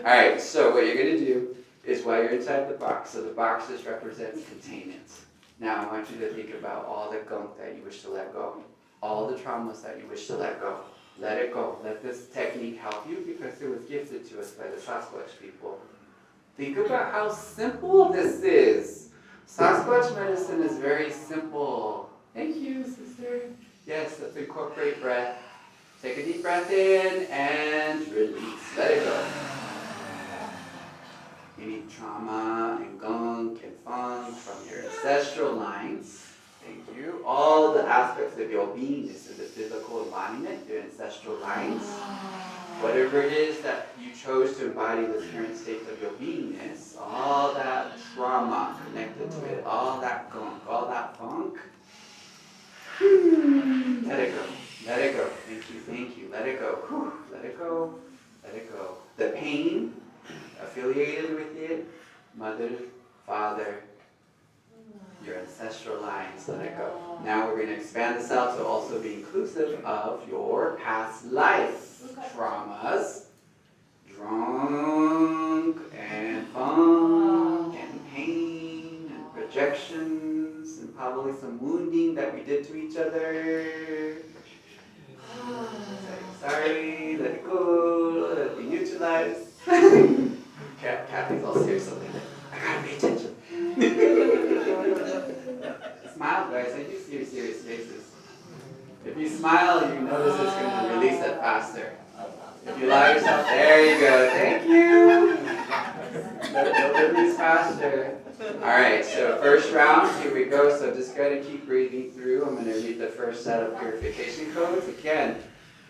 Alright, so what you're going to do is while you're inside the box, so the box just represents containment. Now I want you to think about all the gunk that you wish to let go. All the traumas that you wish to let go. Let it go. Let this technique help you because it was gifted to us by the Sasquatch people. Think about how simple this is. Sasquatch medicine is very simple. Thank you, sister. Yes, let's incorporate breath. Take a deep breath in and release. Let it go. Any trauma and gunk and funk from your ancestral lines. Thank you. All the aspects of your beingness in the physical embodiment, your ancestral lines. Whatever it is that you chose to embody the current state of your beingness, all that trauma connected to it, all that gunk, all that funk. Let it go. Let it go. Thank you, thank you. Let it go. Whew. Let it go. Let it go. The pain affiliated with it, mother, father, your ancestral lines, let it go. Now we're going to expand this out to also be inclusive of your past life traumas, drunk and funk and pain and projections and probably some wounding that we did to each other. Sorry, let it go, let it be neutralized. Kathy's all serious over there. I gotta pay attention. Smile, guys. I do see your serious faces. If you smile, you notice it's going to release it faster. If you allow yourself, there you go. Thank you. Let it release faster. All right. So first round. Here we go. So just go ahead and keep breathing through. I'm going to read the first set of purification codes again.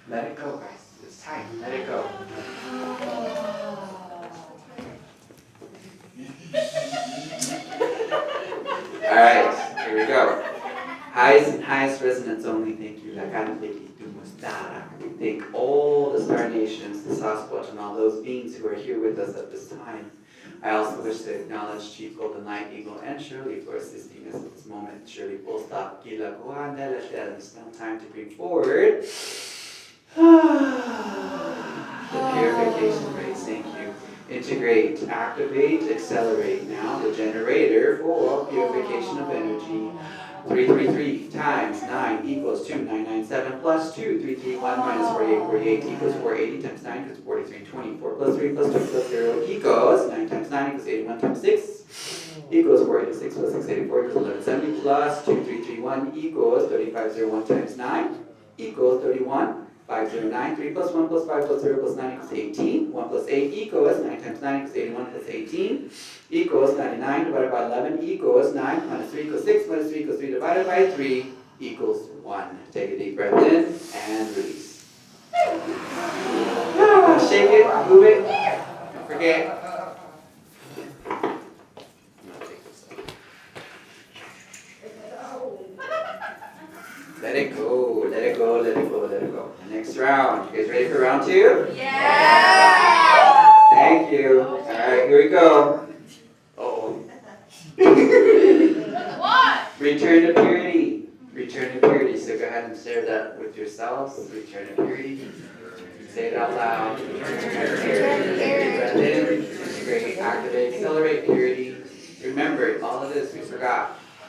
Let it go, guys. It's tight. Let it go. Alright, here we go. Highest and highest resonance only, thank you. We thank all the star nations, the Sasquatch, and all those beings who are here with us at this time. I also wish to acknowledge Chief Golden Light Eagle and Shirley for assisting us at this moment. Shirley, full stop. It's now time to bring forward the purification rays, thank you. Integrate, activate, accelerate. Now the generator for purification of energy. 333 times 9 equals 2997 plus 2. 331 minus 48 equals 480 times 9 equals 4324 plus 3 plus 2 plus 0 equals 9 times 9 equals 81 times 6 equals 486 plus 684 equals 1170 plus 2331 equals 3501 times 9 equals 31. 509, 3 plus 1 plus 5 plus 0 plus 9 equals 18. 1 plus 8 equals 9 times 9 equals 81 plus 18 equals 99 divided by 11 equals 9 minus 3 equals 6 minus 3 equals 3 divided by 3 equals 1. Take a deep breath in and release. Shake it, move it, don't forget. Let it go, let it go, let it go, let it go. Next round. You guys ready for round 2? Yeah! Thank you. Alright, here we go. Uh-oh. What? Return to purity. Return to purity. So go ahead and share that with yourselves. Return to purity. Say it out loud. Return to purity. Breath in. Integrate, activate, accelerate purity. Remember, all of this we forgot.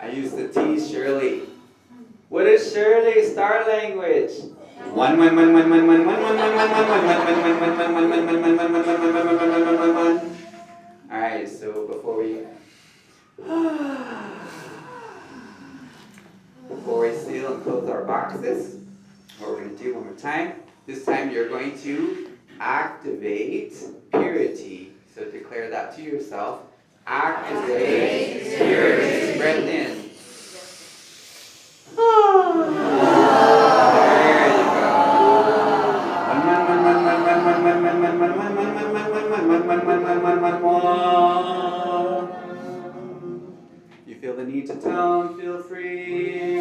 I used to tease Shirley. What is Shirley's star language? One. All right, so before we seal and close our boxes, what we're going to do one more time. This time you're going to activate purity. So declare that to yourself. Activate purity. Breath in. There you go. You feel the need to tone, feel free.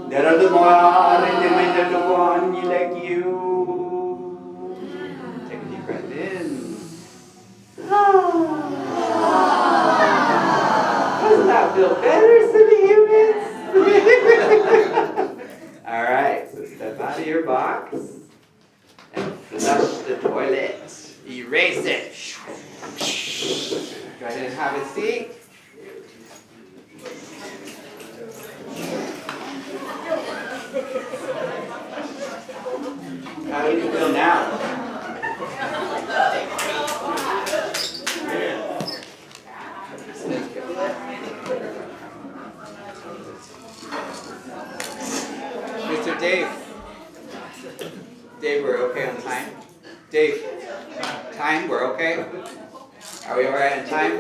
There are the more and the winter to one you like you. Take a deep breath in. Doesn't that feel better, silly humans? Alright, so step out of your box and flush the toilet. Erase it. Go ahead and have a seat. How do you feel now? Mr. Dave. Dave, we're okay on time? Dave, time, we're okay? Are we alright on time?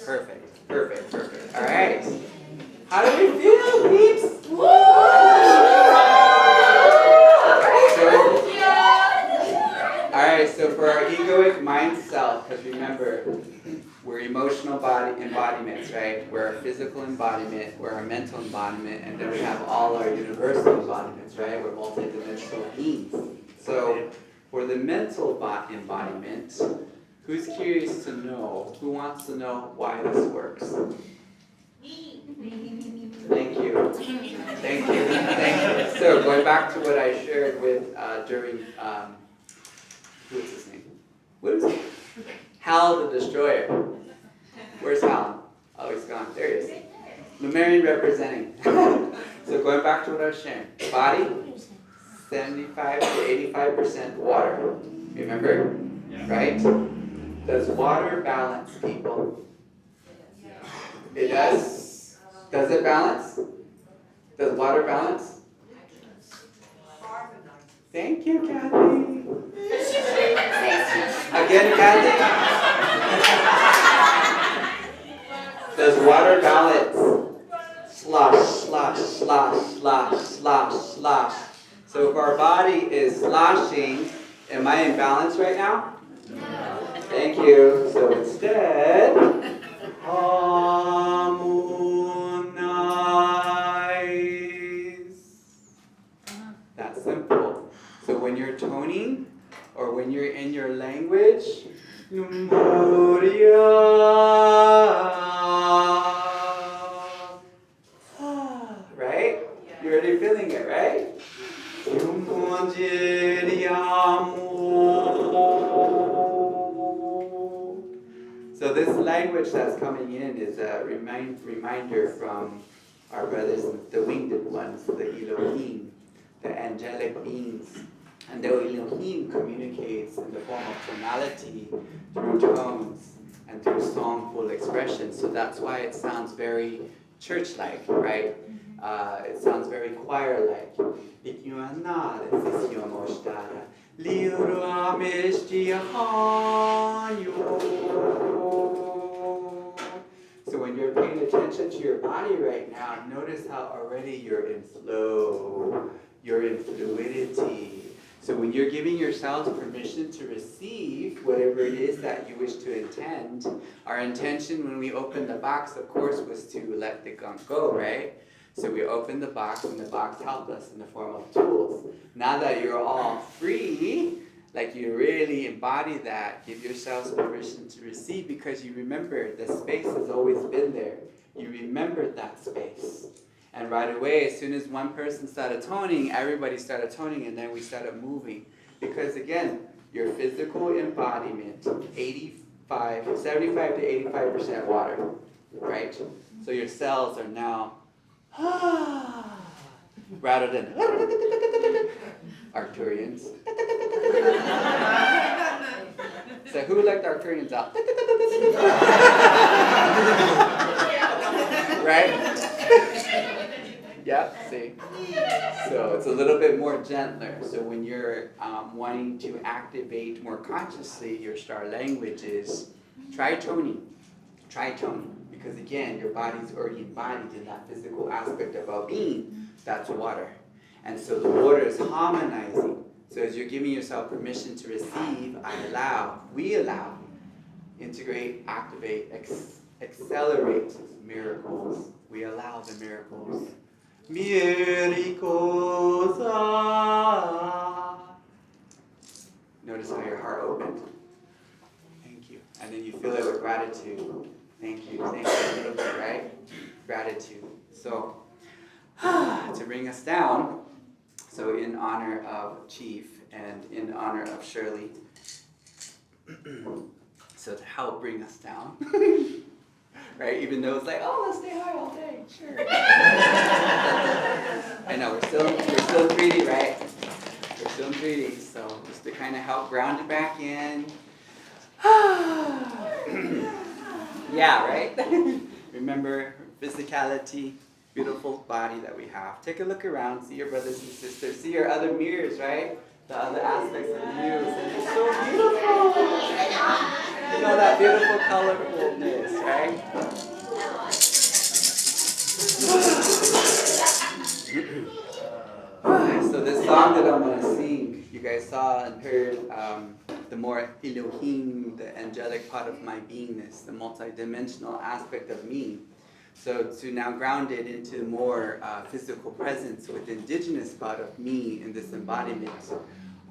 Perfect. Alright. How do we feel, peeps? Woo! Alright, so for our right? We're a physical embodiment, we're a mental embodiment, and then we have all our universal embodiments, right? We're multidimensional beings. So for the mental embodiment, who's curious to know, who wants to know why this works? Thank you. Thank you. Thank you. So going back to what I shared with during what's his name? What is it? Hale the Destroyer. Where's Hale? Oh, he's gone. There he is. Lumerian representing. So going back to what I was sharing. Body, 75 to 85% water. Remember? Right? Does water balance people? It does? Does it balance? Does water balance? Thank you, Kathy. Again, Kathy. Does water balance? Slosh, slosh, slosh, slosh, slosh, slosh. So if our body is sloshing, am I in balance right now? No. Thank you. So instead, harmonize. That's simple. So when you're toning, or when you're in your language, right? You're already feeling it, right? So this language that's coming in is a reminder from our brothers, the winged ones, the Elohim, the angelic beings. And the Elohim communicates in the form of tonality, through tones, and through songful expression. So that's why it sounds very church-like, right? It sounds very choir-like. So when you're paying attention to your body right now, notice how already you're in flow, you're in fluidity. So when you're giving yourselves permission to receive whatever it is that you wish to intend, our intention when we opened the box, of course, was to let the gunk go, right? So we opened the box, and the box helped us in the form of tools. Now that you're all free, like you really embody that, give yourselves permission to receive, because you remember the space has always been there. You remembered that space. And right away, as soon as one person started toning, everybody started toning, and then we started moving. Because again, your physical embodiment, 75 to 85% water, right? So your cells are now, rather than Arcturians. So who let the Arcturians out? Right? Yep, see? So it's a little bit more gentler. So when you're wanting to activate more consciously your star languages, try toning. Try toning. Because again, your body's already embodied in that physical aspect of well-being. That's water. And so the water is harmonizing. So as you're giving yourself permission to receive, we allow, integrate, activate, accelerate miracles. We allow the miracles. Miracles. Notice how your heart opened. Thank you. And then you fill it with gratitude. Thank you. Thank you. A little bit, right? Gratitude. So, to bring us down, so in honor of Chief and in honor of Shirley, so to help bring us down, right? Even though it's like, oh, let's stay high all day, sure. I know, we're still in 3D, right? We're still in 3D, so just to kind of help ground it back in. Yeah, right? Remember physicality, beautiful body that we have. Take a look around, see your brothers and sisters, see your other mirrors, right? The other aspects of you, and it's so beautiful. You know, that beautiful colorfulness, right? So this song that I'm going to sing, you guys saw and heard the more Elohim, the angelic part of my beingness, the multidimensional aspect of me. So to now ground it into more physical presence with indigenous part of me in this embodiment,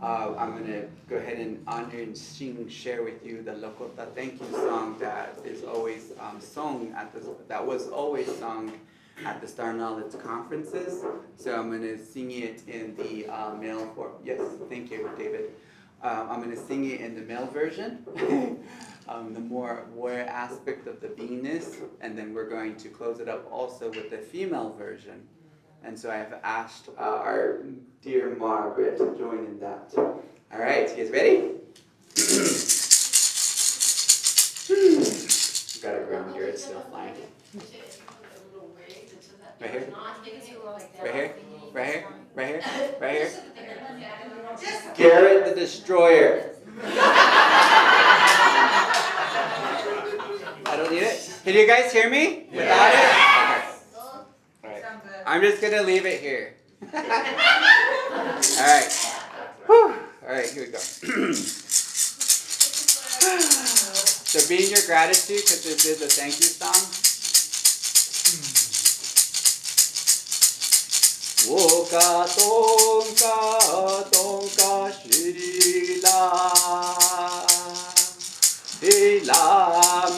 I'm going to go ahead and honor and share with you the Lakota thank you song that is always sung that was always sung at the Star Knowledge conferences. So I'm going to sing it in the male form. Yes, thank you, David. I'm going to sing it in the male version, the more warrior aspect of the beingness, and then we're going to close it up also with the female version. And so I have asked our dear Margaret to join in that. All right, you guys ready? Gotta ground here, it's still flying. Right here? Right here? Right here? Right here? Right here? Garrett the Destroyer. I don't need it. Can you guys hear me without it? Okay. I'm just gonna leave it here. Alright. Alright, here we go. So be in your gratitude, because this is a thank you song. Woka tonka shirila ila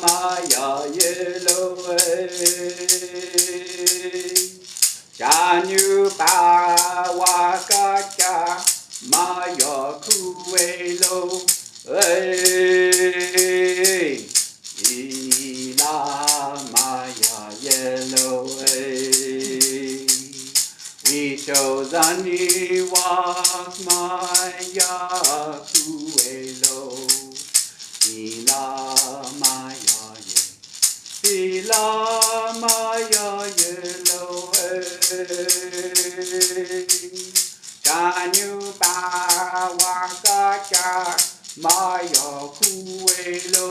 maya yeloe janyu pawakaka maya kuelo ila maya yeloe. We chozani walk maya kuelo ila maya ye ila maya yelo janyu pawakaka maya kuelo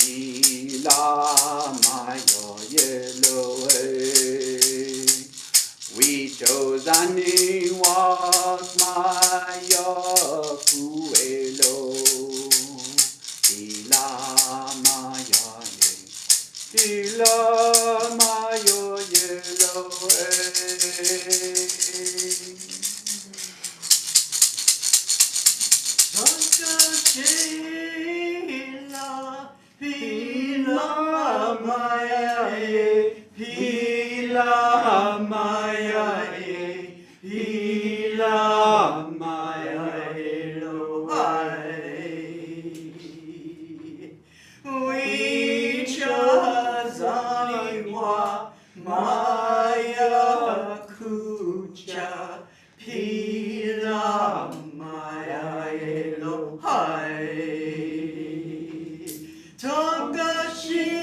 ila maya yelo. We chozani walk maya kuelo ila maya ye ila maya yelo. Pila maya ye, pila maya ye, pila maya Elohai. We chazani wa maya kucha, pila maya Elohai. Tongashila,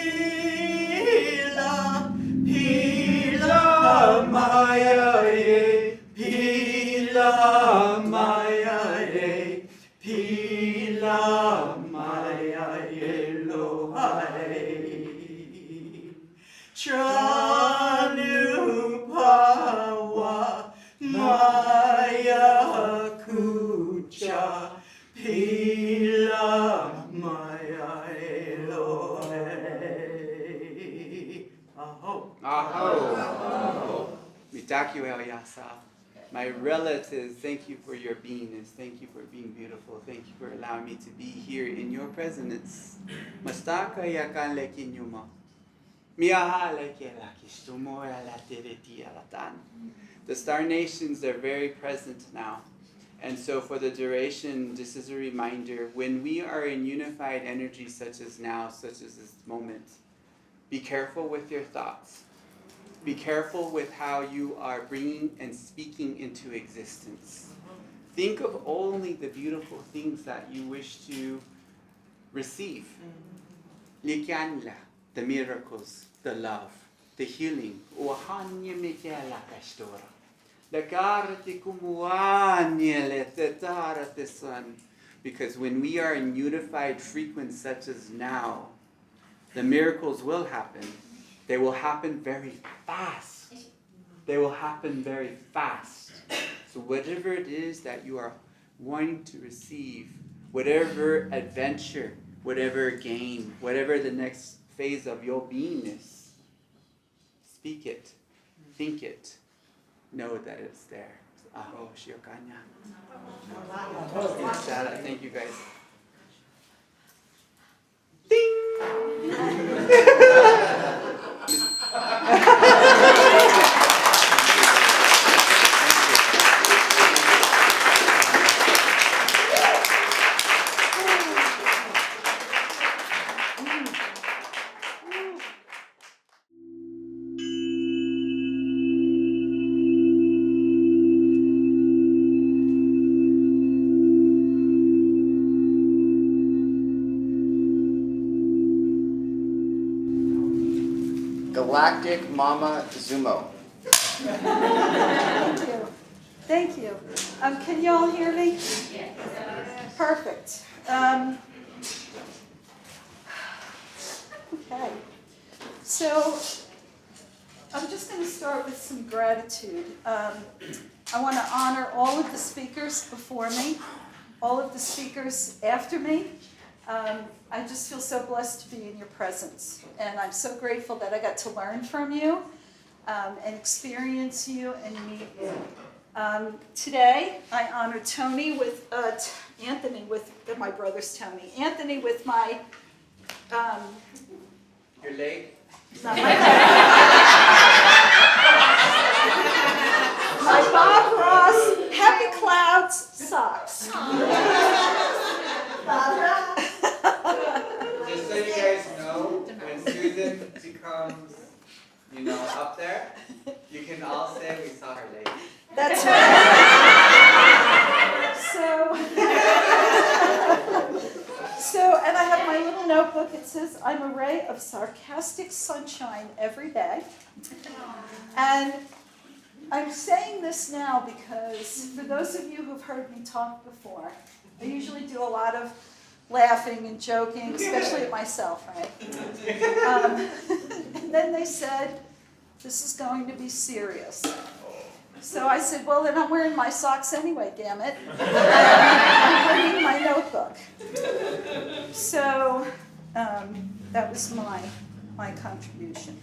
pila maya ye, pila maya ye, pila maya Elohai. Chanu pawa maya kucha, pila maya Elohai. Aho. Aho. Mitaku el yasa. My relatives, thank you for your beingness. Thank you for being beautiful. Thank you for allowing me to be here in your presence. Mastaka yakan lekinyuma. The star nations are very present now. And so for the duration, this is a reminder, when we are in unified energy such as now, such as this moment, be careful with your thoughts. Be careful with how you are bringing and speaking into existence. Think of only the beautiful things that you wish to receive. The miracles, the love, the healing. Because when we are in unified frequency such as now, the miracles will happen. They will happen very fast. They will happen very fast. So whatever it is that you are wanting to receive, whatever adventure, whatever game, whatever the next phase of your beingness, speak it, think it, know that it's there. Aho shiokanya. Thank you guys. Ding! Galactic Mama Zummo. Thank you. Thank you. Can you all hear me? Yes. Perfect. Okay. So I'm just going to start with some gratitude. I want to honor all of the speakers before me, all of the speakers after me. I just feel so blessed to be in your presence. And I'm so grateful that I got to learn from you and experience you and meet you. Today, I honor Tony with, Anthony with, my brother's Tony. Anthony with my, Your leg? not my leg. My Bob Ross Happy Clouds socks. Bob Ross. Just so you guys know, when Susan becomes, up there, you can all say we saw her leg. That's right. So, and I have my little notebook. It says, I'm a ray of sarcastic sunshine every day. And I'm saying this now because for those of you who've heard me talk before, I usually do a lot of laughing and joking, especially at myself, right? And then they said, this is going to be serious. So I said, well, then I'm wearing my socks anyway, damn it. I'm bringing my notebook. So that was my contribution.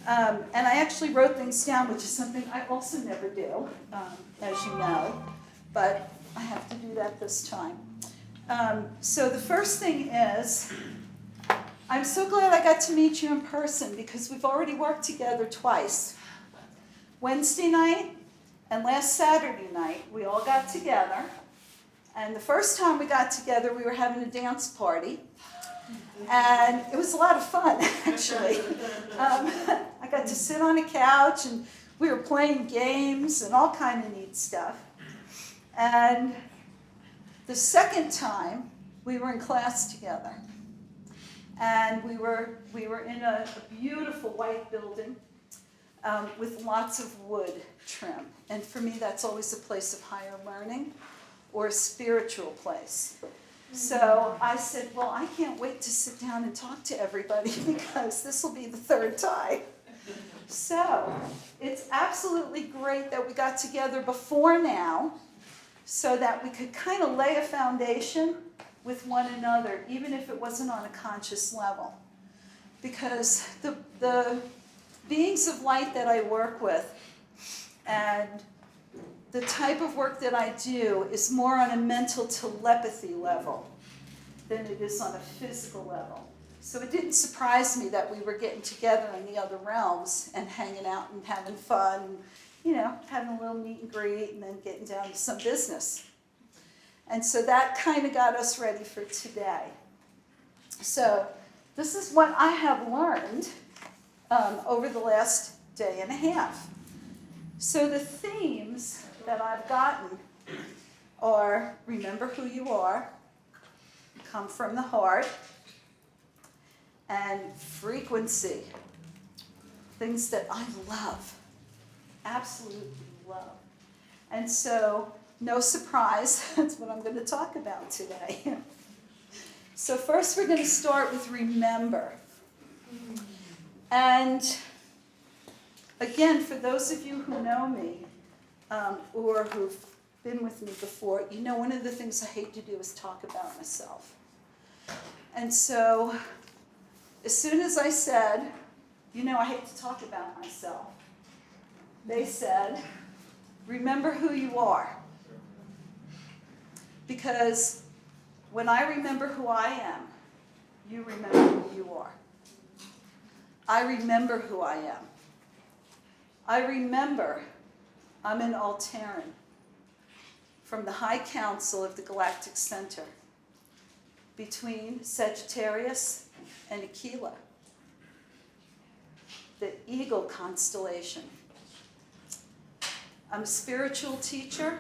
And I actually wrote things down, which is something I also never do, as you know, but I have to do that this time. So the first thing is, I'm so glad I got to meet you in person because we've already worked together twice. Wednesday night and last Saturday night, we all got together. And the first time we got together, we were having a dance party. And it was a lot of fun, actually. I got to sit on a couch and we were playing games and all kind of neat stuff. And the second time, we were in class together. And we were in a beautiful white building with lots of wood trim. And for me, that's always a place of higher learning or a spiritual place. So I said, well, I can't wait to sit down and talk to everybody because this will be the third time. So it's absolutely great that we got together before now so that we could kind of lay a foundation with one another, even if it wasn't on a conscious level. Because the beings of light that I work with and the type of work that I do is more on a mental telepathy level than it is on a physical level. So it didn't surprise me that we were getting together in the other realms and hanging out and having fun, having a little meet and greet and then getting down to some business. And so that kind of got us ready for today. So this is what I have learned over the last day and a half. So the themes that I've gotten are remember who you are, come from the heart, and frequency. Things that I love, absolutely love. And so, no surprise, that's what I'm going to talk about today. So first we're going to start with remember. And again, for those of you who know me, or who've been with me before, one of the things I hate to do is talk about myself. And so, as soon as I said, you know, I hate to talk about myself, they said, remember who you are. Because when I remember who I am, you remember who you are. I remember who I am. I remember I'm an Alteran from the High Council of the Galactic Center between Sagittarius and Aquila, the Eagle constellation. I'm a spiritual teacher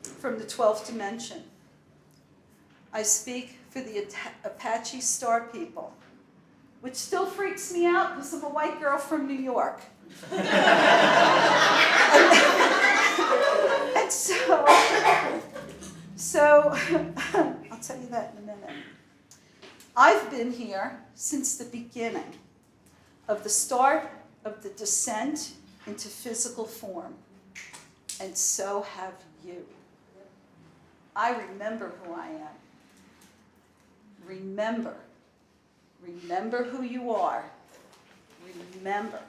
from the 12th dimension. I speak for the Apache Star People, which still freaks me out because I'm a white girl from New York. And so I'll tell you that in a minute. I've been here since the beginning of the start of the descent into physical form, and so have you. I remember who I am. Remember. Remember who you are. Remember.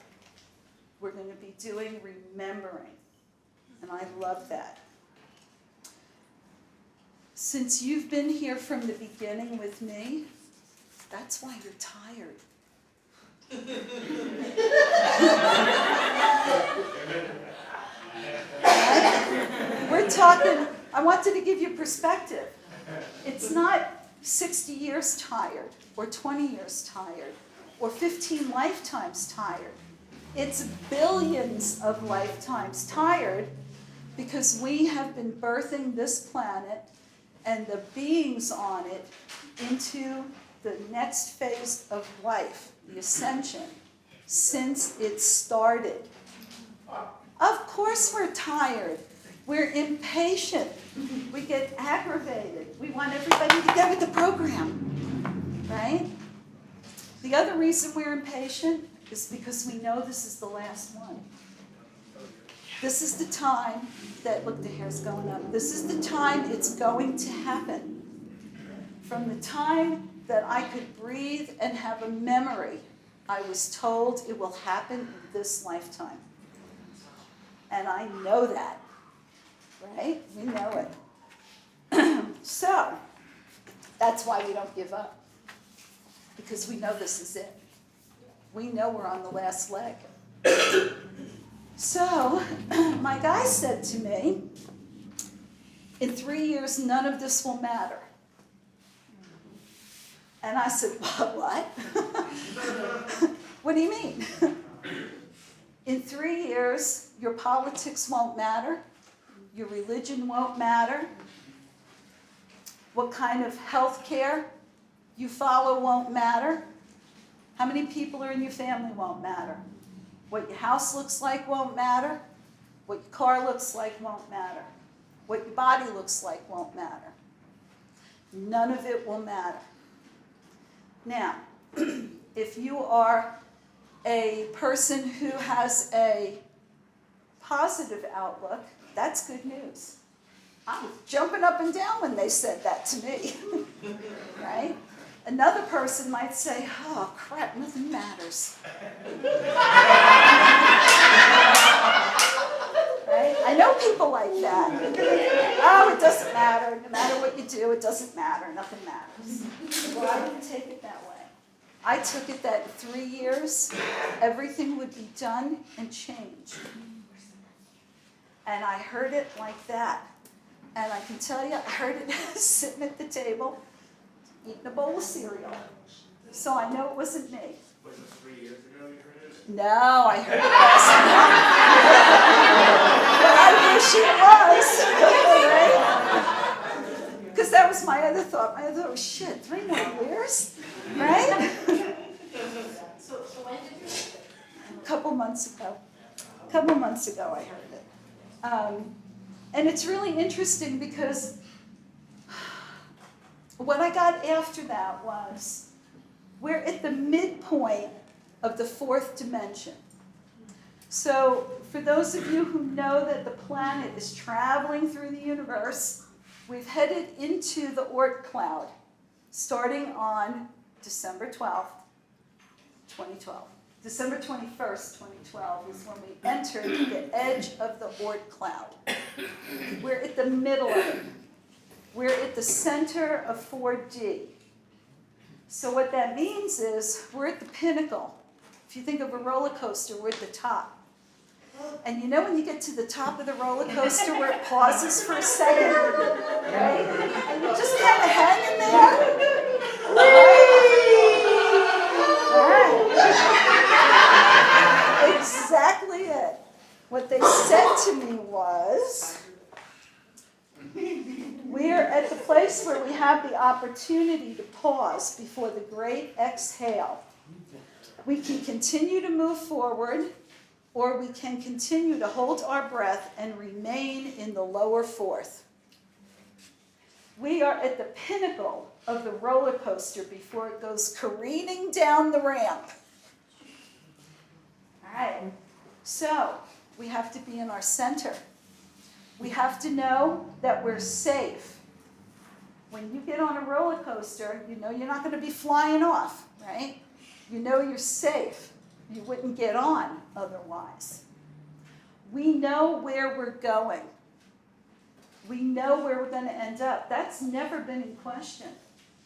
We're going to be doing remembering, and I love that. Since you've been here from the beginning with me, that's why you're tired. We're talking, I wanted to give you perspective. It's not 60 years tired, or 20 years tired, or 15 lifetimes tired. It's billions of lifetimes tired because we have been birthing this planet and the beings on it into the next phase of life, the ascension, since it started. Of course we're tired. We're impatient. We get aggravated. We want everybody to get with the program, right? The other reason we're impatient is because we know this is the last one. This is the time that, look, the hair's going up. This is the time it's going to happen. From the time that I could breathe and have a memory, I was told it will happen in this lifetime. And I know that, right? We know it. So, that's why we don't give up. Because we know this is it. We know we're on the last leg. So, my guy said to me, in 3 years, none of this will matter. And I said, what? What do you mean? In 3 years, your politics won't matter. Your religion won't matter. What kind of health care you follow won't matter. How many people are in your family won't matter. What your house looks like won't matter. What your car looks like won't matter. What your body looks like won't matter. None of it will matter. Now, if you are a person who has a positive outlook, that's good news. I was jumping up and down when they said that to me, right? Another person might say, oh, crap, nothing matters. Right? I know people like that. Oh, it doesn't matter. No matter what you do, it doesn't matter. Nothing matters. Well, I didn't take it that way. I took it that in 3 years, everything would be done and changed. And I heard it like that. And I can tell you, I heard it sitting at the table, eating a bowl of cereal. So I know it wasn't me. Was it 3 years ago you heard it? No, I heard it last night. But I wish it was, right? Because that was my other thought. My other thought was, shit, 3 more years, right? So when did you? A couple months ago I heard it. And it's really interesting because what I got after that was, we're at the midpoint of the 4th dimension. So for those of you who know that the planet is traveling through the universe, we've headed into the Oort cloud. starting on December 12th, 2012. December 21st, 2012 is when we entered the edge of the Oort cloud. We're at the middle of it. We're at the center of 4D. So what that means is we're at the pinnacle. If you think of a roller coaster, we're at the top. And you know when you get to the top of the roller coaster where it pauses for a second, right? And you're just kind of hanging there. All right. Exactly it. What they said to me was, we're at the place where we have the opportunity to pause before the great exhale. We can continue to move forward, or we can continue to hold our breath and remain in the lower fourth. We are at the pinnacle of the roller coaster before it goes careening down the ramp. All right, so we have to be in our center. We have to know that we're safe. When you get on a roller coaster, you know you're not going to be flying off, right? You know you're safe. You wouldn't get on otherwise. We know where we're going. We know where we're going to end up. That's never been in question.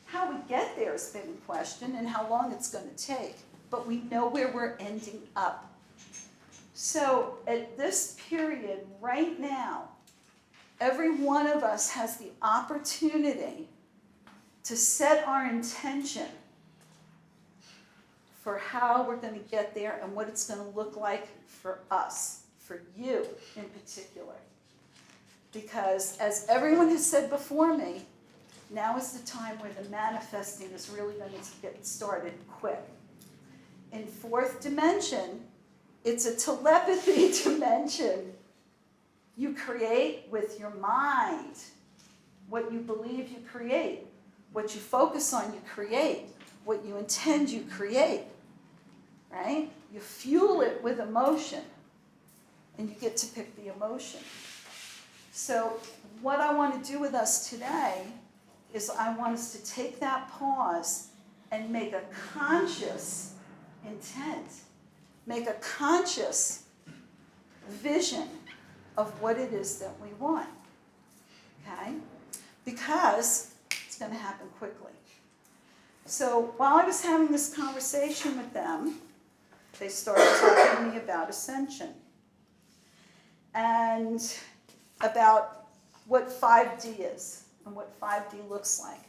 How we get there has been in question and how long it's going to take. But we know where we're ending up. So at this period right now, every one of us has the opportunity to set our intention for how we're going to get there and what it's going to look like for us, for you in particular. Because as everyone has said before me, now is the time where the manifesting is really going to get started quick. In fourth dimension, it's a telepathy dimension. You create with your mind. What you believe, you create. What you focus on, you create. What you intend, you create. Right? You fuel it with emotion. And you get to pick the emotion. So what I want to do with us today is I want us to take that pause and make a conscious intent. Make a conscious vision of what it is that we want. Okay? Because it's going to happen quickly. So while I was having this conversation with them, they started talking to me about ascension and about what 5D is and what 5D looks like.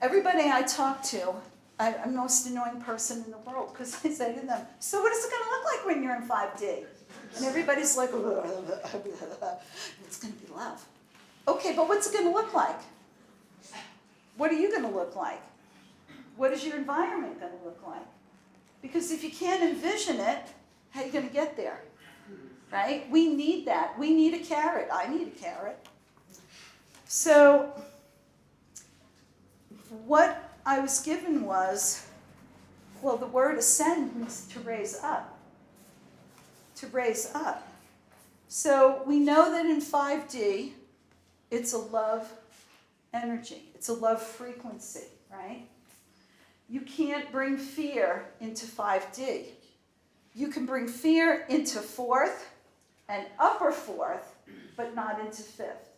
Everybody I talk to, I'm the most annoying person in the world because I say to them, so what is it going to look like when you're in 5D? And everybody's like, it's going to be love. Okay, but what's it going to look like? What are you going to look like? What is your environment going to look like? Because if you can't envision it, how are you going to get there? Right? We need that. We need a carrot. I need a carrot. So what I was given was, well, the word ascend means to raise up. To raise up. So we know that in 5D, it's a love energy. It's a love frequency, right? You can't bring fear into 5D. You can bring fear into 4th and upper 4th, but not into 5th.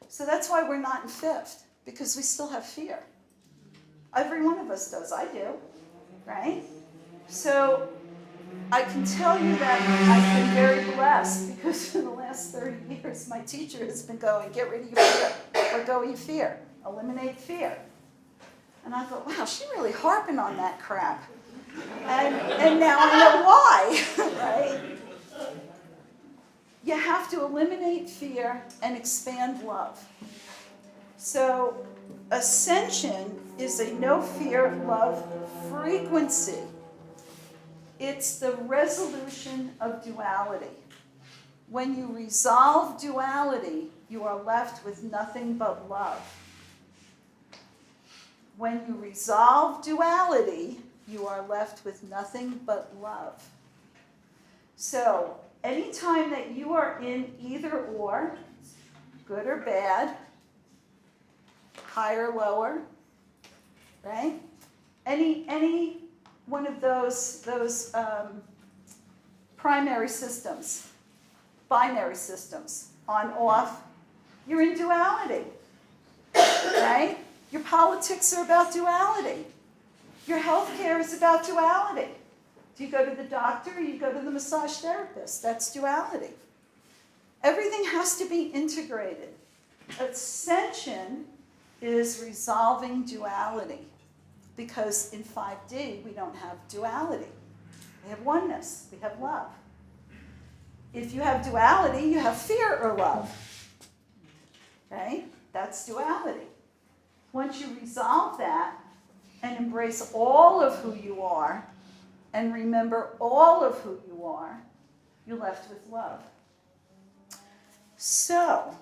So that's why we're not in 5th, because we still have fear. Every one of us does. I do, right? So I can tell you that I've been very blessed because for the last 30 years, my teacher has been going, get rid of your fear, forgo your fear, eliminate fear. And I thought, wow, she's really harping on that crap. And now I know why, right? You have to eliminate fear and expand love. So ascension is a no fear love frequency. It's the resolution of duality. When you resolve duality, you are left with nothing but love. When you resolve duality, you are left with nothing but love. So, anytime that you are in either or, good or bad, high or lower, right? Any one of those primary systems, binary systems, on, off, you're in duality, right? Your politics are about duality. Your healthcare is about duality. Do you go to the doctor or you go to the massage therapist? That's duality. Everything has to be integrated. Ascension is resolving duality, because in 5D we don't have duality. We have oneness, we have love. If you have duality, you have fear or love. Right? That's duality. Once you resolve that and embrace all of who you are and remember all of who you are, you're left with love. So,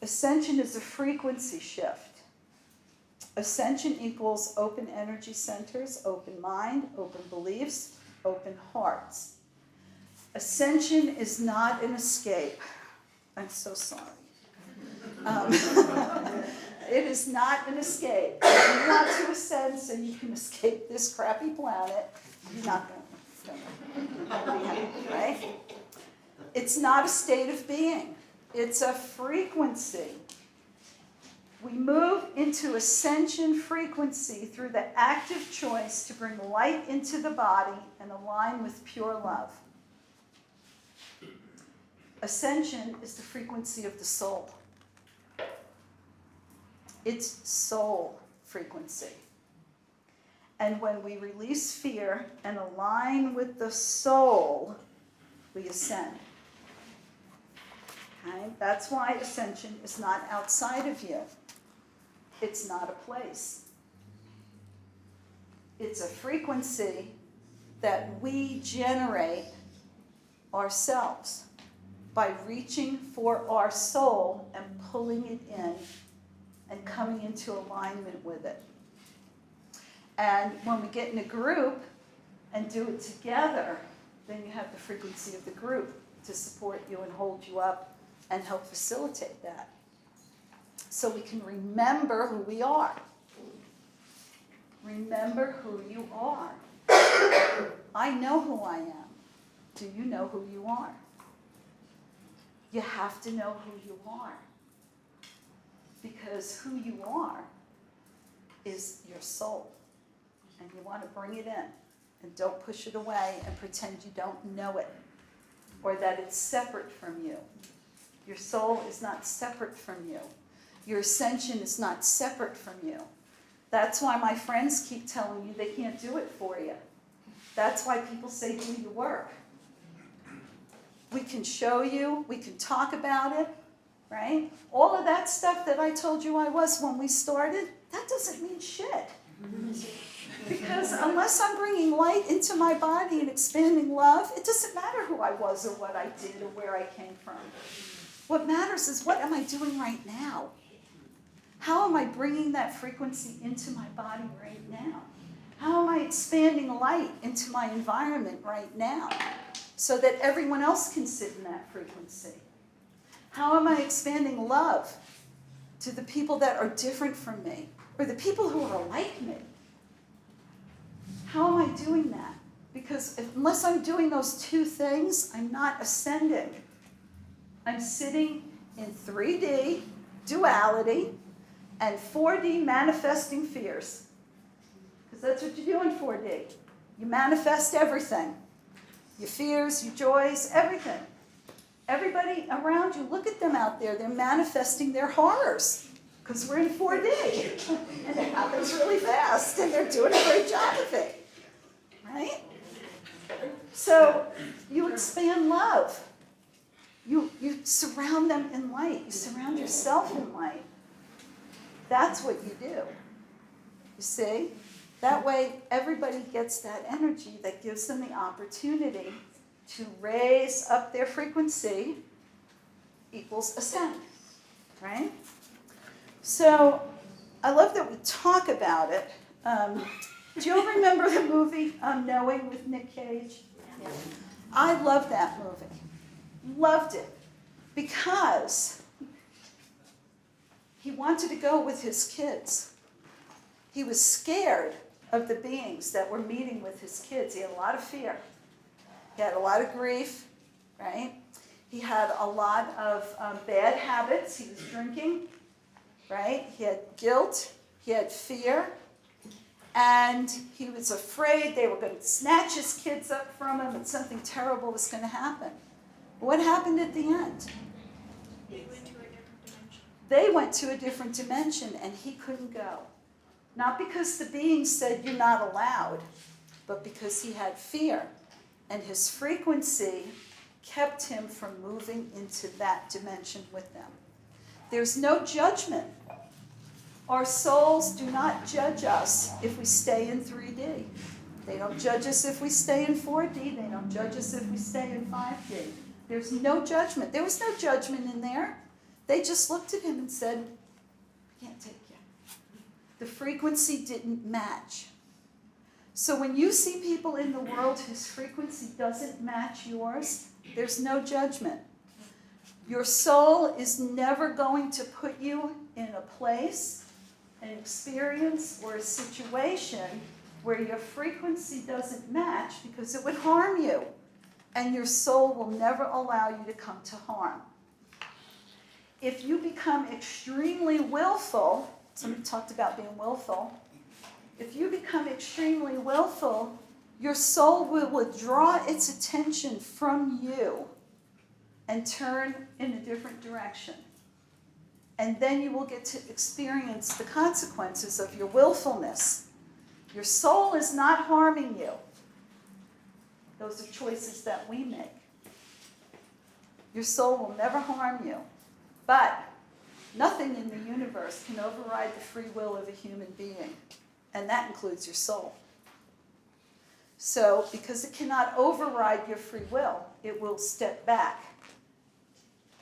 ascension is a frequency shift. Ascension equals open energy centers, open mind, open beliefs, open hearts. Ascension is not an escape. I'm so sorry. It is not an escape. If you want to ascend so you can escape this crappy planet, you're not going to be happy, right? It's not a state of being. It's a frequency. We move into ascension frequency through the active choice to bring light into the body and align with pure love. Ascension is the frequency of the soul. It's soul frequency. And when we release fear and align with the soul, we ascend. Okay? That's why ascension is not outside of you. It's not a place. It's a frequency that we generate ourselves by reaching for our soul and pulling it in and coming into alignment with it. And when we get in a group and do it together, then you have the frequency of the group to support you and hold you up and help facilitate that. So we can remember who we are. Remember who you are. I know who I am. Do you know who you are? You have to know who you are. Because who you are is your soul. And you want to bring it in. And don't push it away and pretend you don't know it. Or that it's separate from you. Your soul is not separate from you. Your ascension is not separate from you. That's why my friends keep telling you they can't do it for you. That's why people say do your work. We can show you, we can talk about it, right? All of that stuff that I told you I was when we started, that doesn't mean shit. Because unless I'm bringing light into my body and expanding love, it doesn't matter who I was or what I did or where I came from. What matters is what am I doing right now? How am I bringing that frequency into my body right now? How am I expanding light into my environment right now so that everyone else can sit in that frequency? How am I expanding love to the people that are different from me or the people who are like me? How am I doing that? Because unless I'm doing those two things, I'm not ascending. I'm sitting in 3D, duality, and 4D, manifesting fears. Because that's what you do in 4D. You manifest everything. Your fears, your joys, everything. Everybody around you, look at them out there. They're manifesting their horrors. Because we're in 4D. And it happens really fast. And they're doing a great job of it. Right? So you expand love. You surround them in light. You surround yourself in light. That's what you do. You see? That way, everybody gets that energy that gives them the opportunity to raise up their frequency equals ascend. Right? So, I love that we talk about it. Do you all remember the movie Knowing with Nick Cage? Yeah. I love that movie. Loved it. Because he wanted to go with his kids. He was scared of the beings that were meeting with his kids. He had a lot of fear. He had a lot of grief, right? He had a lot of bad habits. He was drinking, right? He had guilt. He had fear. And he was afraid they were going to snatch his kids up from him and something terrible was going to happen. What happened at the end? They went to a different dimension and he couldn't go. Not because the beings said you're not allowed, but because he had fear. And his frequency kept him from moving into that dimension with them. There's no judgment. Our souls do not judge us if we stay in 3D. They don't judge us if we stay in 4D. They don't judge us if we stay in 5D. There's no judgment. There was no judgment in there. They just looked at him and said, "I can't take you." The frequency didn't match. So when you see people in the world whose frequency doesn't match yours, there's no judgment. Your soul is never going to put you in a place, an experience, or a situation where your frequency doesn't match because it would harm you. And your soul will never allow you to come to harm. If you become extremely willful, somebody talked about being willful. If you become extremely willful, your soul will withdraw its attention from you and turn in a different direction. And then you will get to experience the consequences of your willfulness. Your soul is not harming you. Those are choices that we make. Your soul will never harm you. But nothing in the universe can override the free will of a human being. And that includes your soul. So, because it cannot override your free will, it will step back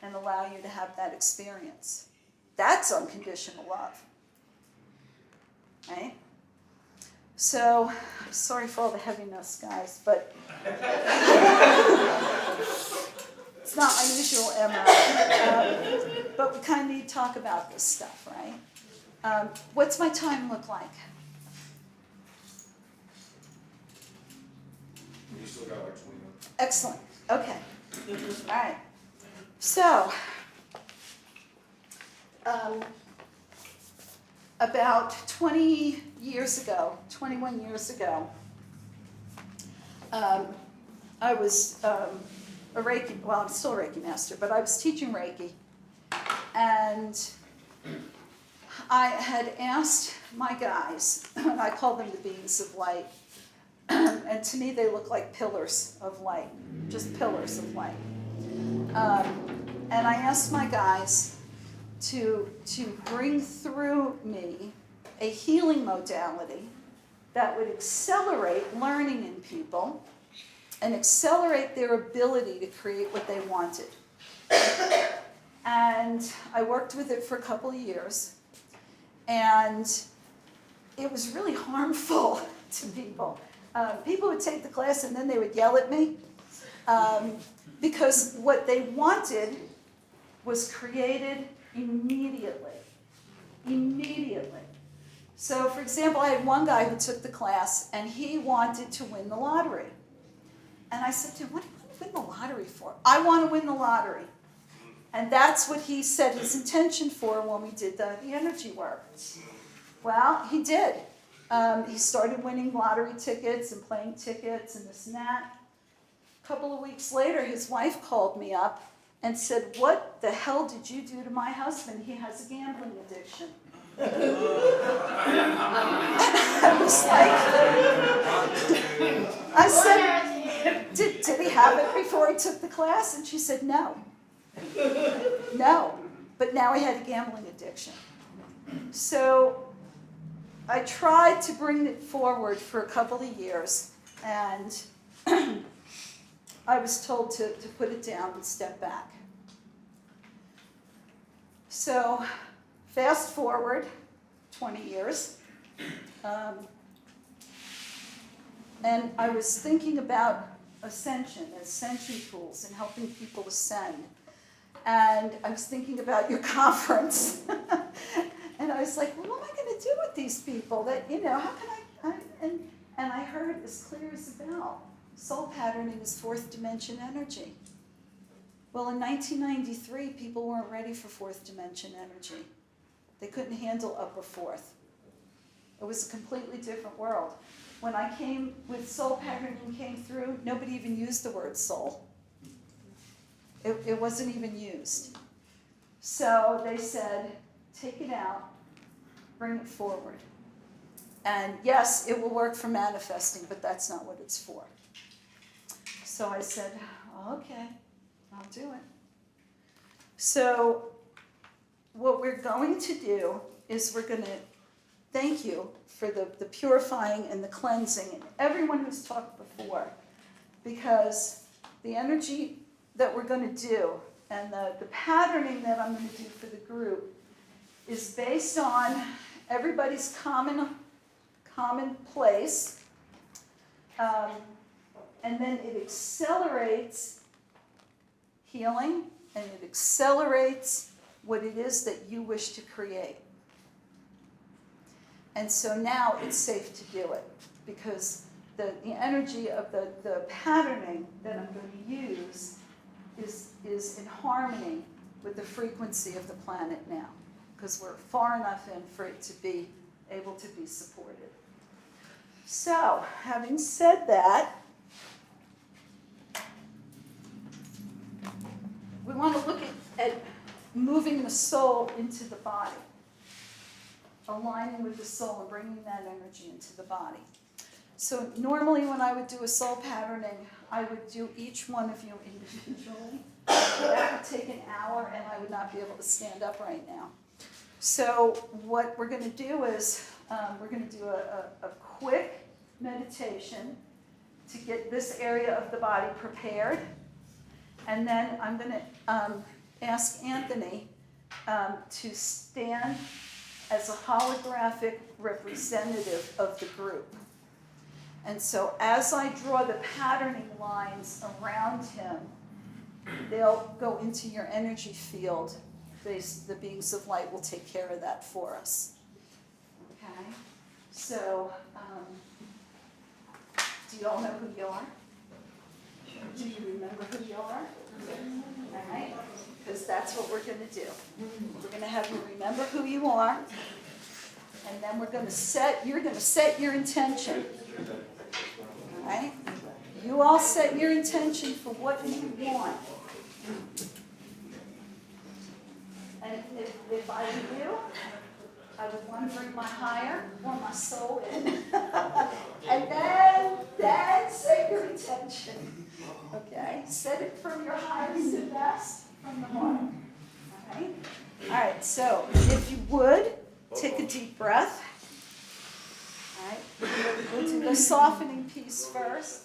and allow you to have that experience. That's unconditional love. Right? So, sorry for all the heaviness, guys, but it's not my usual MO. But we kind of need to talk about this stuff, right? What's my time look like? You still got like 20 minutes. Excellent. Okay. All right. So, about 20 years ago, 21 years ago, I was a Reiki, well, I'm still a Reiki master, but I was teaching Reiki. And I had asked my guys, I call them the beings of light, and to me they look like pillars of light, just pillars of light. And I asked my guys to bring through me a healing modality that would accelerate learning in people and accelerate their ability to create what they wanted. And I worked with it for a couple of years, and it was really harmful to people. People would take the class and then they would yell at me because what they wanted was created immediately. Immediately. So, for example, I had one guy who took the class and he wanted to win the lottery. And I said to him, "What do you want to win the lottery for?" "I want to win the lottery." And that's what he set his intention for when we did the energy work. Well, he did. He started winning lottery tickets and playing tickets and this and that. A couple of weeks later, his wife called me up and said, "What the hell did you do to my husband? He has a gambling addiction." I was like, I said, did he have it before he took the class? And she said, no. No, but now he had a gambling addiction. So I tried to bring it forward for a couple of years, and I was told to put it down and step back. So fast forward 20 years, and I was thinking about ascension tools and helping people ascend. And I was thinking about your conference. And I was like, well, what am I going to do with these people that, how can and I heard as clear as a bell, soul patterning is fourth dimension energy. Well, in 1993, people weren't ready for fourth dimension energy. They couldn't handle upper fourth. It was a completely different world. When I came with soul patterning came through, nobody even used the word soul. It wasn't even used. So they said, take it out, bring it forward. And yes, it will work for manifesting, but that's not what it's for. So I said, okay, I'll do it. So what we're going to do is we're going to thank you for the purifying and the cleansing and everyone who's talked before, because the energy that we're going to do and the patterning that I'm going to do for the group is based on everybody's common place, and then it accelerates healing and it accelerates what it is that you wish to create. And so now it's safe to do it because the energy of the patterning that I'm going to use is in harmony with the frequency of the planet now, because we're far enough in for it to be able to be supported. So, having said that, we want to look at moving the soul into the body, aligning with the soul and bringing that energy into the body. So normally when I would do a soul patterning, I would do each one of you individually. That would take an hour and I would not be able to stand up right now. So what we're going to do is we're going to do a quick meditation to get this area of the body prepared. And then I'm going to ask Anthony to stand as a holographic representative of the group. And so as I draw the patterning lines around him, they'll go into your energy field. The beings of light will take care of that for us. Okay? So, do you all know who you are? Do you remember who you are? All right? Because that's what we're going to do. We're going to have you remember who you are, and then you're going to set your intention. All right? You all set your intention for what you want. And if I were you, I would want to bring my higher or my soul in. And then set your intention. Okay? Set it from your highest and best from the heart. Okay? All right, so if you would, take a deep breath. All right? We'll do the softening piece first.